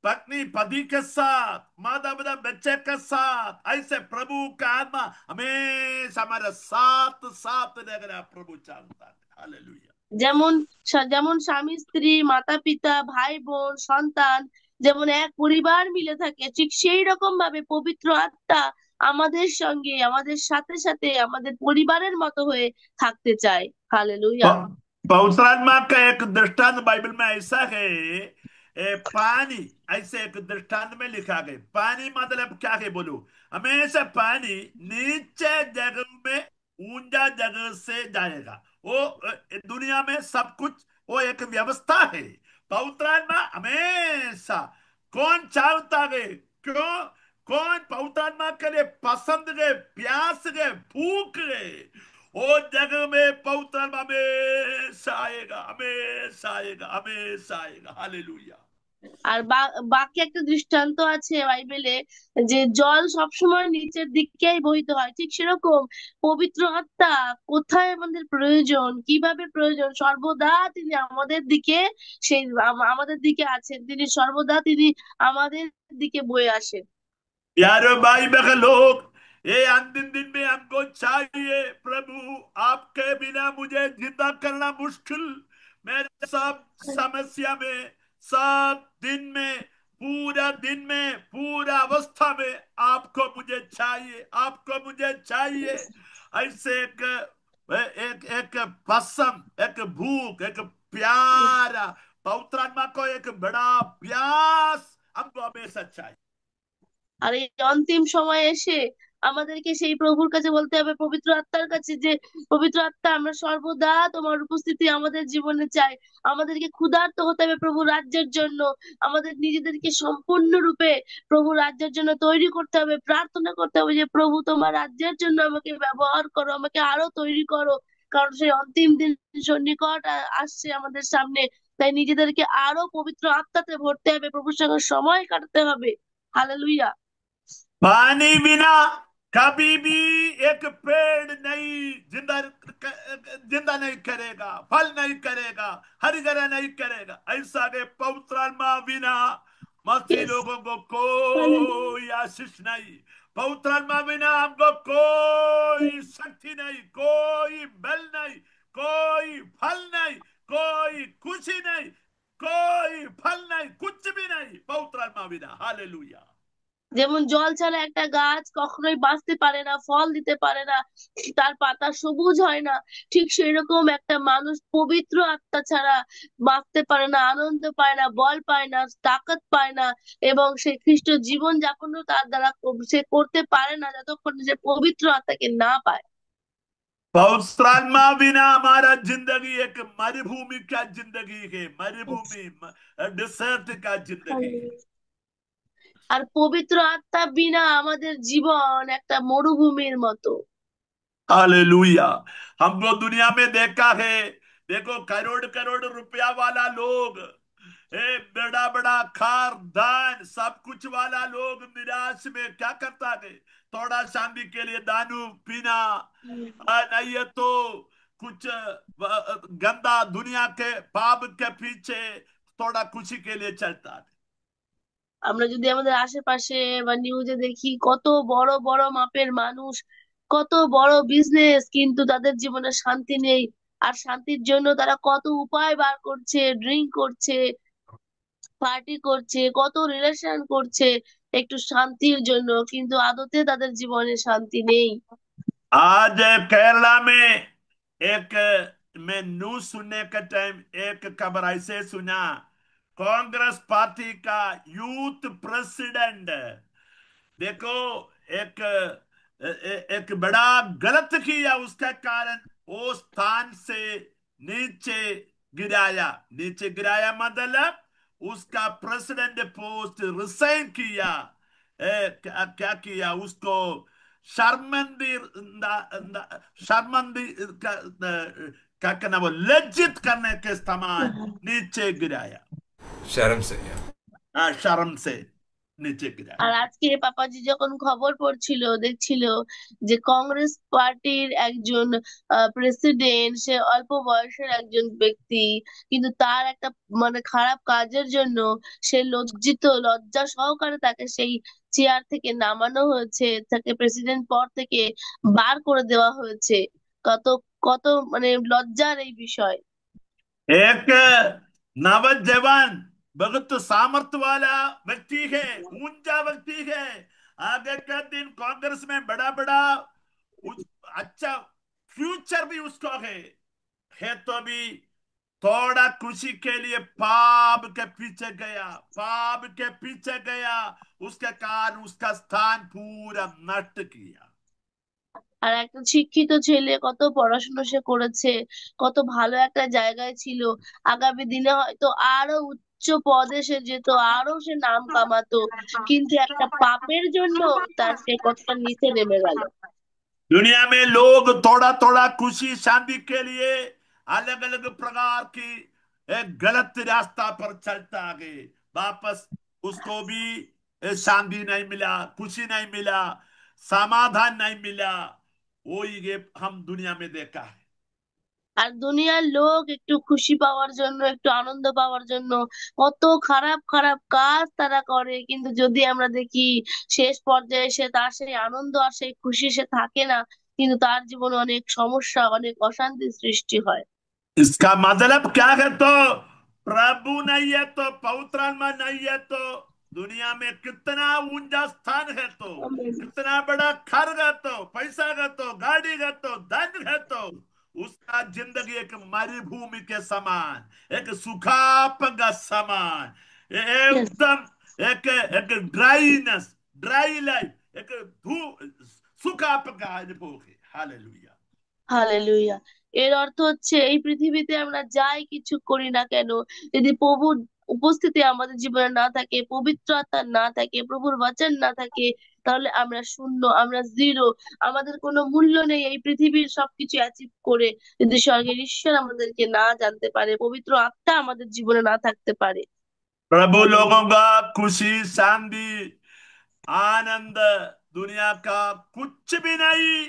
[SPEAKER 3] पत्नी पति के साथ, माता पिता बच्चे के साथ, ऐसे प्रभु का आत्मा हमेशा हमारे साथ साथ रहना प्रभु चाहता है। हालेलुया।
[SPEAKER 4] যেমন স্বামী স্ত্রী মাতা পিতা ভাই বোন সন্তান যেমন এক পরিবার মিলে থাকে, ঠিক সেই রকম ভাবে পবিত্র আত্মা আমাদের সঙ্গে আমাদের সাথে সাথে আমাদের পরিবারের মতো হয়ে থাকতে চায়। হালেলুয়া।
[SPEAKER 3] पवित्र आत्मा का एक दृष्टांत बाइबल में ऐसा है, पानी ऐसे एक दृष्टांत में लिखा गया। पानी मतलब क्या है बोलो? हमेशा पानी नीचे जगह में ऊंचा जगह से जाएगा। वो दुनिया में सब कुछ वो एक व्यवस्था है। पवित्र आत्मा हमेशा कौन चाहता है, क्यों कौन पवित्र आत्मा के लिए पसंद है, प्यास है, भूख है, वो जगह में पवित्र आत्मा हमेशा आएगा, हमेशा आएगा, हमेशा आएगा। हालेलुया।
[SPEAKER 4] আর বাকি একটা দৃষ্টান্ত আছে বাইবেলে, যে জল সবসময় নিচের দিকেই বহিত হয়, ঠিক সেরকম পবিত্র আত্মা কোথায় আমাদের প্রয়োজন, কিভাবে প্রয়োজন, সর্বদা তিনি আমাদের দিকে সেই আমাদের দিকে আছেন, তিনি সর্বদা তিনি আমাদের দিকে বয়ে আসেন।
[SPEAKER 3] यारो भाई बहन लोग, ये अंतिम दिन में हमको चाहिए प्रभु, आपके बिना मुझे जिंदा करना मुश्किल। मेरे सब समस्या में, सब दिन में, पूरा दिन में, पूरा अवस्था में आपको मुझे चाहिए, आपको मुझे चाहिए। ऐसे एक एक पसंद, एक भूख, एक प्यारा पवित्र आत्मा को एक बड़ा प्यास हमको हमेशा चाहिए।
[SPEAKER 4] আর এই অন্তিম সময় এসে আমাদেরকে সেই প্রভুর কাছে বলতে হবে, পবিত্র আত্মার কাছে, যে পবিত্র আত্মা আমরা সর্বদা তোমার উপস্থিতি আমাদের জীবনে চাই। আমাদেরকে ক্ষুধার্ত হতে হবে প্রভু রাজ্যের জন্য, আমাদের নিজেদেরকে সম্পূর্ণরূপে প্রভু রাজ্যের জন্য তৈরি করতে হবে, প্রার্থনা করতে হবে যে প্রভু তোমার রাজ্যের জন্য আমাকে ব্যবহার করো, আমাকে আরো তৈরি করো। কারণ সেই অন্তিম দিন সন্নিকট আসছে আমাদের সামনে, তাই নিজেদেরকে আরো পবিত্র আত্মাতে ভরতে হবে, প্রভুর সঙ্গে সময় কাটাতে হবে। হালেলুয়া।
[SPEAKER 3] पानी बिना कभी भी एक पेड़ नहीं जिंदा जिंदा नहीं करेगा, फल नहीं करेगा, हरी तरह नहीं करेगा। ऐसा के पवित्र आत्मा बिना मसीह
[SPEAKER 4] Yes.
[SPEAKER 3] लोगों को
[SPEAKER 4] Hallelujah.
[SPEAKER 3] कोई आशीष नहीं। पवित्र आत्मा बिना हमको कोई शक्ति नहीं, कोई बल नहीं, कोई फल नहीं, कोई खुशी नहीं, कोई फल नहीं, कुछ भी नहीं पवित्र आत्मा बिना। हालेलुया।
[SPEAKER 4] যেমন জল ছাড়া একটা গাছ কখনোই বাঁচতে পারে না, ফল দিতে পারে না, তার পাতা সবুজ হয় না, ঠিক সেই রকম একটা মানুষ পবিত্র আত্মা ছাড়া বাঁচতে পারে না, আনন্দ পায় না, বল পায় না, তাকাত পায় না, এবং সে খ্রিস্ট জীবন যাপনও তার দ্বারা সে করতে পারে না যতক্ষণ সে পবিত্র আত্মাকে না পায়।
[SPEAKER 3] पवित्र आत्मा बिना हमारा जिंदगी एक मरुभूमि का जिंदगी है, मरुभूमि डिसर्ट का जिंदगी है।
[SPEAKER 4] আর পবিত্র আত্মা বিনা আমাদের জীবন একটা মরুভূমির মতো।
[SPEAKER 3] हालेलुया। हमको दुनिया में देखा है, देखो करोड़ करोड़ रुपया वाला लोग, बड़ा बड़ा कार दान सब कुछ वाला लोग निराश में क्या करता है? थोड़ा शांति के लिए दारू पीना, नहीं है तो कुछ गंदा दुनिया के पाप के पीछे थोड़ा खुशी के लिए चलता है।
[SPEAKER 4] আমরা যদি আমাদের আশেপাশে বা নিউজে দেখি, কত বড় বড় মাপের মানুষ, কত বড় বিজনেস, কিন্তু তাদের জীবনে শান্তি নেই। আর শান্তির জন্য তারা কত উপায় বার করছে, ড্রিঙ্ক করছে, পার্টি করছে, কত রিলেশন করছে একটু শান্তির জন্য, কিন্তু আদতে তাদের জীবনে শান্তি নেই।
[SPEAKER 3] आज केरला में एक मैं न्यूज सुनने का टाइम एक खबर ऐसे सुना, कांग्रेस पार्टी का यूथ प्रेसिडेंट, देखो एक एक बड़ा गलत किया, उसका कारण वो स्थान से नीचे गिराया। नीचे गिराया मतलब उसका प्रेसिडेंट पोस्ट रिजाइन किया। क्या क्या किया? उसको शर्मंदी शर्मंदी क्या कहना, वो लज्जित करने के समान नीचे गिराया।
[SPEAKER 1] शर्म से
[SPEAKER 3] हाँ, शर्म से। नीचे गिरा।
[SPEAKER 4] আর আজকে পাপাজি যখন খবর পড়ছিল দেখছিল যে কংগ্রেস পার্টির একজন প্রেসিডেন্ট, সে অল্প বয়সের একজন ব্যক্তি, কিন্তু তার একটা মানে খারাপ কাজের জন্য সে লজ্জা সহকারে তাকে সেই চেয়ার থেকে নামানো হয়েছে, তাকে প্রেসিডেন্ট পদ থেকে বার করে দেওয়া হয়েছে। কত কত মানে লজ্জার এই বিষয়।
[SPEAKER 3] एक नवजवान बहुत सामर्थ्य वाला व्यक्ति है, ऊंचा व्यक्ति है। आगे का दिन कांग्रेस में बड़ा बड़ा अच्छा फ्यूचर भी उसको है तो भी थोड़ा खुशी के लिए पाप के पीछे गया, पाप के पीछे गया, उसके कारण उसका स्थान पूरा नष्ट किया।
[SPEAKER 4] আর একটা শিক্ষিত ছেলে, কত পড়াশোনা সে করেছে, কত ভালো একটা জায়গায় ছিল, আগামী দিনে হয়তো আরো উচ্চ পদে সে যেত, আরো সে নাম কামাতো, কিন্তু একটা পাপের জন্য তার সে কতটা নিচে নেমে গেল।
[SPEAKER 3] दुनिया में लोग थोड़ा थोड़ा खुशी शांति के लिए अलग अलग प्रकार की एक गलत रास्ता पर चलता आगे, वापस उसको भी शांति नहीं मिला, खुशी नहीं मिला, समाधान नहीं मिला। वो ये हम दुनिया में देखा है।
[SPEAKER 4] আর দুনিয়ার লোক একটু খুশি পাওয়ার জন্য, একটু আনন্দ পাওয়ার জন্য কত খারাপ খারাপ কাজ তারা করে, কিন্তু যদি আমরা দেখি শেষ পর্যায়ে সে তার সেই আনন্দ আর সেই খুশি সে থাকে না, কিন্তু তার জীবনে অনেক সমস্যা, অনেক অশান্তির সৃষ্টি হয়।
[SPEAKER 3] इसका मतलब क्या है? तो प्रभु नहीं है तो पवित्र आत्मा नहीं है तो दुनिया में कितना ऊंचा स्थान है, तो कितना बड़ा घर है, तो पैसा है, तो गाड़ी है, तो धन है, तो उसका जिंदगी एक मरुभूमि के समान, एक सुखापगा समान,
[SPEAKER 4] Yes.
[SPEAKER 3] एकदम एक एक ड्राईनेस, ड्राई लाइफ, एक सुखापगा अनुभव है। हालेलुया।
[SPEAKER 4] হালেলুয়া। এর অর্থ হচ্ছে এই পৃথিবীতে আমরা যাই কিছু করি না কেন, যদি প্রভুর উপস্থিতি আমাদের জীবনে না থাকে, পবিত্র আত্মা না থাকে, প্রভুর বচন না থাকে, তাহলে আমরা শূন্য, আমরা জিরো, আমাদের কোনো মূল্য নেই। এই পৃথিবীর সবকিছু অ্যাচিভ করে যদি স্বর্গের ঈশ্বর আমাদেরকে না জানতে পারে, পবিত্র আত্মা আমাদের জীবনে না থাকতে পারে।
[SPEAKER 3] प्रभु लोगों का खुशी शांति आनंद दुनिया का कुछ भी नहीं,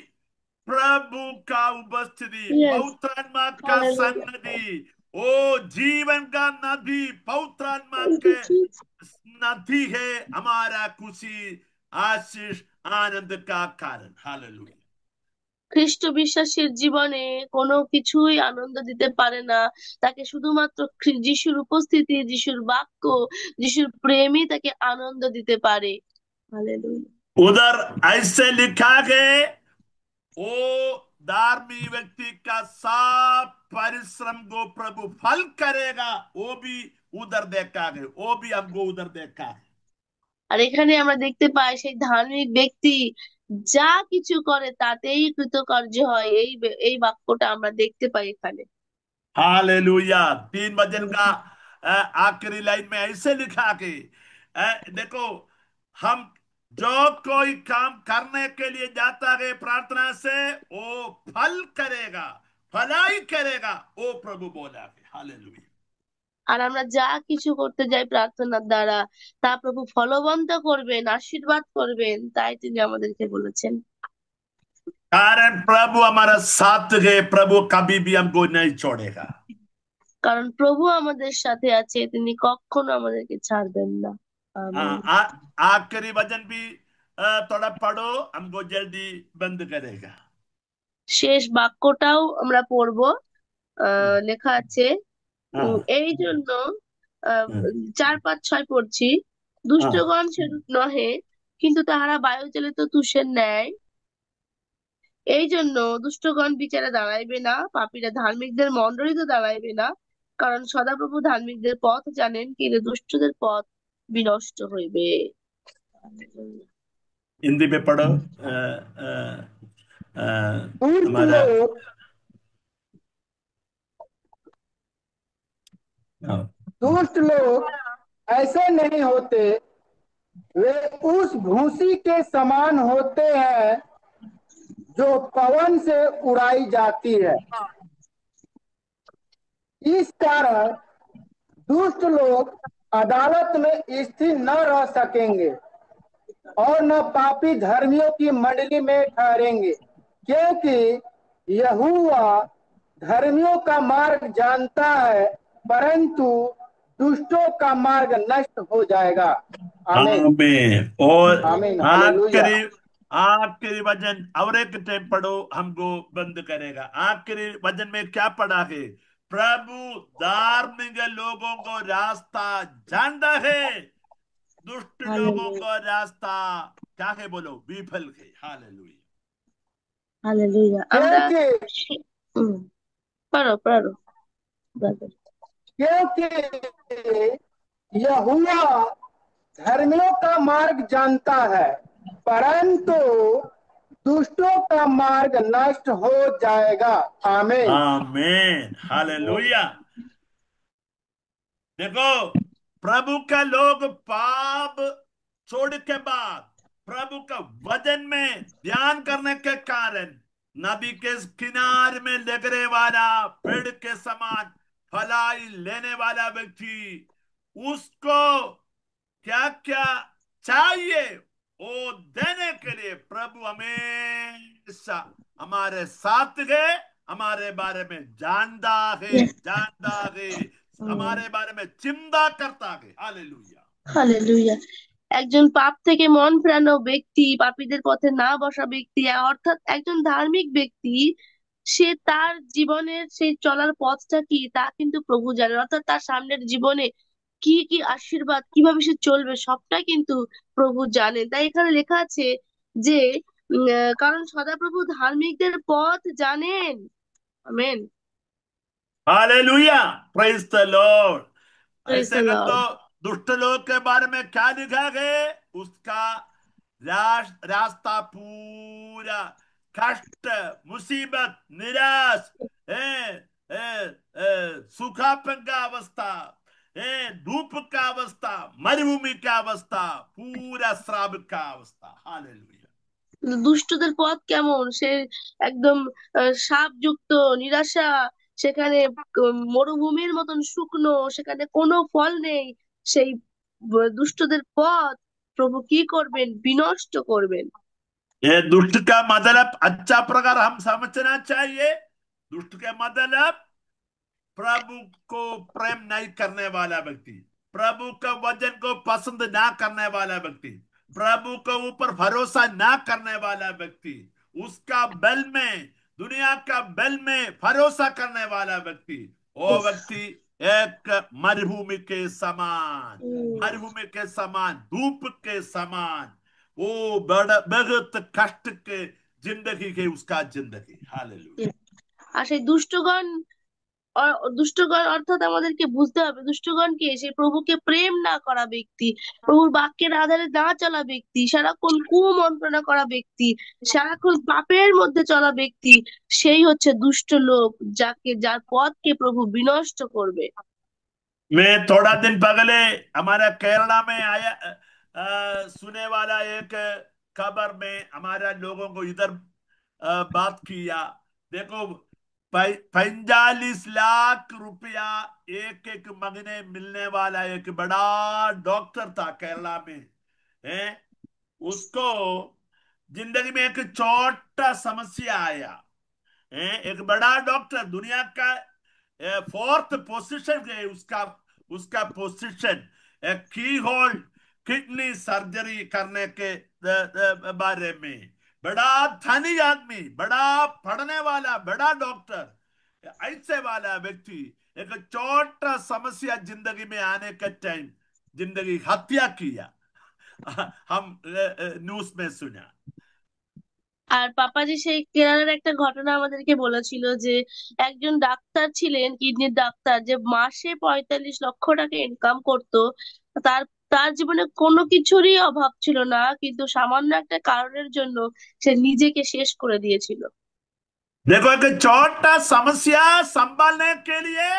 [SPEAKER 3] प्रभु का उपस्थिति,
[SPEAKER 4] Yes.
[SPEAKER 3] पवित्र आत्मा का
[SPEAKER 4] Hallelujah.
[SPEAKER 3] सन्निधि, ओ जीवन का नदी, पवित्र आत्मा
[SPEAKER 4] Thank
[SPEAKER 3] के
[SPEAKER 4] you, Jesus.
[SPEAKER 3] नदी है हमारा खुशी आशीष आनंद का कारण। हालेलुया।
[SPEAKER 4] খ্রিস্ট বিশ্বাসীর জীবনে কোনো কিছুই আনন্দ দিতে পারে না, তাকে শুধুমাত্র যিশুর উপস্থিতি, যিশুর বাক্য, যিশুর প্রেমই তাকে আনন্দ দিতে পারে। হালেলুয়া।
[SPEAKER 3] उधर ऐसे लिखा है, वो धार्मिक व्यक्ति का सब परिश्रम को प्रभु फल करेगा, वो भी उधर देखा है, वो भी हमको उधर देखा है।
[SPEAKER 4] আর এখানে আমরা দেখতে পাই সেই ধার্মিক ব্যক্তি যা কিছু করে তাতেই কৃতকার্য হয়, এই বাক্যটা আমরা দেখতে পাই এখানে।
[SPEAKER 3] हालेलुया। 3 वचन का आखिरी लाइन में ऐसे लिखा कि देखो, हम जो कोई काम करने के लिए जाता है प्रार्थना से, वो फल करेगा, भलाई करेगा, वो प्रभु बोला है। हालेलुया।
[SPEAKER 4] আর আমরা যা কিছু করতে যাই প্রার্থনার দ্বারা, তা প্রভু ফলবন্ত করবেন, আশীর্বাদ করবেন, তাই তিনি আমাদেরকে বলেছেন।
[SPEAKER 3] कारण प्रभु हमारा साथ है, प्रभु कभी भी हमको नहीं छोड़ेगा।
[SPEAKER 4] কারণ প্রভু আমাদের সাথে আছে, তিনি কখনো আমাদেরকে ছাড়বেন না। আমেন।
[SPEAKER 3] आखिरी वचन भी थोड़ा पढ़ो, हमको जल्दी बंद करेगा।
[SPEAKER 4] শেষ বাক্যটাও আমরা পড়বো। লেখা আছে
[SPEAKER 3] हाँ,
[SPEAKER 4] এই জন্য
[SPEAKER 3] हाँ,
[SPEAKER 4] 4, 5, 6 পড়ছি। দুষ্টগণ সেরূপ নহে, কিন্তু তাহারা বায়ুচালিত তুষের ন্যায়। এই জন্য দুষ্টগণ বিচারে দাঁড়াইবে না, পাপীরা ধার্মিকদের মণ্ডলীতে দাঁড়াইবে না, কারণ সদাপ্রভু ধার্মিকদের পথ জানেন, কিন্তু দুষ্টদের পথ বিনষ্ট হইবে।
[SPEAKER 3] हिंदी में पढ़ो।
[SPEAKER 6] दुष्ट
[SPEAKER 3] हमारा
[SPEAKER 6] लोग
[SPEAKER 3] हाँ,
[SPEAKER 6] दुष्ट लोग ऐसे नहीं होते, वे उस भूसी के समान होते हैं जो पवन से उड़ाई जाती है। इस कारण दुष्ट लोग अदालत में स्थिर न रह सकेंगे और न पापी धर्मियों की मंडली में ठहरेंगे, क्योंकि यहोवा धर्मियों का मार्ग जानता है, परंतु दुष्टों का मार्ग नष्ट हो जाएगा। आमीन
[SPEAKER 3] आमीन। और
[SPEAKER 6] आमीन हालेलुया।
[SPEAKER 3] आखिरी आखिरी वचन और एक टाइम पढ़ो, हमको बंद करेगा। आखिरी वचन में क्या पढ़ा है? प्रभु धार्मिक लोगों को रास्ता जानता है, दुष्ट लोगों
[SPEAKER 4] हालेलुया
[SPEAKER 3] को रास्ता क्या है? बोलो, विफल है। हालेलुया।
[SPEAKER 4] हालेलुया। আমরা
[SPEAKER 6] क्योंकि
[SPEAKER 4] হুম, পারো পারো ব্রাদার।
[SPEAKER 6] क्योंकि यहोवा धर्मियों का मार्ग जानता है, परंतु दुष्टों का मार्ग नष्ट हो जाएगा। आमीन
[SPEAKER 3] आमीन हालेलुया। देखो, प्रभु का लोग पाप छोड़ के बाद प्रभु का वचन में ध्यान करने के कारण नदी के किनारे में लगने वाला पेड़ के समान फलाई लेने वाला व्यक्ति, उसको क्या क्या चाहिए वो देने के लिए प्रभु हमेशा हमारे साथ है, हमारे बारे में जानता है, हमारे बारे में चिंता करता है। हालेलुया।
[SPEAKER 4] হালেলুয়া। একজন পাপ থেকে মন ফেরানো ব্যক্তি, পাপীদের পথে না বসা ব্যক্তি, অর্থাৎ একজন ধার্মিক ব্যক্তি, সে তার জীবনের সেই চলার পথটা কি তা কিন্তু প্রভু জানেন। অর্থাৎ তার সামনের জীবনে কি কি আশীর্বাদ, কিভাবে সে চলবে, সবটা কিন্তু প্রভু জানেন। তাই এখানে লেখা আছে যে কারণ সদাপ্রভু ধার্মিকদের পথ জানেন। Amen.
[SPEAKER 3] Hallelujah. Praise the lord.
[SPEAKER 4] Praise
[SPEAKER 3] ऐसे
[SPEAKER 4] দ্য
[SPEAKER 3] अगर तो
[SPEAKER 4] লর্ড।
[SPEAKER 3] दुष्ट लोग के बारे में क्या लिखा है? उसका रास्ता पूरा कष्ट, मुसीबत, निराश है, सूखापन का अवस्था है, धूप का अवस्था, मरुभूमि का अवस्था, पूरा श्राप का अवस्था। हालेलुया।
[SPEAKER 4] দুষ্টদের পথ কেমন? সে একদম সাপযুক্ত, নিরাশা, সেখানে মরুভূমির মতন শুকনো, সেখানে কোনো ফল নেই। সেই দুষ্টদের পথ প্রভু কি করবেন? বিনষ্ট করবেন।
[SPEAKER 3] ये दुष्ट का मतलब अच्छा प्रकार हम समझना चाहिए। दुष्ट का मतलब प्रभु को प्रेम नहीं करने वाला व्यक्ति, प्रभु का वचन को पसंद ना करने वाला व्यक्ति, प्रभु के ऊपर भरोसा ना करने वाला व्यक्ति, उसका बल में, दुनिया का बल में भरोसा करने वाला व्यक्ति, वो व्यक्ति एक मरुभूमि के समान, मरुभूमि के समान, धूप के समान, वो बड़ा बहुत कष्ट के जिंदगी है उसका जिंदगी। हालेलुया।
[SPEAKER 4] আর সেই দুষ্টগণ অর্থাৎ আমাদেরকে বুঝতে হবে দুষ্টগণকে সেই প্রভুকে প্রেম না করা ব্যক্তি, প্রভুর বাক্যের আধারে না চলা ব্যক্তি, সারাক্ষণ কুমন্ত্রণা করা ব্যক্তি, সারাক্ষণ পাপের মধ্যে চলা ব্যক্তি, সেই হচ্ছে দুষ্ট লোক, যার পথকে প্রভু বিনষ্ট করবে।
[SPEAKER 3] मैं थोड़ा दिन पहले हमारा केरला में आया, सुने वाला एक खबर में हमारा लोगों को इधर बात किया। देखो, 45 लाख रुपया एक एक महीने मिलने वाला एक बड़ा डॉक्टर था केरला में है। उसको जिंदगी में एक छोटा समस्या आया है। एक बड़ा डॉक्टर, दुनिया का फोर्थ पोजीशन है उसका, उसका पोजीशन की होल किडनी सर्जरी करने के बारे में। बड़ा धनी आदमी, बड़ा पढ़ने वाला, बड़ा डॉक्टर, ऐसे वाला व्यक्ति एक छोटा समस्या जिंदगी में आने के टाइम जिंदगी हत्या किया। हम न्यूज में सुना।
[SPEAKER 4] আর পাপাজি সেই কেরালার একটা ঘটনা আমাদেরকে বলেছিল যে একজন ডাক্তার ছিলেন, কিডনির ডাক্তার, যে মাসে 45 লক্ষ টাকা ইনকাম করতো। তার তার জীবনে কোনো কিছুরই অভাব ছিল না, কিন্তু সামান্য একটা কারণের জন্য সে নিজেকে শেষ করে দিয়েছিল।
[SPEAKER 3] देखो, एक छोटा समस्या संभालने के लिए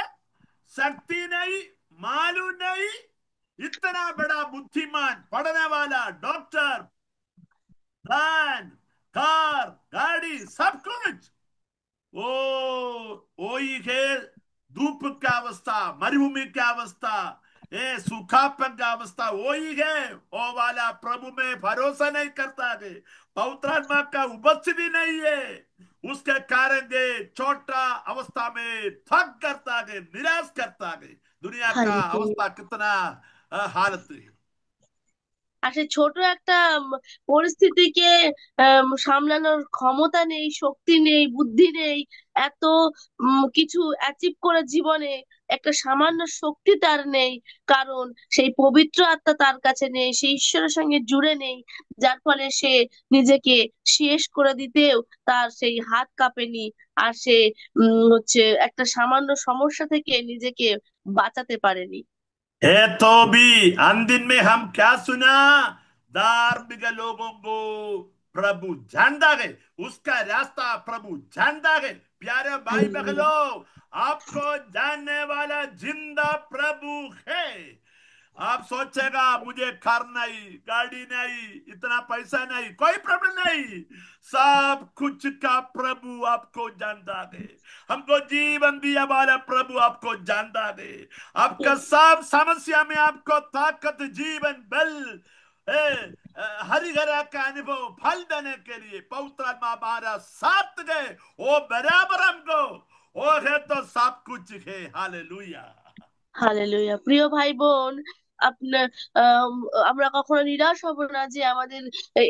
[SPEAKER 3] शक्ति नहीं, मालूम नहीं, इतना बड़ा बुद्धिमान पढ़ने वाला डॉक्टर, वैन, कार, गाड़ी, सब कुछ, वो ही है धूप की अवस्था, मरुभूमि की अवस्था, ये सूखापन का अवस्था वही है। वो वाला प्रभु में भरोसा नहीं करता है, पवित्र आत्मा का उपस्थिति नहीं है, उसके कारण ये छोटा अवस्था में थक करता है, निराश करता है। दुनिया का
[SPEAKER 4] हालेलुया।
[SPEAKER 3] अवस्था कितना हालत है।
[SPEAKER 4] আর সে ছোট একটা পরিস্থিতিকে সামলানোর ক্ষমতা নেই, শক্তি নেই, বুদ্ধি নেই, এত কিছু অ্যাচিভ করে জীবনে একটা সামান্য শক্তি তার নেই, কারণ সেই পবিত্র আত্মা তার কাছে নেই, সে ঈশ্বরের সঙ্গে জুড়ে নেই, যার ফলে সে নিজেকে শেষ করে দিতেও তার সেই হাত কাঁপেনি, আর সে হচ্ছে একটা সামান্য সমস্যা থেকে নিজেকে বাঁচাতে পারেনি।
[SPEAKER 3] है तो भी अंतिम में हम क्या सुना? धार्मिक लोगों को प्रभु जानता है, उसका रास्ता प्रभु जानता है। प्यारे भाई
[SPEAKER 4] हालेलुया।
[SPEAKER 3] बहनों, आपको जानने वाला जिंदा प्रभु है। आप सोचेगा मुझे कार नहीं, गाड़ी नहीं, इतना पैसा नहीं, कोई प्रॉब्लम नहीं, सब कुछ का प्रभु आपको जानता है। हमको जीवन दिया वाला प्रभु आपको जानता है। आपका सब समस्या में आपको ताकत, जीवन, बल, हरिहरा का अनुभव, फल देने के लिए पवित्र आत्मा हमारा साथ गए, वो बराबर हमको वो है तो सब कुछ है। हालेलुया।
[SPEAKER 4] হালেলুয়া। প্রিয় ভাই বোন, আপনার আমরা কখনো নিরাশ হব না যে আমাদের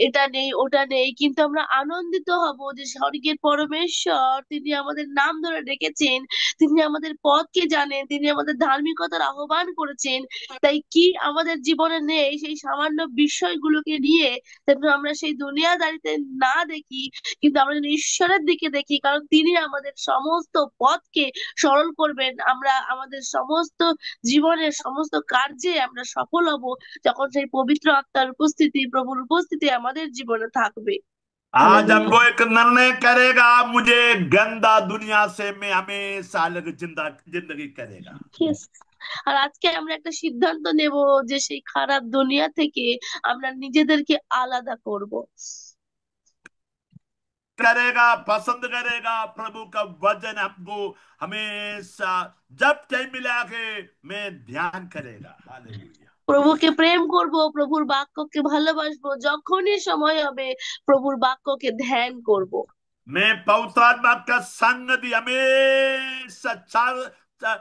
[SPEAKER 4] এটা নেই ওটা নেই, কিন্তু আমরা আনন্দিত হব যে স্বর্গের পরমেশ্বর তিনি আমাদের নাম ধরে ডেকেছেন, তিনি আমাদের পথকে জানেন, তিনি আমাদের ধার্মিকতার আহ্বান করেছেন। তাই কি আমাদের জীবনে নেই সেই সামান্য বিষয়গুলোকে নিয়ে যেন আমরা সেই দুনিয়াদারিতে না দেখি, কিন্তু আমরা যেন ঈশ্বরের দিকে দেখি, কারণ তিনি আমাদের সমস্ত পথকে সরল করবেন। আমরা আমাদের সমস্ত জীবনের সমস্ত কার্যে আমরা সফল হব যখন সেই পবিত্র আত্মার উপস্থিতি, প্রভুর উপস্থিতি আমাদের জীবনে থাকবে।
[SPEAKER 3] आज
[SPEAKER 4] হালেলুয়া।
[SPEAKER 3] हमको एक निर्णय करेगा, मुझे गंदा दुनिया से मैं हमेशा अलग जिंदगी करेगा।
[SPEAKER 4] Yes. আর আজকে আমরা একটা সিদ্ধান্ত নেব যে সেই খারাপ দুনিয়া থেকে আমরা নিজেদেরকে আলাদা করব।
[SPEAKER 3] करेगा, पसंद करेगा प्रभु का वचन, हमको हमेशा जब टाइम मिला के मैं ध्यान करेगा। हालेलुया।
[SPEAKER 4] প্রভুকে প্রেম করব, প্রভুর বাক্যকে ভালোবাসবো, যখনই সময় হবে প্রভুর বাক্যকে ধ্যান করব।
[SPEAKER 3] मैं पवित्र आत्मा का संगति हमेशा चाहता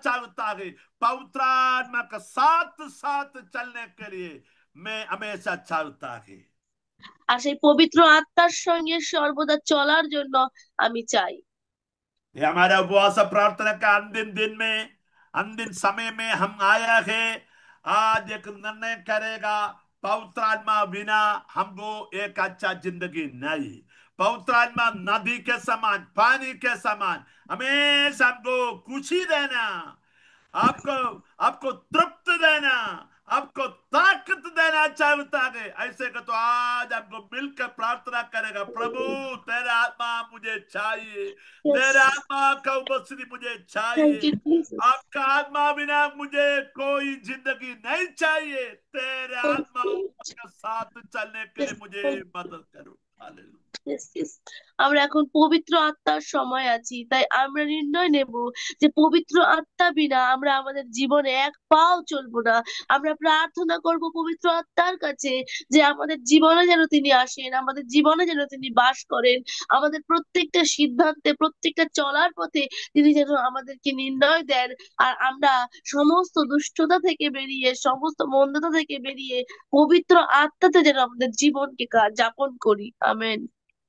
[SPEAKER 3] चाहता है। पवित्र आत्मा का साथ साथ चलने के लिए मैं हमेशा चाहता है।
[SPEAKER 4] আর সেই পবিত্র আত্মার সঙ্গে সর্বদা চলার জন্য আমি চাই।
[SPEAKER 3] ये हमारा उपवास प्रार्थना का अंतिम दिन में, अंतिम समय में हम आया है। आज एक निर्णय करेगा, पवित्र आत्मा बिना हमको एक अच्छा जिंदगी नहीं। पवित्र आत्मा नदी के समान, पानी के समान हमेशा हमको खुशी देना, आपको आपको तृप्त देना, आपको ताकत देना चाहता है। ऐसे का तो आज हमको मिलकर प्रार्थना करेगा, प्रभु तेरा आत्मा मुझे चाहिए, तेरा आत्मा का उपस्थिति मुझे
[SPEAKER 4] थैंक
[SPEAKER 3] चाहिए।
[SPEAKER 4] You Jesus.
[SPEAKER 3] आपका आत्मा बिना मुझे कोई जिंदगी नहीं चाहिए। तेरे आत्मा के साथ चलने के लिए मुझे मदद करो। हालेलुया।
[SPEAKER 4] Yes, yes. আমরা এখন পবিত্র আত্মার সময় আছি, তাই আমরা নির্ণয় নেব যে পবিত্র আত্মা বিনা আমরা আমাদের জীবনে এক পাও চলবো না। আমরা প্রার্থনা করব পবিত্র আত্মার কাছে যে আমাদের জীবনে যেন তিনি আসেন, আমাদের জীবনে যেন তিনি বাস করেন, আমাদের প্রত্যেকটা সিদ্ধান্তে, প্রত্যেকটা চলার পথে তিনি যেন আমাদেরকে নির্ণয় দেন, আর আমরা সমস্ত দুষ্টতা থেকে বেরিয়ে, সমস্ত মন্দতা থেকে বেরিয়ে পবিত্র আত্মাতে যেন আমাদের জীবনকে যাপন করি। আমেন।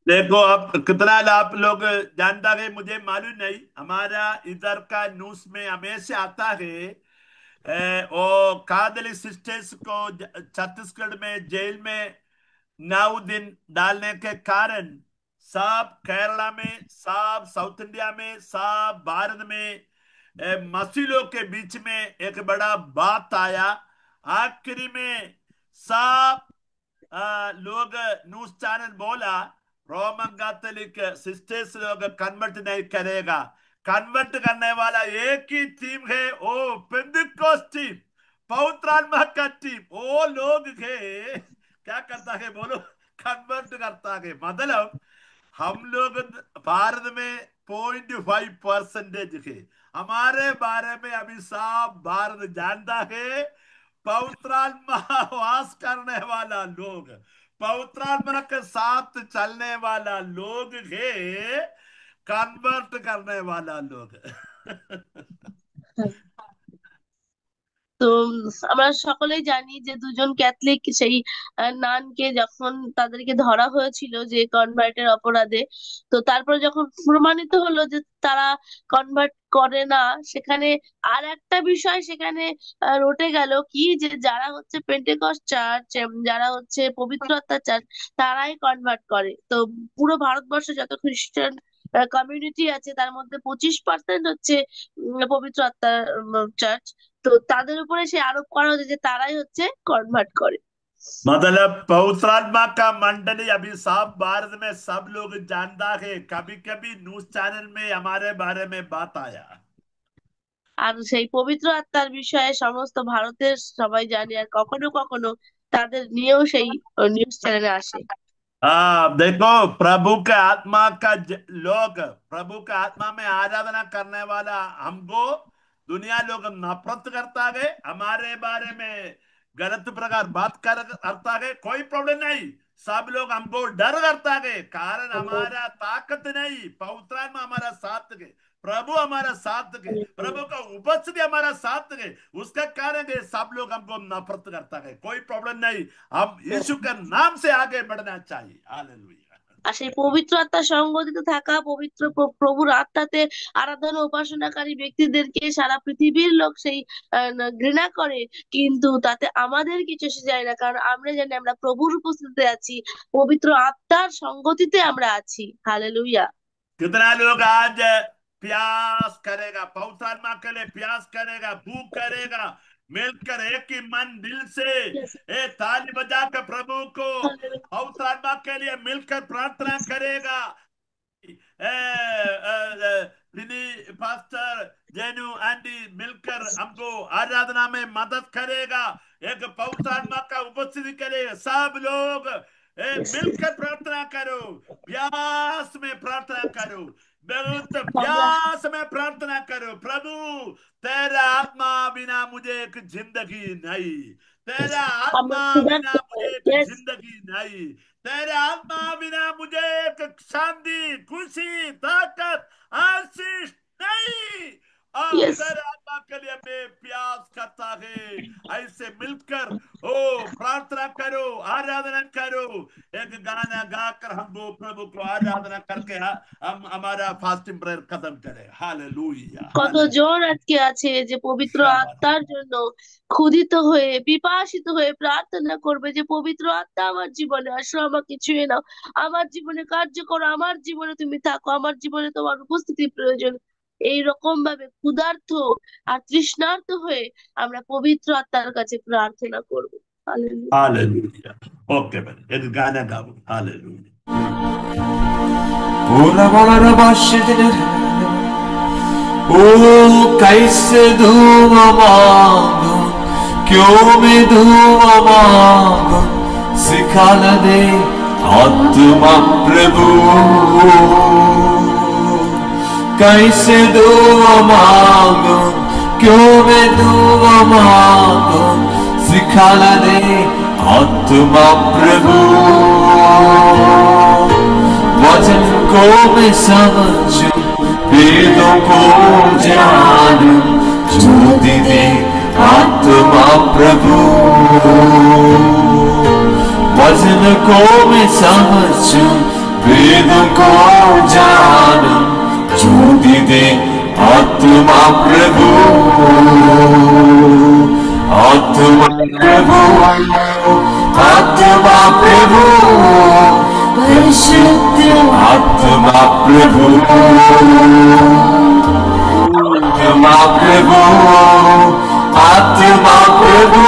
[SPEAKER 3] देखो अब कितना आप लोग जानता है मुझे मालूम नहीं। हमारा इधर का न्यूज में हमेशा आता है वो कादली सिस्टर्स को छत्तीसगढ़ में जेल में 9 दिन डालने के कारण सब केरला में, सब साउथ इंडिया में, सब भारत में मसीलों के बीच में एक बड़ा बात आया। आखिरी में सब लोग न्यूज चैनल बोला रोमन कैथोलिक सिस्टर्स लोग कन्वर्ट नहीं करेगा। कन्वर्ट करने वाला एक ही टीम है, वो पेंटिकोस्ट टीम, पवित्र आत्मा का टीम। वो लोग है क्या करता है बोलो, कन्वर्ट करता है। मतलब हम लोग भारत में 0.5% है। हमारे बारे में अभी सब भारत जानता है। पवित्र आत्मा वास करने वाला लोग, पवित्र आत्मा के साथ चलने वाला लोग है, कन्वर्ट करने वाला लोग।
[SPEAKER 4] তো আমরা সকলেই জানি যে দুজন ক্যাথলিক সেই নানকে যখন তাদেরকে ধরা হয়েছিল যে কনভার্টের অপরাধে, তো তারপরে যখন প্রমাণিত হলো যে তারা কনভার্ট করে না, সেখানে আর একটা বিষয় সেখানে রটে গেল কি, যে যারা হচ্ছে পেন্টেকস্ট চার্চ, যারা হচ্ছে পবিত্র আত্মার চার্চ, তারাই কনভার্ট করে। তো পুরো ভারতবর্ষে যত খ্রিস্টান কমিউনিটি আছে তার মধ্যে 25% হচ্ছে পবিত্র আত্মার চার্চ। তো তাদের উপরে সে আরোপ করা হচ্ছে যে তারাই হচ্ছে কনভার্ট করে।
[SPEAKER 3] मतलब पवित्र आत्मा का मंडली अभी सब भारत में सब लोग जानता है। कभी कभी न्यूज चैनल में हमारे बारे में बात आया।
[SPEAKER 4] আর সেই পবিত্র আত্মার বিষয়ে সমস্ত ভারতের সবাই জানে, আর কখনো কখনো তাদের নিয়েও সেই নিউজ চ্যানেলে আসে।
[SPEAKER 3] देखो, प्रभु के आत्मा का लोग, प्रभु के आत्मा में आराधना करने वाला हमको दुनिया लोग नफरत करता है, हमारे बारे में गलत प्रकार बात करता है, कोई प्रॉब्लम नहीं। सब लोग हमको डर करता है, कारण हमारा ताकत नहीं, पवित्र आत्मा हमारा साथ है, प्रभु हमारा साथ है, प्रभु का उपस्थिति हमारा साथ है, उसका कारण है सब लोग हमको नफरत करता है। कोई प्रॉब्लम नहीं, हम यीशु के नाम से आगे बढ़ना चाहिए। हालेलुया।
[SPEAKER 4] আর সেই পবিত্র আত্মার সংগঠিত থাকা পবিত্র প্রভুর আত্মাতে আরাধনা উপাসনাকারী ব্যক্তিদেরকে সারা পৃথিবীর লোক সেই ঘৃণা করে, কিন্তু তাতে আমাদের কিছু এসে যায় না, কারণ আমরা জানি আমরা প্রভুর উপস্থিতিতে আছি, পবিত্র আত্মার সংগতিতে আমরা আছি। হালেলুয়া।
[SPEAKER 3] कितना लोग आज प्यास करेगा, पवित्र आत्मा के लिए प्यास करेगा, भूख करेगा, मिलकर एक ही मन दिल से ताली बजा कर प्रभु को पवित्र आत्मा के लिए मिलकर प्रार्थना करेगा। पास्टर जेनू एंडी मिलकर हमको आराधना में मदद करेगा, एक पवित्र आत्मा का उपस्थिति करेगा। सब लोग मिलकर प्रार्थना करो, प्यास में प्रार्थना करो, बहुत प्यास में प्रार्थना करो। प्रभु तेरा आत्मा बिना मुझे एक जिंदगी नहीं, तेरा आत्मा बिना मुझे एक जिंदगी नहीं, तेरा आत्मा बिना मुझे एक शांति, खुशी, ताकत, आशीष नहीं। और तेरे आत्मा के लिए मैं प्यास करता है। ऐसे मिलकर ओ प्रार्थना करो, आराधना करो, एक गाना गाकर हमको प्रभु को आराधना करके हम हमारा फास्टिंग प्रेयर खत्म करें। हालेलुया।
[SPEAKER 4] কতজন আজকে আছে যে পবিত্র আত্মার জন্য ক্ষুধিত হয়ে পিপাসিত হয়ে প্রার্থনা করবে যে পবিত্র আত্মা আমার জীবনে আসো, আমাকে ছুঁয়ে নাও, আমার জীবনে কার্য করো, আমার জীবনে তুমি থাকো, আমার জীবনে তোমার উপস্থিতি প্রয়োজন। এইরকম ভাবে ক্ষুধার্ত আর তৃষ্ণার্ত হয়ে আমরা পবিত্র আত্মার কাছে প্রার্থনা করবো। হালেলুয়া।
[SPEAKER 3] हालेलुया। ओके भाई, एक गाना गाओ। हालेलुया।
[SPEAKER 1] ओ कैसे दुआ मांगो, क्यों मैं दुआ मांगो, सिखा न दे आत्मा प्रभु। कैसे दुआ मांगो, क्यों मैं दुआ मांगो, सिखा न दे आत्मा प्रभु। वचन को मैं समझूं, वेदों को जानूं, ज्योति दे आत्मा प्रभु। वचन को मैं समझूं, वेदों को जानूं, ज्योति दे आत्मा प्रभु। आत्मा प्रभु, आत्मा प्रभु, परिशुद्ध आत्मा प्रभु, आत्मा प्रभु, आत्मा प्रभु,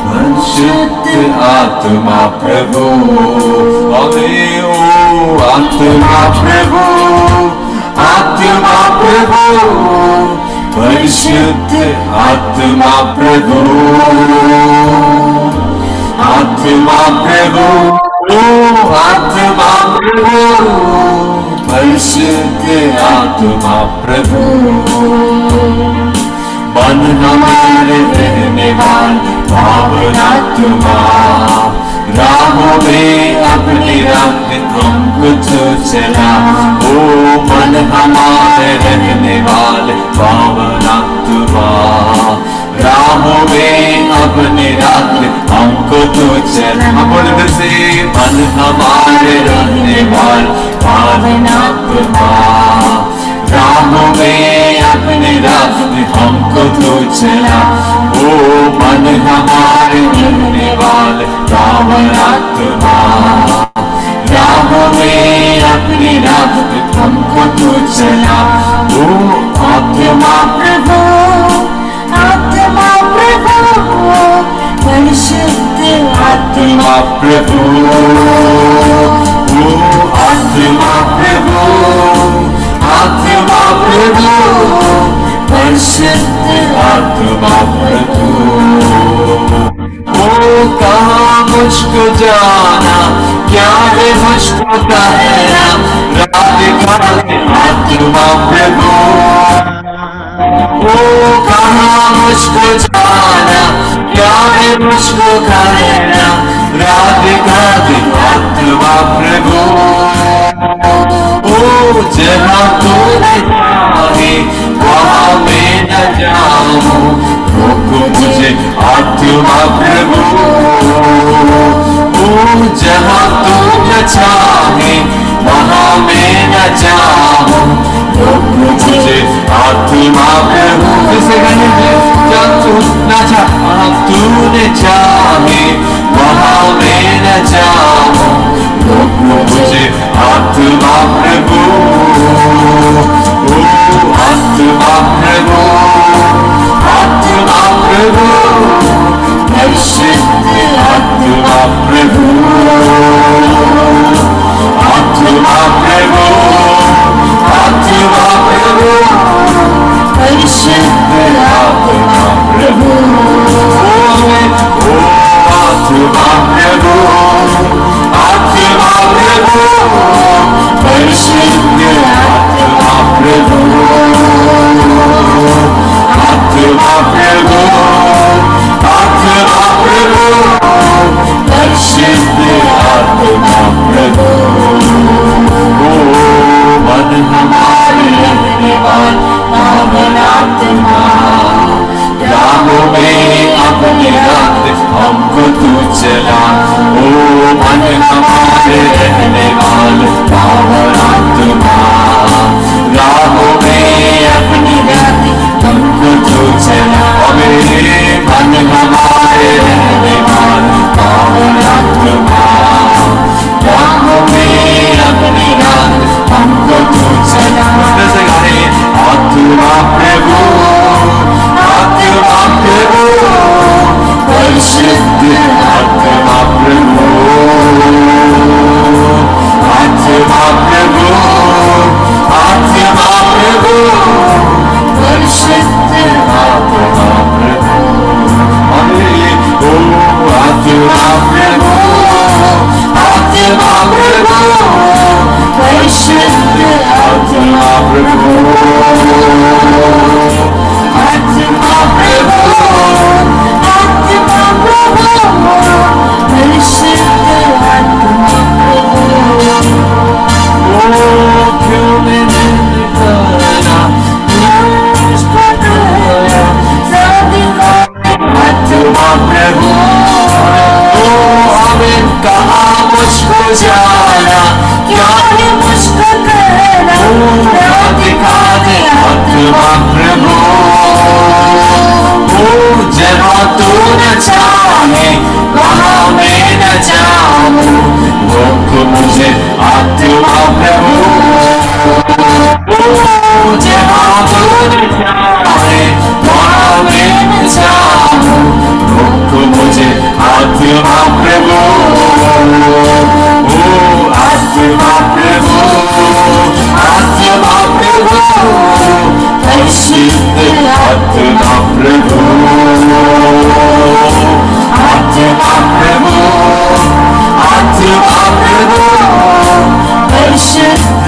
[SPEAKER 1] परिशुद्ध आत्मा प्रभु। अरे ओ आत्मा प्रभु, आत्मा प्रभु, परिशुद्ध आत्मा प्रभु, आत्मा प्रभु, ओ आत्मा प्रभु, परिशुद्ध आत्मा प्रभु, मन हमारे रहने वाला पावन आत्मा, राहों में अपनी रंग हमको तू चला। ओ मन हमारे रहने वाले पावन आत्मा, राहों में अपनी रंग हमको तू चला। हम बोले फिर से, मन हमारे रहने वाले पावन आत्मा, राहों में अपने रंग हमको तू चला। ओ मन हमारे रहने वाले पावन आत्मा, राहों में अपनी रंग हमको तू चला। ओ आत्मा प्रभु, आत्मा प्रभु, परिशुद्ध आत्मा प्रभु, ओ आत्मा प्रभु, आत्मा प्रभु, परिशुद्ध आत्मा प्रभु। ओ कहाँ मुझको जाना, क्या है मुझको कहना, राधिका आत्मा प्रभु। ओ कहाँ मुझको जाना, क्या है मुझको कहना, राधिका आत्मा प्रभु। ओ जहाँ तूने चाहे वहाँ मैं न जाऊं, रोको मुझे आत्मा प्रभु। ओ जहाँ तू न चाहे वहाँ मैं न जाऊं, रोको मुझे आत्मा प्रभु। जैसे कहेंगे, जहाँ तू न चाहे तूने चाहे वहाँ मैं न जाऊं, रोको मुझे आत्मा प्रभु। ओ आत्मा प्रभु, आत्मा प्रभु, परिशुद्ध आत्मा प्रभु, आत्मा प्रभु, आत्मा प्रभु, परिशुद्ध आत्मा प्रभु। ओ आत्मा प्रभु, आत्मा प्रभु, परिशुद्ध आत्मा प्रभु, आत्मा प्रभु, आत्मा प्रभु, परिशुद्ध आत्मा प्रभु। ओ मन हमारे रहने वाला पावन आत्मा, राहों में अपने रंग हमको तू चला। ओ मन हमारे रहने वाले पावन आत्मा, राहों में अपनी रंग हमको तू चला। मन हमारे रहने वाले पावन आत्मा, राहों में अपनी रंग हमको तू चला। आत्मा प्रभु, आत्मा प्रभु, परिशुद्ध आत्मा प्रभु, आत्मा प्रभु, आत्मा प्रभु, परिशुद्ध आत्मा प्रभु। ओ आत्मा प्रभु, आत्मा प्रभु, परिशुद्ध आत्मा प्रभु, आत्मा प्रभु, आत्मा प्रभु, परिशुद्ध आत्मा प्रभु। ओ क्यों मैंने निकाला मुझको खोया, आत्मा प्रभु। ओ हमें कहाँ मुझको जाना, क्या है मुझको कहना, दिखा दे आत्मा प्रभु। ओ जहाँ तू न चाहे वहाँ मैं न जाऊं, रोक मुझे आत्मा प्रभु। ओ जहाँ तू न चाहे वहाँ मैं न जाऊं, रोक मुझे आत्मा प्रभु। ओ आत्मा प्रभु, आत्मा प्रभु, परिशुद्ध आत्मा प्रभु, आत्मा प्रभु, आत्मा प्रभु, परिशुद्ध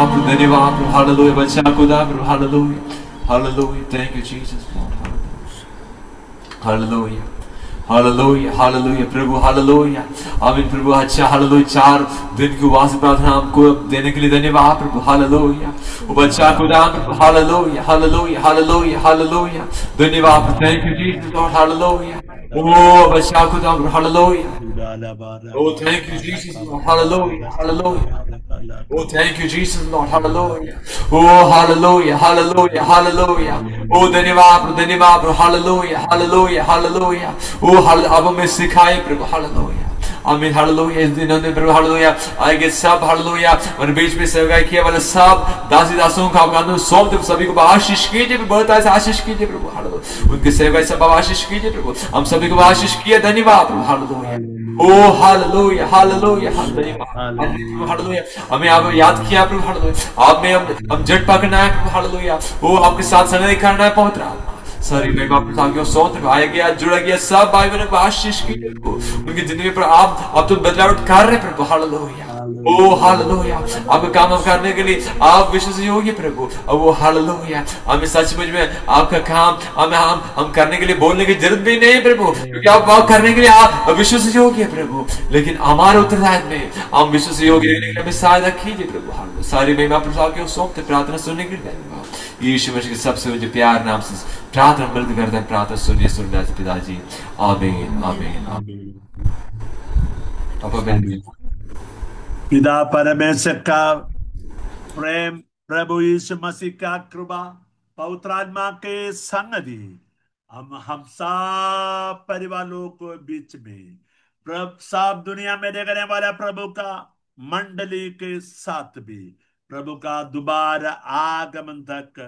[SPEAKER 1] प्रभु धन्यवाद प्रभु हालेलुया बच्चा खुदा प्रभु hallelujah hallelujah thank you Jesus hallelujah hallelujah hallelujah प्रभु हालेलुया आमीन प्रभु अच्छा हालेलुया 4 दिन की उपवास प्रार्थना हमको देने के लिए धन्यवाद प्रभु हालेलुया ओ बच्चा खुदा प्रभु हालेलुया हालेलुया हालेलुया हालेलुया धन्यवाद thank you Jesus Lord hallelujah ओ बच्चा खुदा प्रभु hallelujah Oh, thank you, Jesus, Lord. Hallelujah. Hallelujah. Oh, thank you, Jesus, Lord. Hallelujah. Oh, hallelujah. Hallelujah. Hallelujah. Oh, धन्यवाद प्रभु Hallelujah. Hallelujah. Hallelujah. Oh, अब हमें सिखाए प्रभु Hallelujah. आमीन हालेलुया इस दिनों में प्रभु हालेलुया आएंगे सब हालेलुया और बीच में सेवकाई किया वाले सब दासी दासों का आपका सौंप दे सभी को आशीष कीजिए बहुत ऐसे आशीष कीजिए प्रभु हालेलुया उनके सेवकाई सब आशीष कीजिए प्रभु हम सभी को आशीष किया धन्यवाद प्रभु हालेलुया ओ हालेलुया हालेलुया हालेलुया हमें आप याद किया प्रभु हालेलुया आप में हम जट पकड़ना है प्रभु हालेलुया ओ आपके साथ संगति करना है पवित्र आत्मा सारी मैं वापस आके सौंप आया गया जुड़ा गया सब भाई बहनों को आशीष कीजिए प्रभु उनकी जिंदगी पर आप तो बदलाव कर रहे प्रभु हालेलुया ओ हालेलुया आपका काम हम करने के लिए आप विश्वास योग्य प्रभु अब वो हालेलुया हमें सचमुच में आपका काम हम करने के लिए बोलने की जरूरत भी नहीं प्रभु क्योंकि आप वाक करने के लिए आप विश्वास योग्य प्रभु लेकिन हमारे उत्तरदायित्व में हम विश्वास योग्य रहने के लिए हमें सहायता कीजिए प्रभु हालेलुया सारी महिमा प्रभु के सौंपते प्रार्थना सुनने के लिए धन्यवाद यीशु मसीह के सबसे ऊंचे प्यार नाम से प्रार्थना मिलकर करते हैं प्रार्थना सुनिए पिताजी आमीन आमीन आमीन
[SPEAKER 3] पिता परमेश्वर का प्रेम प्रभु यीशु मसीह का कृपा पवित्र आत्मा के संगति हम सब परिवार लोगों के बीच में सब दुनिया में देखने वाला प्रभु का मंडली के साथ भी प्रभु का दोबारा आगमन तक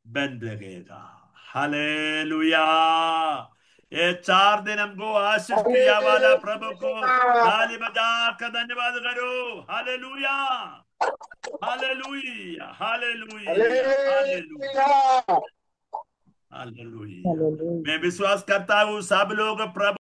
[SPEAKER 3] बन रहेगा हालेलुया ये 4 दिन हमको आशीष किया वाला प्रभु को ताली बजा कर धन्यवाद करो hallelujah hallelujah hallelujah hallelujah hallelujah मैं विश्वास करता हूँ सब लोग प्रभु